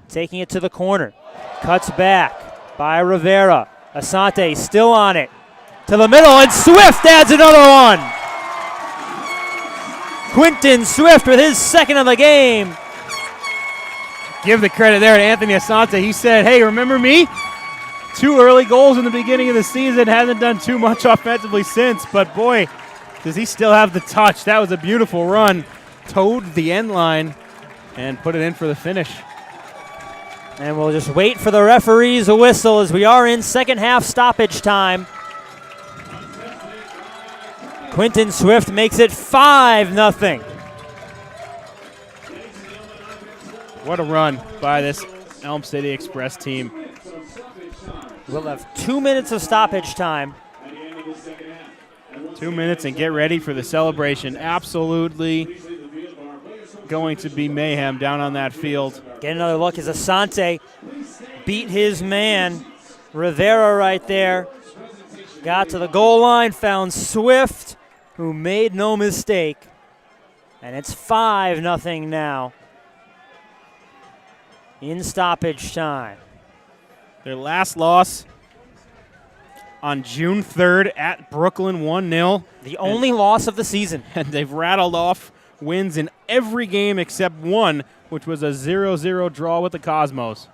taking it to the corner. Cuts back by Rivera. Asante still on it. To the middle, and Swift adds another one. Quinton Swift with his second of the game. Give the credit there to Anthony Asante. He said, hey, remember me? 2 early goals in the beginning of the season. Hasn't done too much offensively since, but boy, does he still have the touch. That was a beautiful run. Towed the end line and put it in for the finish. And we'll just wait for the referee's whistle as we are in second half stoppage time. Quinton Swift makes it 5-0. What a run by this Elm City Express team. We'll have 2 minutes of stoppage time. 2 minutes and get ready for the celebration. Absolutely going to be mayhem down on that field. Get another look as Asante beat his man. Rivera right there. Got to the goal line, found Swift, who made no mistake. And it's 5-0 now in stoppage time. Their last loss on June 3rd at Brooklyn, 1-0. The only loss of the season. And they've rattled off wins in every game except one, which was a 0-0 draw with the Cosmos.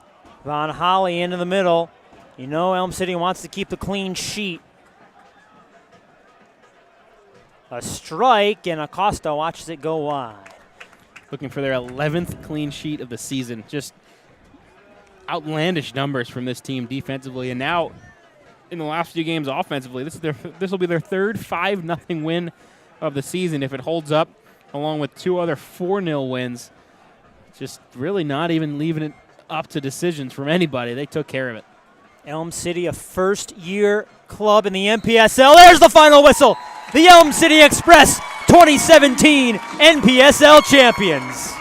Vaughn Holly into the middle. You know Elm City wants to keep the clean sheet. A strike, and Acosta watches it go wide. Looking for their 11th clean sheet of the season. Just outlandish numbers from this team defensively, and now in the last few games offensively, this will be their third 5-0 win of the season if it holds up, along with 2 other 4-0 wins. Just really not even leaving it up to decisions from anybody. They took care of it. Elm City, a first-year club in the NPSL. There's the final whistle. The Elm City Express 2017 NPSL champions.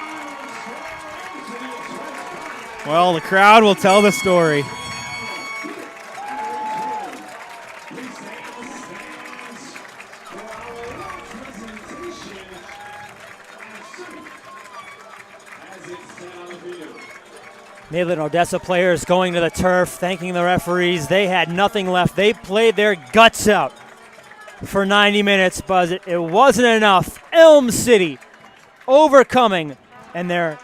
Well, the crowd will tell the story. Midland-Odessa players going to the turf, thanking the referees. They had nothing left. They played their guts out for 90 minutes, but it wasn't enough. Elm City overcoming, and they're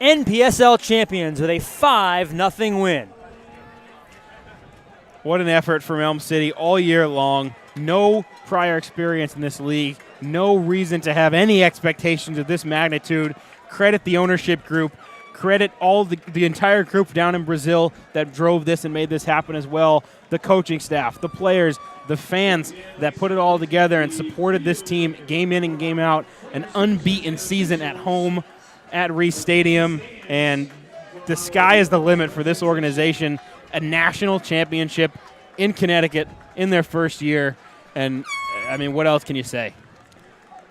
NPSL champions with a 5-0 win. What an effort from Elm City all year long. No prior experience in this league. No reason to have any expectations of this magnitude. Credit the ownership group. Credit all the entire group down in Brazil that drove this and made this happen as well. The coaching staff, the players, the fans that put it all together and supported this team game in and game out. An unbeaten season at home at Reese Stadium. And the sky is the limit for this organization. A national championship in Connecticut in their first year. And, I mean, what else can you say?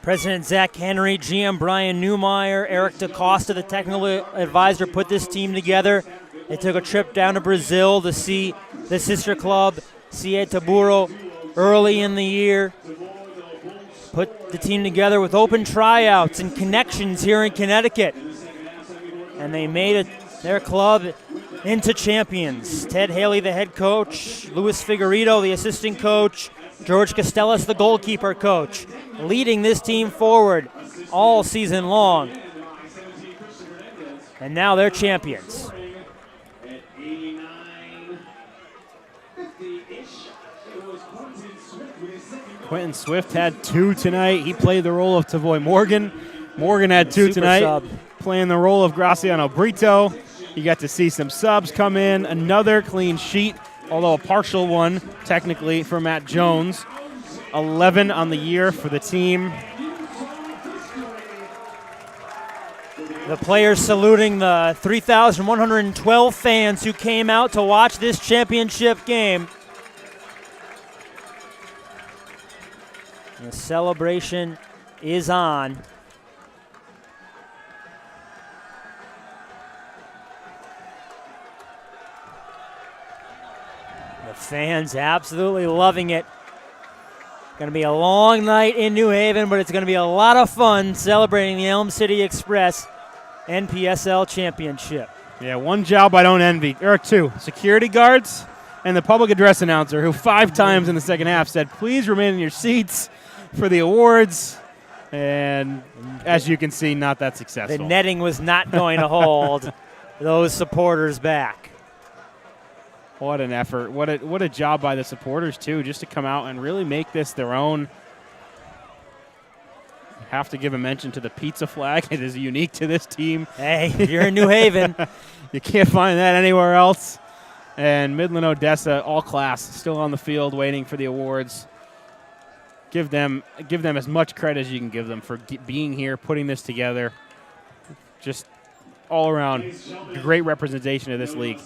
President Zach Henry, GM Brian Newmeyer, Eric DaCosta, the technical advisor, put this team together. They took a trip down to Brazil to see the sister club, CA Taburo, early in the year. Put the team together with open tryouts and connections here in Connecticut. And they made their club into champions. Ted Haley, the head coach, Luis Figueiredo, the assistant coach, George Costellas, the goalkeeper coach, leading this team forward all season long. And now they're champions. At 89-50. Quentin Swift had 2 tonight. He played the role of Savoy Morgan. Morgan had 2 Super tonight, sub. playing the role of Graciano Brito. You got to see some subs come in. Another clean sheet, although a partial one, technically, for Matt Jones. 11 on the year for the team. The players saluting the 3,112 fans who came out to watch this championship game. The celebration is on. The fans absolutely loving it. Going to be a long night in New Haven, but it's going to be a lot of fun celebrating the Elm City Express NPSL Championship. Yeah, one job I don't envy, or 2, security guards and the public address announcer, who 5 times in the second half said, please remain in your seats for the awards. And as you can see, not that successful. The netting was not going to hold those supporters back. What an effort. What a job by the supporters, too, just to come out and really make this their own. Have to give a mention to the pizza flag. It is unique to this team. Hey, you're in New Haven. You can't find that anywhere else. And Midland-Odessa, all class, still on the field waiting for the awards. Give them as much credit as you can give them for being here, putting this together. Just all around great representation of this league.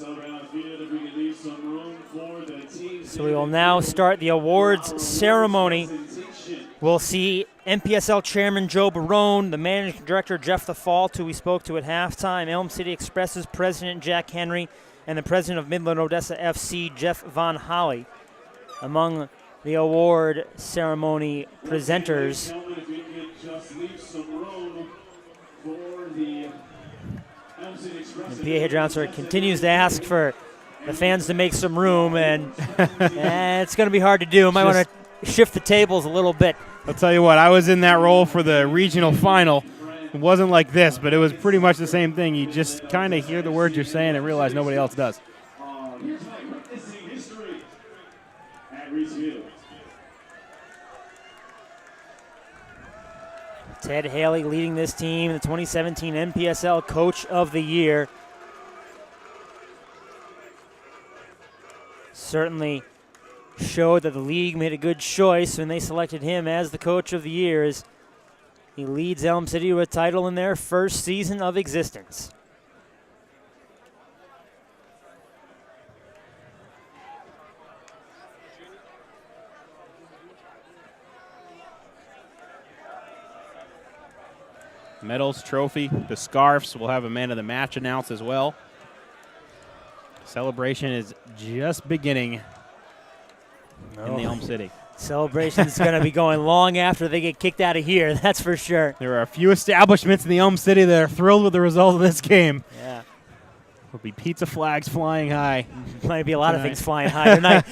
So we will now start the awards ceremony. We'll see NPSL Chairman Joe Barone, the Managing Director Jeff Thafalt, who we spoke to at halftime, Elm City Express's President Jack Henry, and the President of Midland-Odessa FC, Jeff Vaughn Holly, among the award ceremony presenters. The PA announcer continues to ask for the fans to make some room, and it's going to be hard to do. Might want to shift the tables a little bit. I'll tell you what, I was in that role for the regional final. It wasn't like this, but it was pretty much the same thing. You just kind of hear the words you're saying and realize nobody else does. Ted Haley leading this team, the 2017 NPSL Coach of the Year. Certainly showed that the league made a good choice when they selected him as the Coach of the Year, as he leads Elm City to a title in their first season of existence. Medals, trophy, the scarves. We'll have a man of the match announced as well. Celebration is just beginning in the Elm City. Celebration is going to be going long after they get kicked out of here, that's for sure. There are a few establishments in the Elm City that are thrilled with the result of this game. Yeah. There'll be pizza flags flying high. Might be a lot of things flying high tonight.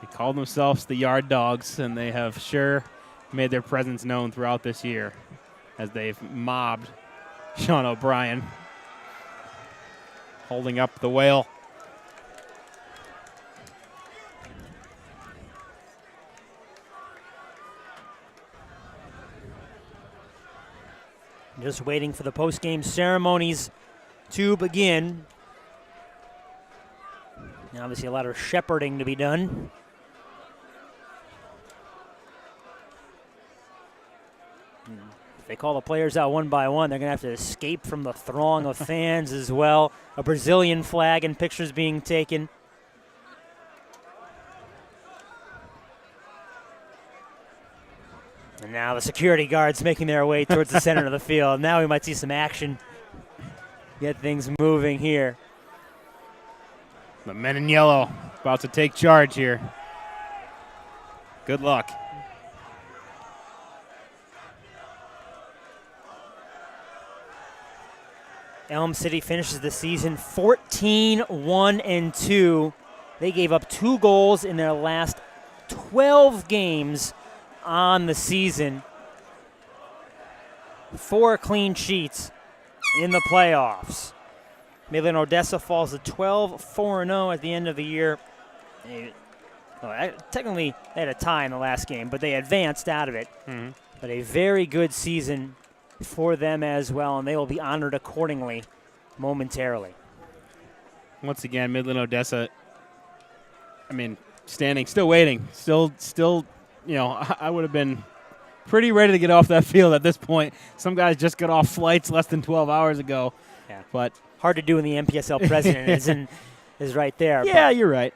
They call themselves the Yard Dogs, and they have sure made their presence known throughout this year as they've mobbed Sean O'Brien, holding up the whale. Just waiting for the post-game ceremonies to begin. And obviously a lot of shepherding to be done. If they call the players out one by one, they're going to have to escape from the throng of fans as well. A Brazilian flag and pictures being taken. And now the security guards making their way towards the center of the field. Now we might see some action. Get things moving here. The men in yellow about to take charge here. Good luck. Elm City finishes the season 14-1-2. They gave up 2 goals in their last 12 games on the season. 4 clean sheets in the playoffs. Midland-Odessa falls to 12-4-0 at the end of the year. Technically, they had a tie in the last game, but they advanced out of it. But a very good season for them as well, and they will be honored accordingly momentarily. Once again, Midland-Odessa, I mean, standing, still waiting. Still, you know, I would have been pretty ready to get off that field at this point. Some guys just got off flights less than 12 hours ago. Yeah. But hard to do when the NPSL president is right there. Yeah, you're right.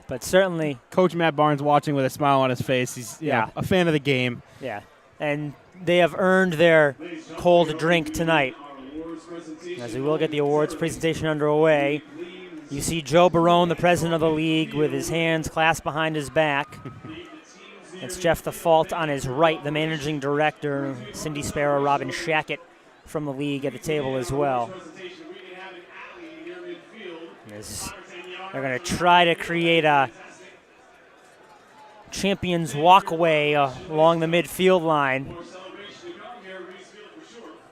But certainly, Coach Matt Barnes watching with a smile on his face. He's a fan of the game. Yeah, and they have earned their cold drink tonight. As we will get the awards presentation underway, you see Joe Barone, the president of the league, with his hands clasped behind his back. It's Jeff the Fault on his right, the managing director, Cindy Sparrow, Robin Shackett from the league at the table as well. They're going to try to create a champions walkway along the midfield line.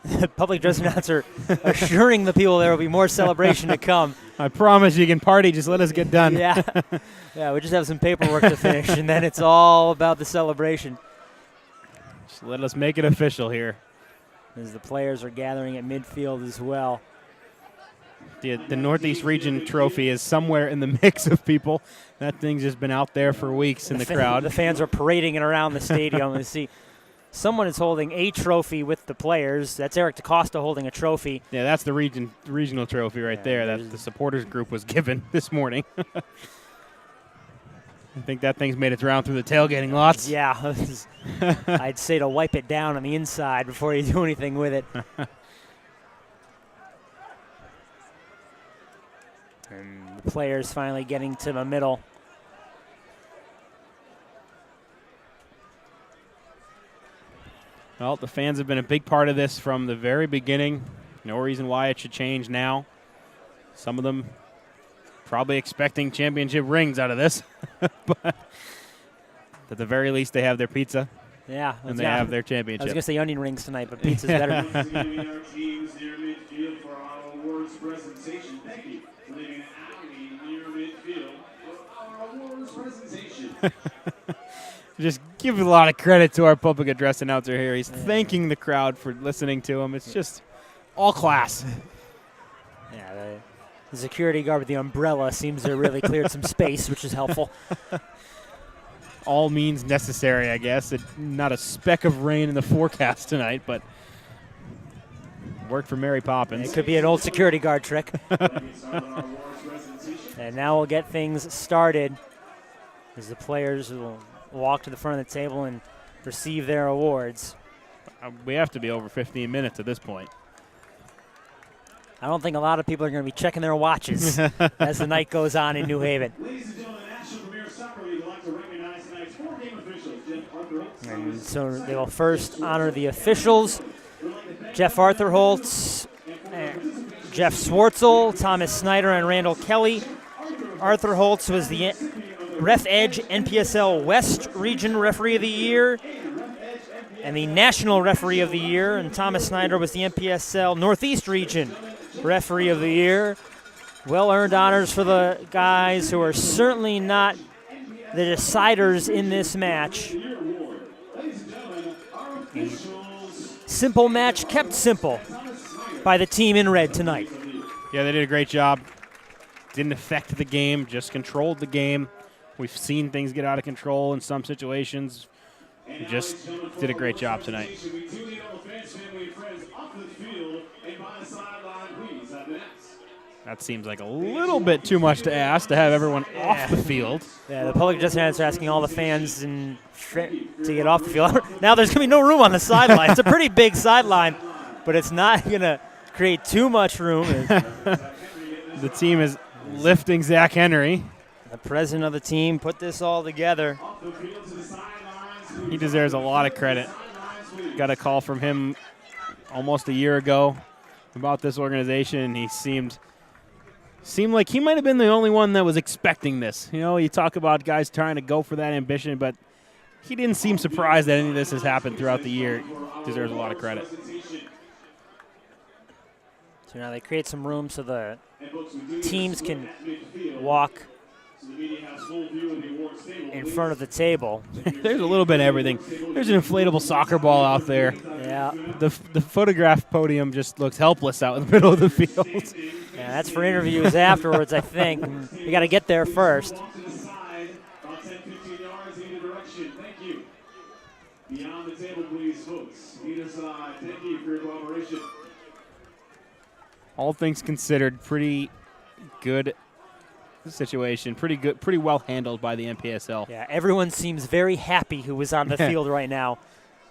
The public address announcer assuring the people there will be more celebration to come. I promise you can party, just let us get done. Yeah, we just have some paperwork to finish, and then it's all about the celebration. Just let us make it official here. As the players are gathering at midfield as well. The Northeast Region trophy is somewhere in the mix of people. That thing's just been out there for weeks in the crowd. The fans are parading it around the stadium. And see, someone is holding a trophy with the players. That's Eric DaCosta holding a trophy. Yeah, that's the regional trophy right there that the supporters group was given this morning. I think that thing's made its round through the tailgating lots. Yeah, I'd say to wipe it down on the inside before you do anything with it. And the players finally getting to the middle. Well, the fans have been a big part of this from the very beginning. No reason why it should change now. Some of them probably expecting championship rings out of this. But at the very least, they have their pizza. Yeah. And they have their championship. I was going to say onion rings tonight, but pizza's better. Just give a lot of credit to our public address announcer here. He's thanking the crowd for listening to him. It's just all class. Yeah, the security guard with the umbrella seems to have really cleared some space, which is helpful. All means necessary, I guess. Not a speck of rain in the forecast tonight, but worked for Mary Poppins. It could be an old security guard trick. And now we'll get things started as the players will walk to the front of the table and receive their awards. We have to be over 15 minutes at this point. I don't think a lot of people are going to be checking their watches as the night goes on in New Haven. And so they will first honor the officials. Jeff Arthurholtz, Jeff Swartzel, Thomas Snyder, and Randall Kelly. Arthurholtz was the Ref Edge NPSL West Region Referee of the Year and the National Referee of the Year. And Thomas Snyder was the NPSL Northeast Region Referee of the Year. Well-earned honors for the guys who are certainly not the deciders in this match. A simple match kept simple by the team in red tonight. Yeah, they did a great job. Didn't affect the game, just controlled the game. We've seen things get out of control in some situations. Just did a great job tonight. That seems like a little bit too much to ask to have everyone off the field. Yeah, the public address announcer asking all the fans to get off the field. Now there's going to be no room on the sideline. It's a pretty big sideline, but it's not going to create too much room. The team is lifting Zach Henry. The president of the team put this all together. He deserves a lot of credit. Got a call from him almost a year ago about this organization, and he seemed like he might have been the only one that was expecting this. You know, you talk about guys trying to go for that ambition, but he didn't seem surprised that any of this has happened throughout the year. Deserves a lot of credit. So now they create some room so the teams can walk in front of the table. There's a little bit of everything. There's an inflatable soccer ball out there. Yeah. The photograph podium just looks helpless out in the middle of the field. Yeah, that's for interviews afterwards, I think. You got to get there first. Beyond the table, please, folks. Either side. Thank you for your cooperation. All things considered, pretty good situation. Pretty good, pretty well handled by the NPSL. Yeah, everyone seems very happy who was on the field right now.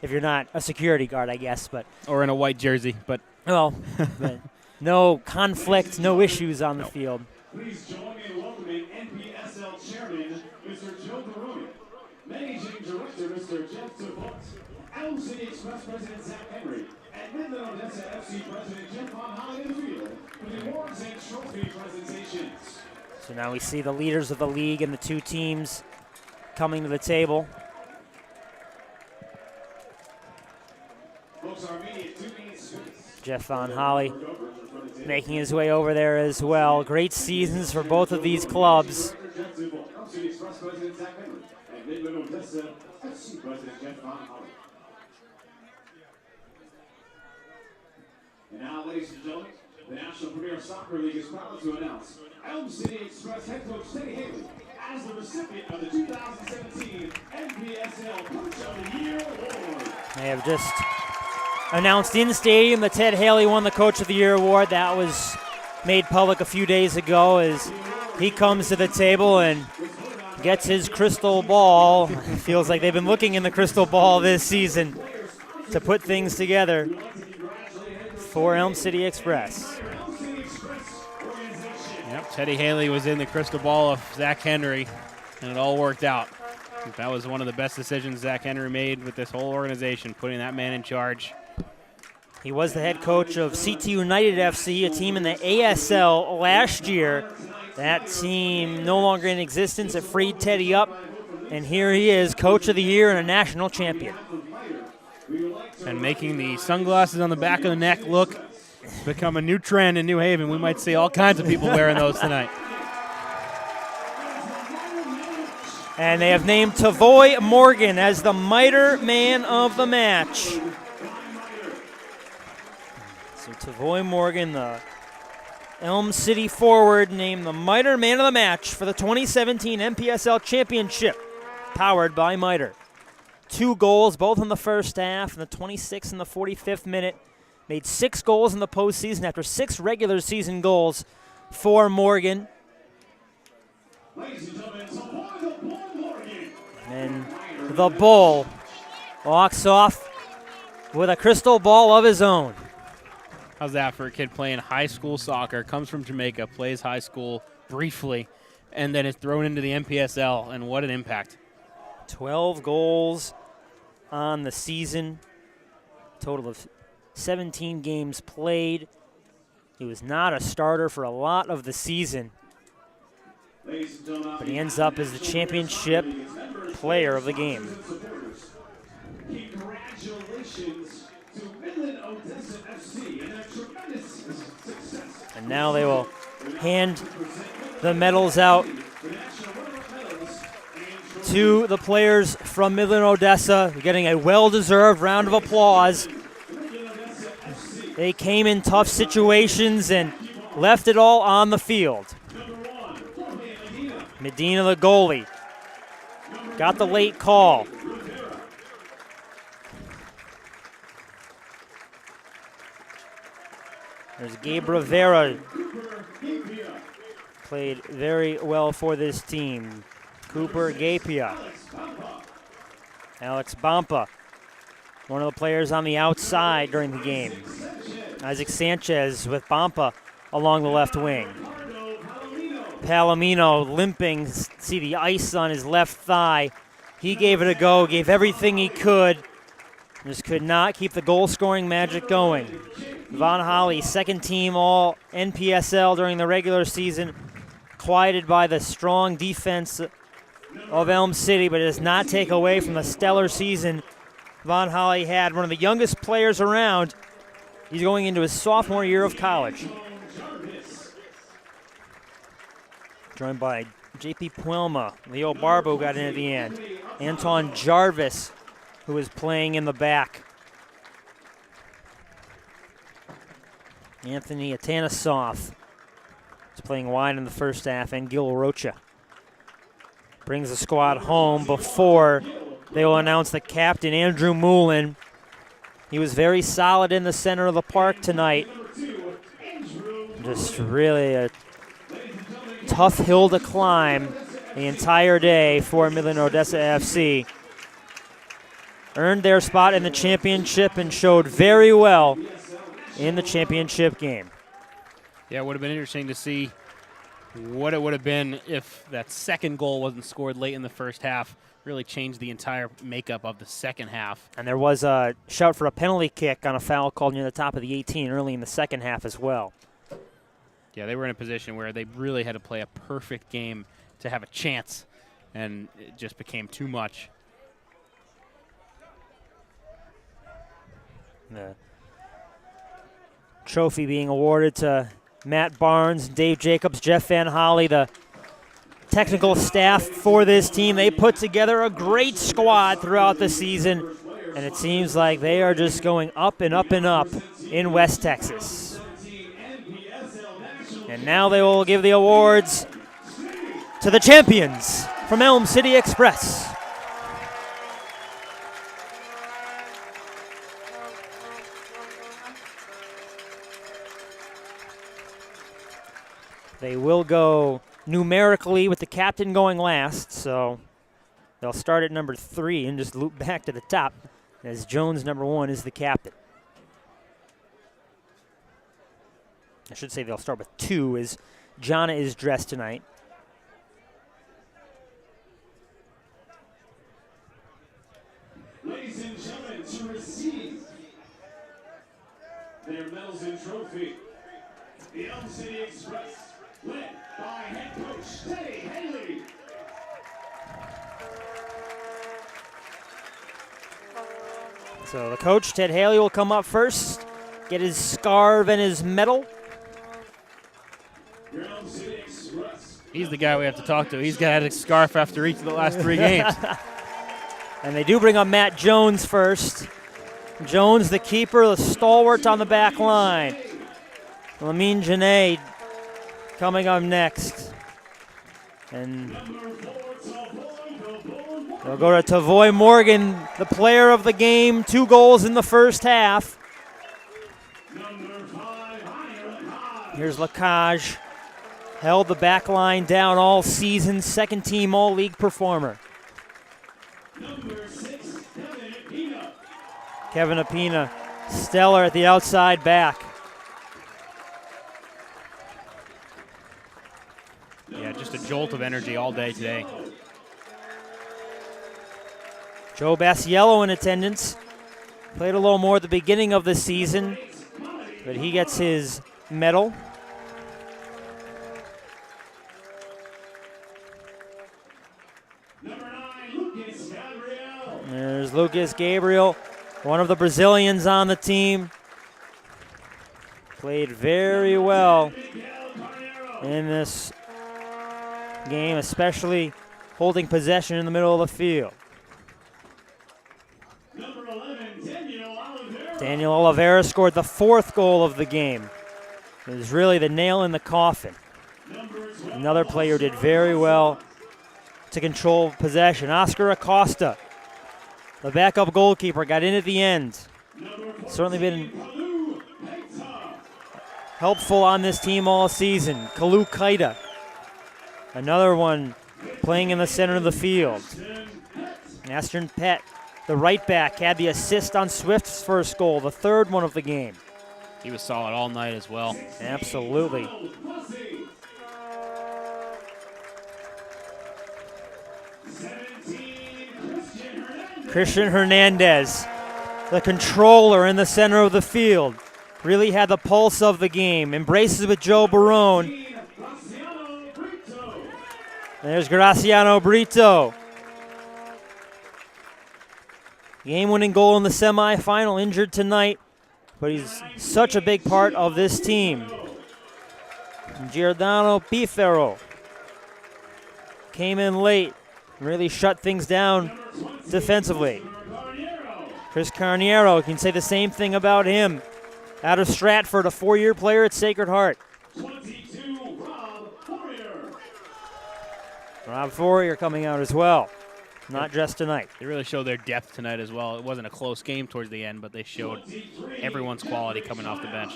If you're not a security guard, I guess, but or in a white jersey, but well, but no conflict, no issues on the field. Please join me in welcoming NPSL Chairman, Mr. Joe Baroni, Managing Director, Mr. Jeff Savoy, Elm City Express President Zach Henry, and Midland-Odessa FC President Jeff Vaughn Holly in the field for the awards and trophy presentations. So now we see the leaders of the league and the two teams coming to the table. Jeff Vaughn Holly making his way over there as well. Great seasons for both of these clubs. And now, ladies and gentlemen, the National Premier Soccer League is proud to announce Elm City Express head coach Teddy Haley as the recipient of the 2017 NPSL Coach of the Year Award. They have just announced in stadium that Ted Haley won the Coach of the Year award. That was made public a few days ago as he comes to the table and gets his crystal ball. Feels like they've been looking in the crystal ball this season to put things together for Elm City Express. Yep, Teddy Haley was in the crystal ball of Zach Henry, and it all worked out. That was one of the best decisions Zach Henry made with this whole organization, putting that man in charge. He was the head coach of CT United FC, a team in the ASL last year. That team no longer in existence. It freed Teddy up, and here he is, Coach of the Year and a national champion. And making the sunglasses on the back of the neck look become a new trend in New Haven. We might see all kinds of people wearing those tonight. And they have named Savoy Morgan as the Miter Man of the Match. So Savoy Morgan, the Elm City forward, named the Miter Man of the Match for the 2017 NPSL Championship, powered by Miter. 2 goals, both in the first half, in the 26th and the 45th minute. Made 6 goals in the postseason after 6 regular season goals for Morgan. And the Bull walks off with a crystal ball of his own. How's that for a kid playing high school soccer, comes from Jamaica, plays high school briefly, and then is thrown into the NPSL, and what an impact. 12 goals on the season, total of 17 games played. He was not a starter for a lot of the season, but he ends up as the championship player of the game. Congratulations to Midland-Odessa FC and their tremendous success. And now they will hand the medals out to the players from Midland-Odessa, getting a well-deserved round of applause. They came in tough situations and left it all on the field. Medina, the goalie, got the late call. There's Gabe Rivera, played very well for this team. Cooper Gapia. Alex Bampa, one of the players on the outside during the game. Isaac Sanchez with Bampa along the left wing. Palomino limping, see the ice on his left thigh. He gave it a go, gave everything he could. Just could not keep the goal-scoring magic going. Vaughn Holly, second team all NPSL during the regular season, quieted by the strong defense of Elm City, but it does not take away from the stellar season Vaughn Holly had. One of the youngest players around He's going into his sophomore year of college. Joined by J.P. Puelma. Leo Barbo got in at the end. Anton Jarvis, who is playing in the back. Anthony Atanasoff is playing wide in the first half, and Gil Rocha brings the squad home before they will announce the captain, Andrew Moulin. He was very solid in the center of the park tonight. Just really a tough hill to climb the entire day for Midland-Odessa FC. Earned their spot in the championship and showed very well in the championship game. Yeah, it would have been interesting to see what it would have been if that second goal wasn't scored late in the first half. Really changed the entire makeup of the second half. And there was a shout for a penalty kick on a foul called near the top of the 18 early in the second half as well. Yeah, they were in a position where they really had to play a perfect game to have a chance, and it just became too much. The trophy being awarded to Matt Barnes, Dave Jacobs, Jeff Van Holly, the technical staff for this team. They put together a great squad throughout the season, and it seems like they are just going up and up and up in West Texas. And now they will give the awards to the champions from Elm City Express. They will go numerically with the captain going last, so they'll start at number 3 and just loop back to the top as Jones, number 1, is the captain. I should say they'll start with 2 as Jana is dressed tonight. Ladies and gentlemen, to receive their medals and trophy, the Elm City Express, led by head coach Teddy Haley. So the coach, Ted Haley, will come up first, get his scarf and his medal. Your Elm City Express. He's the guy we have to talk to. He's got a scarf after each of the last 3 games. And they do bring up Matt Jones first. Jones, the keeper, the stalwart on the back line. Lamine Janae coming up next. And they'll go to Savoy Morgan, the player of the game, 2 goals in the first half. Here's Lacage. Held the back line down all season, second team all-league performer. Kevin Apina, stellar at the outside back. Yeah, just a jolt of energy all day today. Joe Bassiello in attendance. Played a little more at the beginning of the season, but he gets his medal. There's Lucas Gabriel, one of the Brazilians on the team. Played very well in this game, especially holding possession in the middle of the field. Daniel Oliveira scored the 4th goal of the game. It was really the nail in the coffin. Another player did very well to control possession. Oscar Acosta, the backup goalkeeper, got in at the end. Certainly been helpful on this team all season. Kalu Kaida, another one playing in the center of the field. Astern Pett, the right back, had the assist on Swift's first goal, the 3rd one of the game. He was solid all night as well. Absolutely. Christian Hernandez, the controller in the center of the field, really had the pulse of the game. Embraces with Joe Barone. There's Graciano Brito. Game-winning goal in the semifinal, injured tonight but he's such a big part of this team. Giordano Pifero came in late, really shut things down defensively. Chris Carniero, you can say the same thing about him. Out of Stratford, a 4-year player at Sacred Heart. 22, Rob Fourier. Rob Fourier coming out as well, not just tonight. They really showed their depth tonight as well. It wasn't a close game towards the end, but they showed everyone's quality coming off the bench.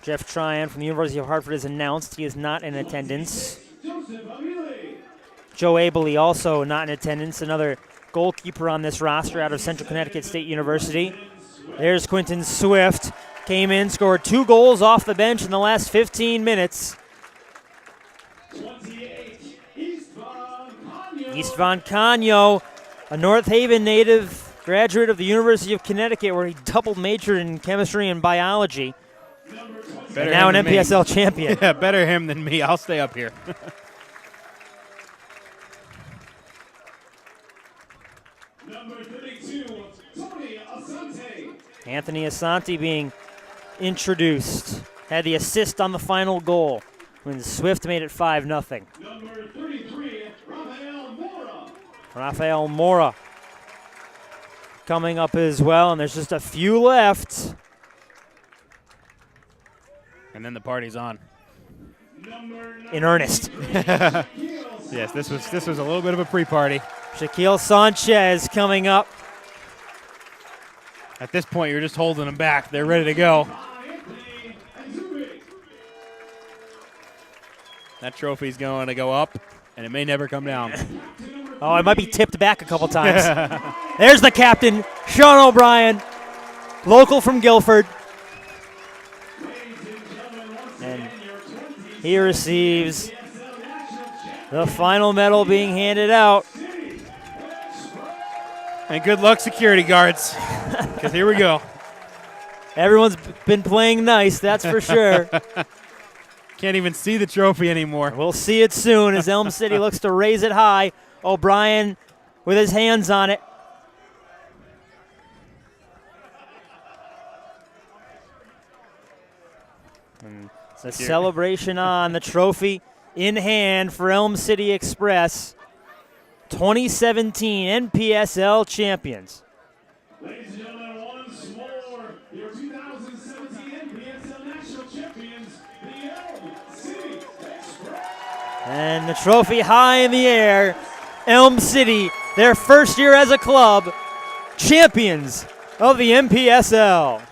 Jeff Tryon from the University of Hartford has announced he is not in attendance. Joe Abele also not in attendance, another goalkeeper on this roster out of Central Connecticut State University. There's Quinton Swift, came in, scored 2 goals off the bench in the last 15 minutes. 28, Istvan Istvan Canio, a North Haven native, graduate of the University of Connecticut, where he double majored in chemistry and biology. And now an NPSL champion. Yeah, better him than me. I'll stay up here. Number 32, Tony Asante. Anthony Asante being introduced. Had the assist on the final goal when Swift made it 5-0. Number 33, Rafael Mora. Rafael Mora coming up as well, and there's just a few left. And then the party's on. In earnest. Yes, this was a little bit of a pre-party. Shaquille Sanchez coming up. At this point, you're just holding them back. They're ready to go. That trophy's going to go up, and it may never come down. Oh, it might be tipped back a couple times. There's the captain, Sean O'Brien, local from Guilford. And he receives the final medal being handed out. And good luck, security guards, because here we go. Everyone's been playing nice, that's for sure. Can't even see the trophy anymore. We'll see it soon as Elm City looks to raise it high. O'Brien with his hands on it. And the celebration on, the trophy in hand for Elm City Express. 2017 NPSL champions. Ladies and gentlemen, once more, your 2017 NPSL National Champions, the Elm City Express. And the trophy high in the air. Elm City, their first year as a club, champions of the NPSL.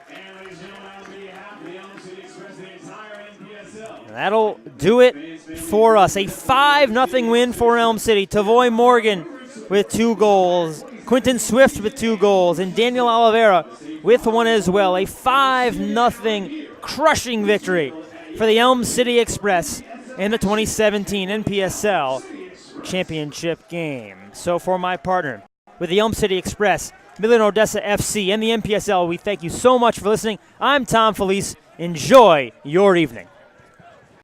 And ladies and gentlemen, on behalf of the Elm City Express, the entire NPSL. That'll do it for us. A 5-0 win for Elm City. Tavoy Morgan with 2 goals. Quinton Swift with 2 goals. And Daniel Oliveira with 1 as well. A 5-0 crushing victory for the Elm City Express in the 2017 NPSL championship game. So for my partner with the Elm City Express, Midland-Odessa FC, and the NPSL, we thank you so much for listening. I'm Tom Felice. Enjoy your evening.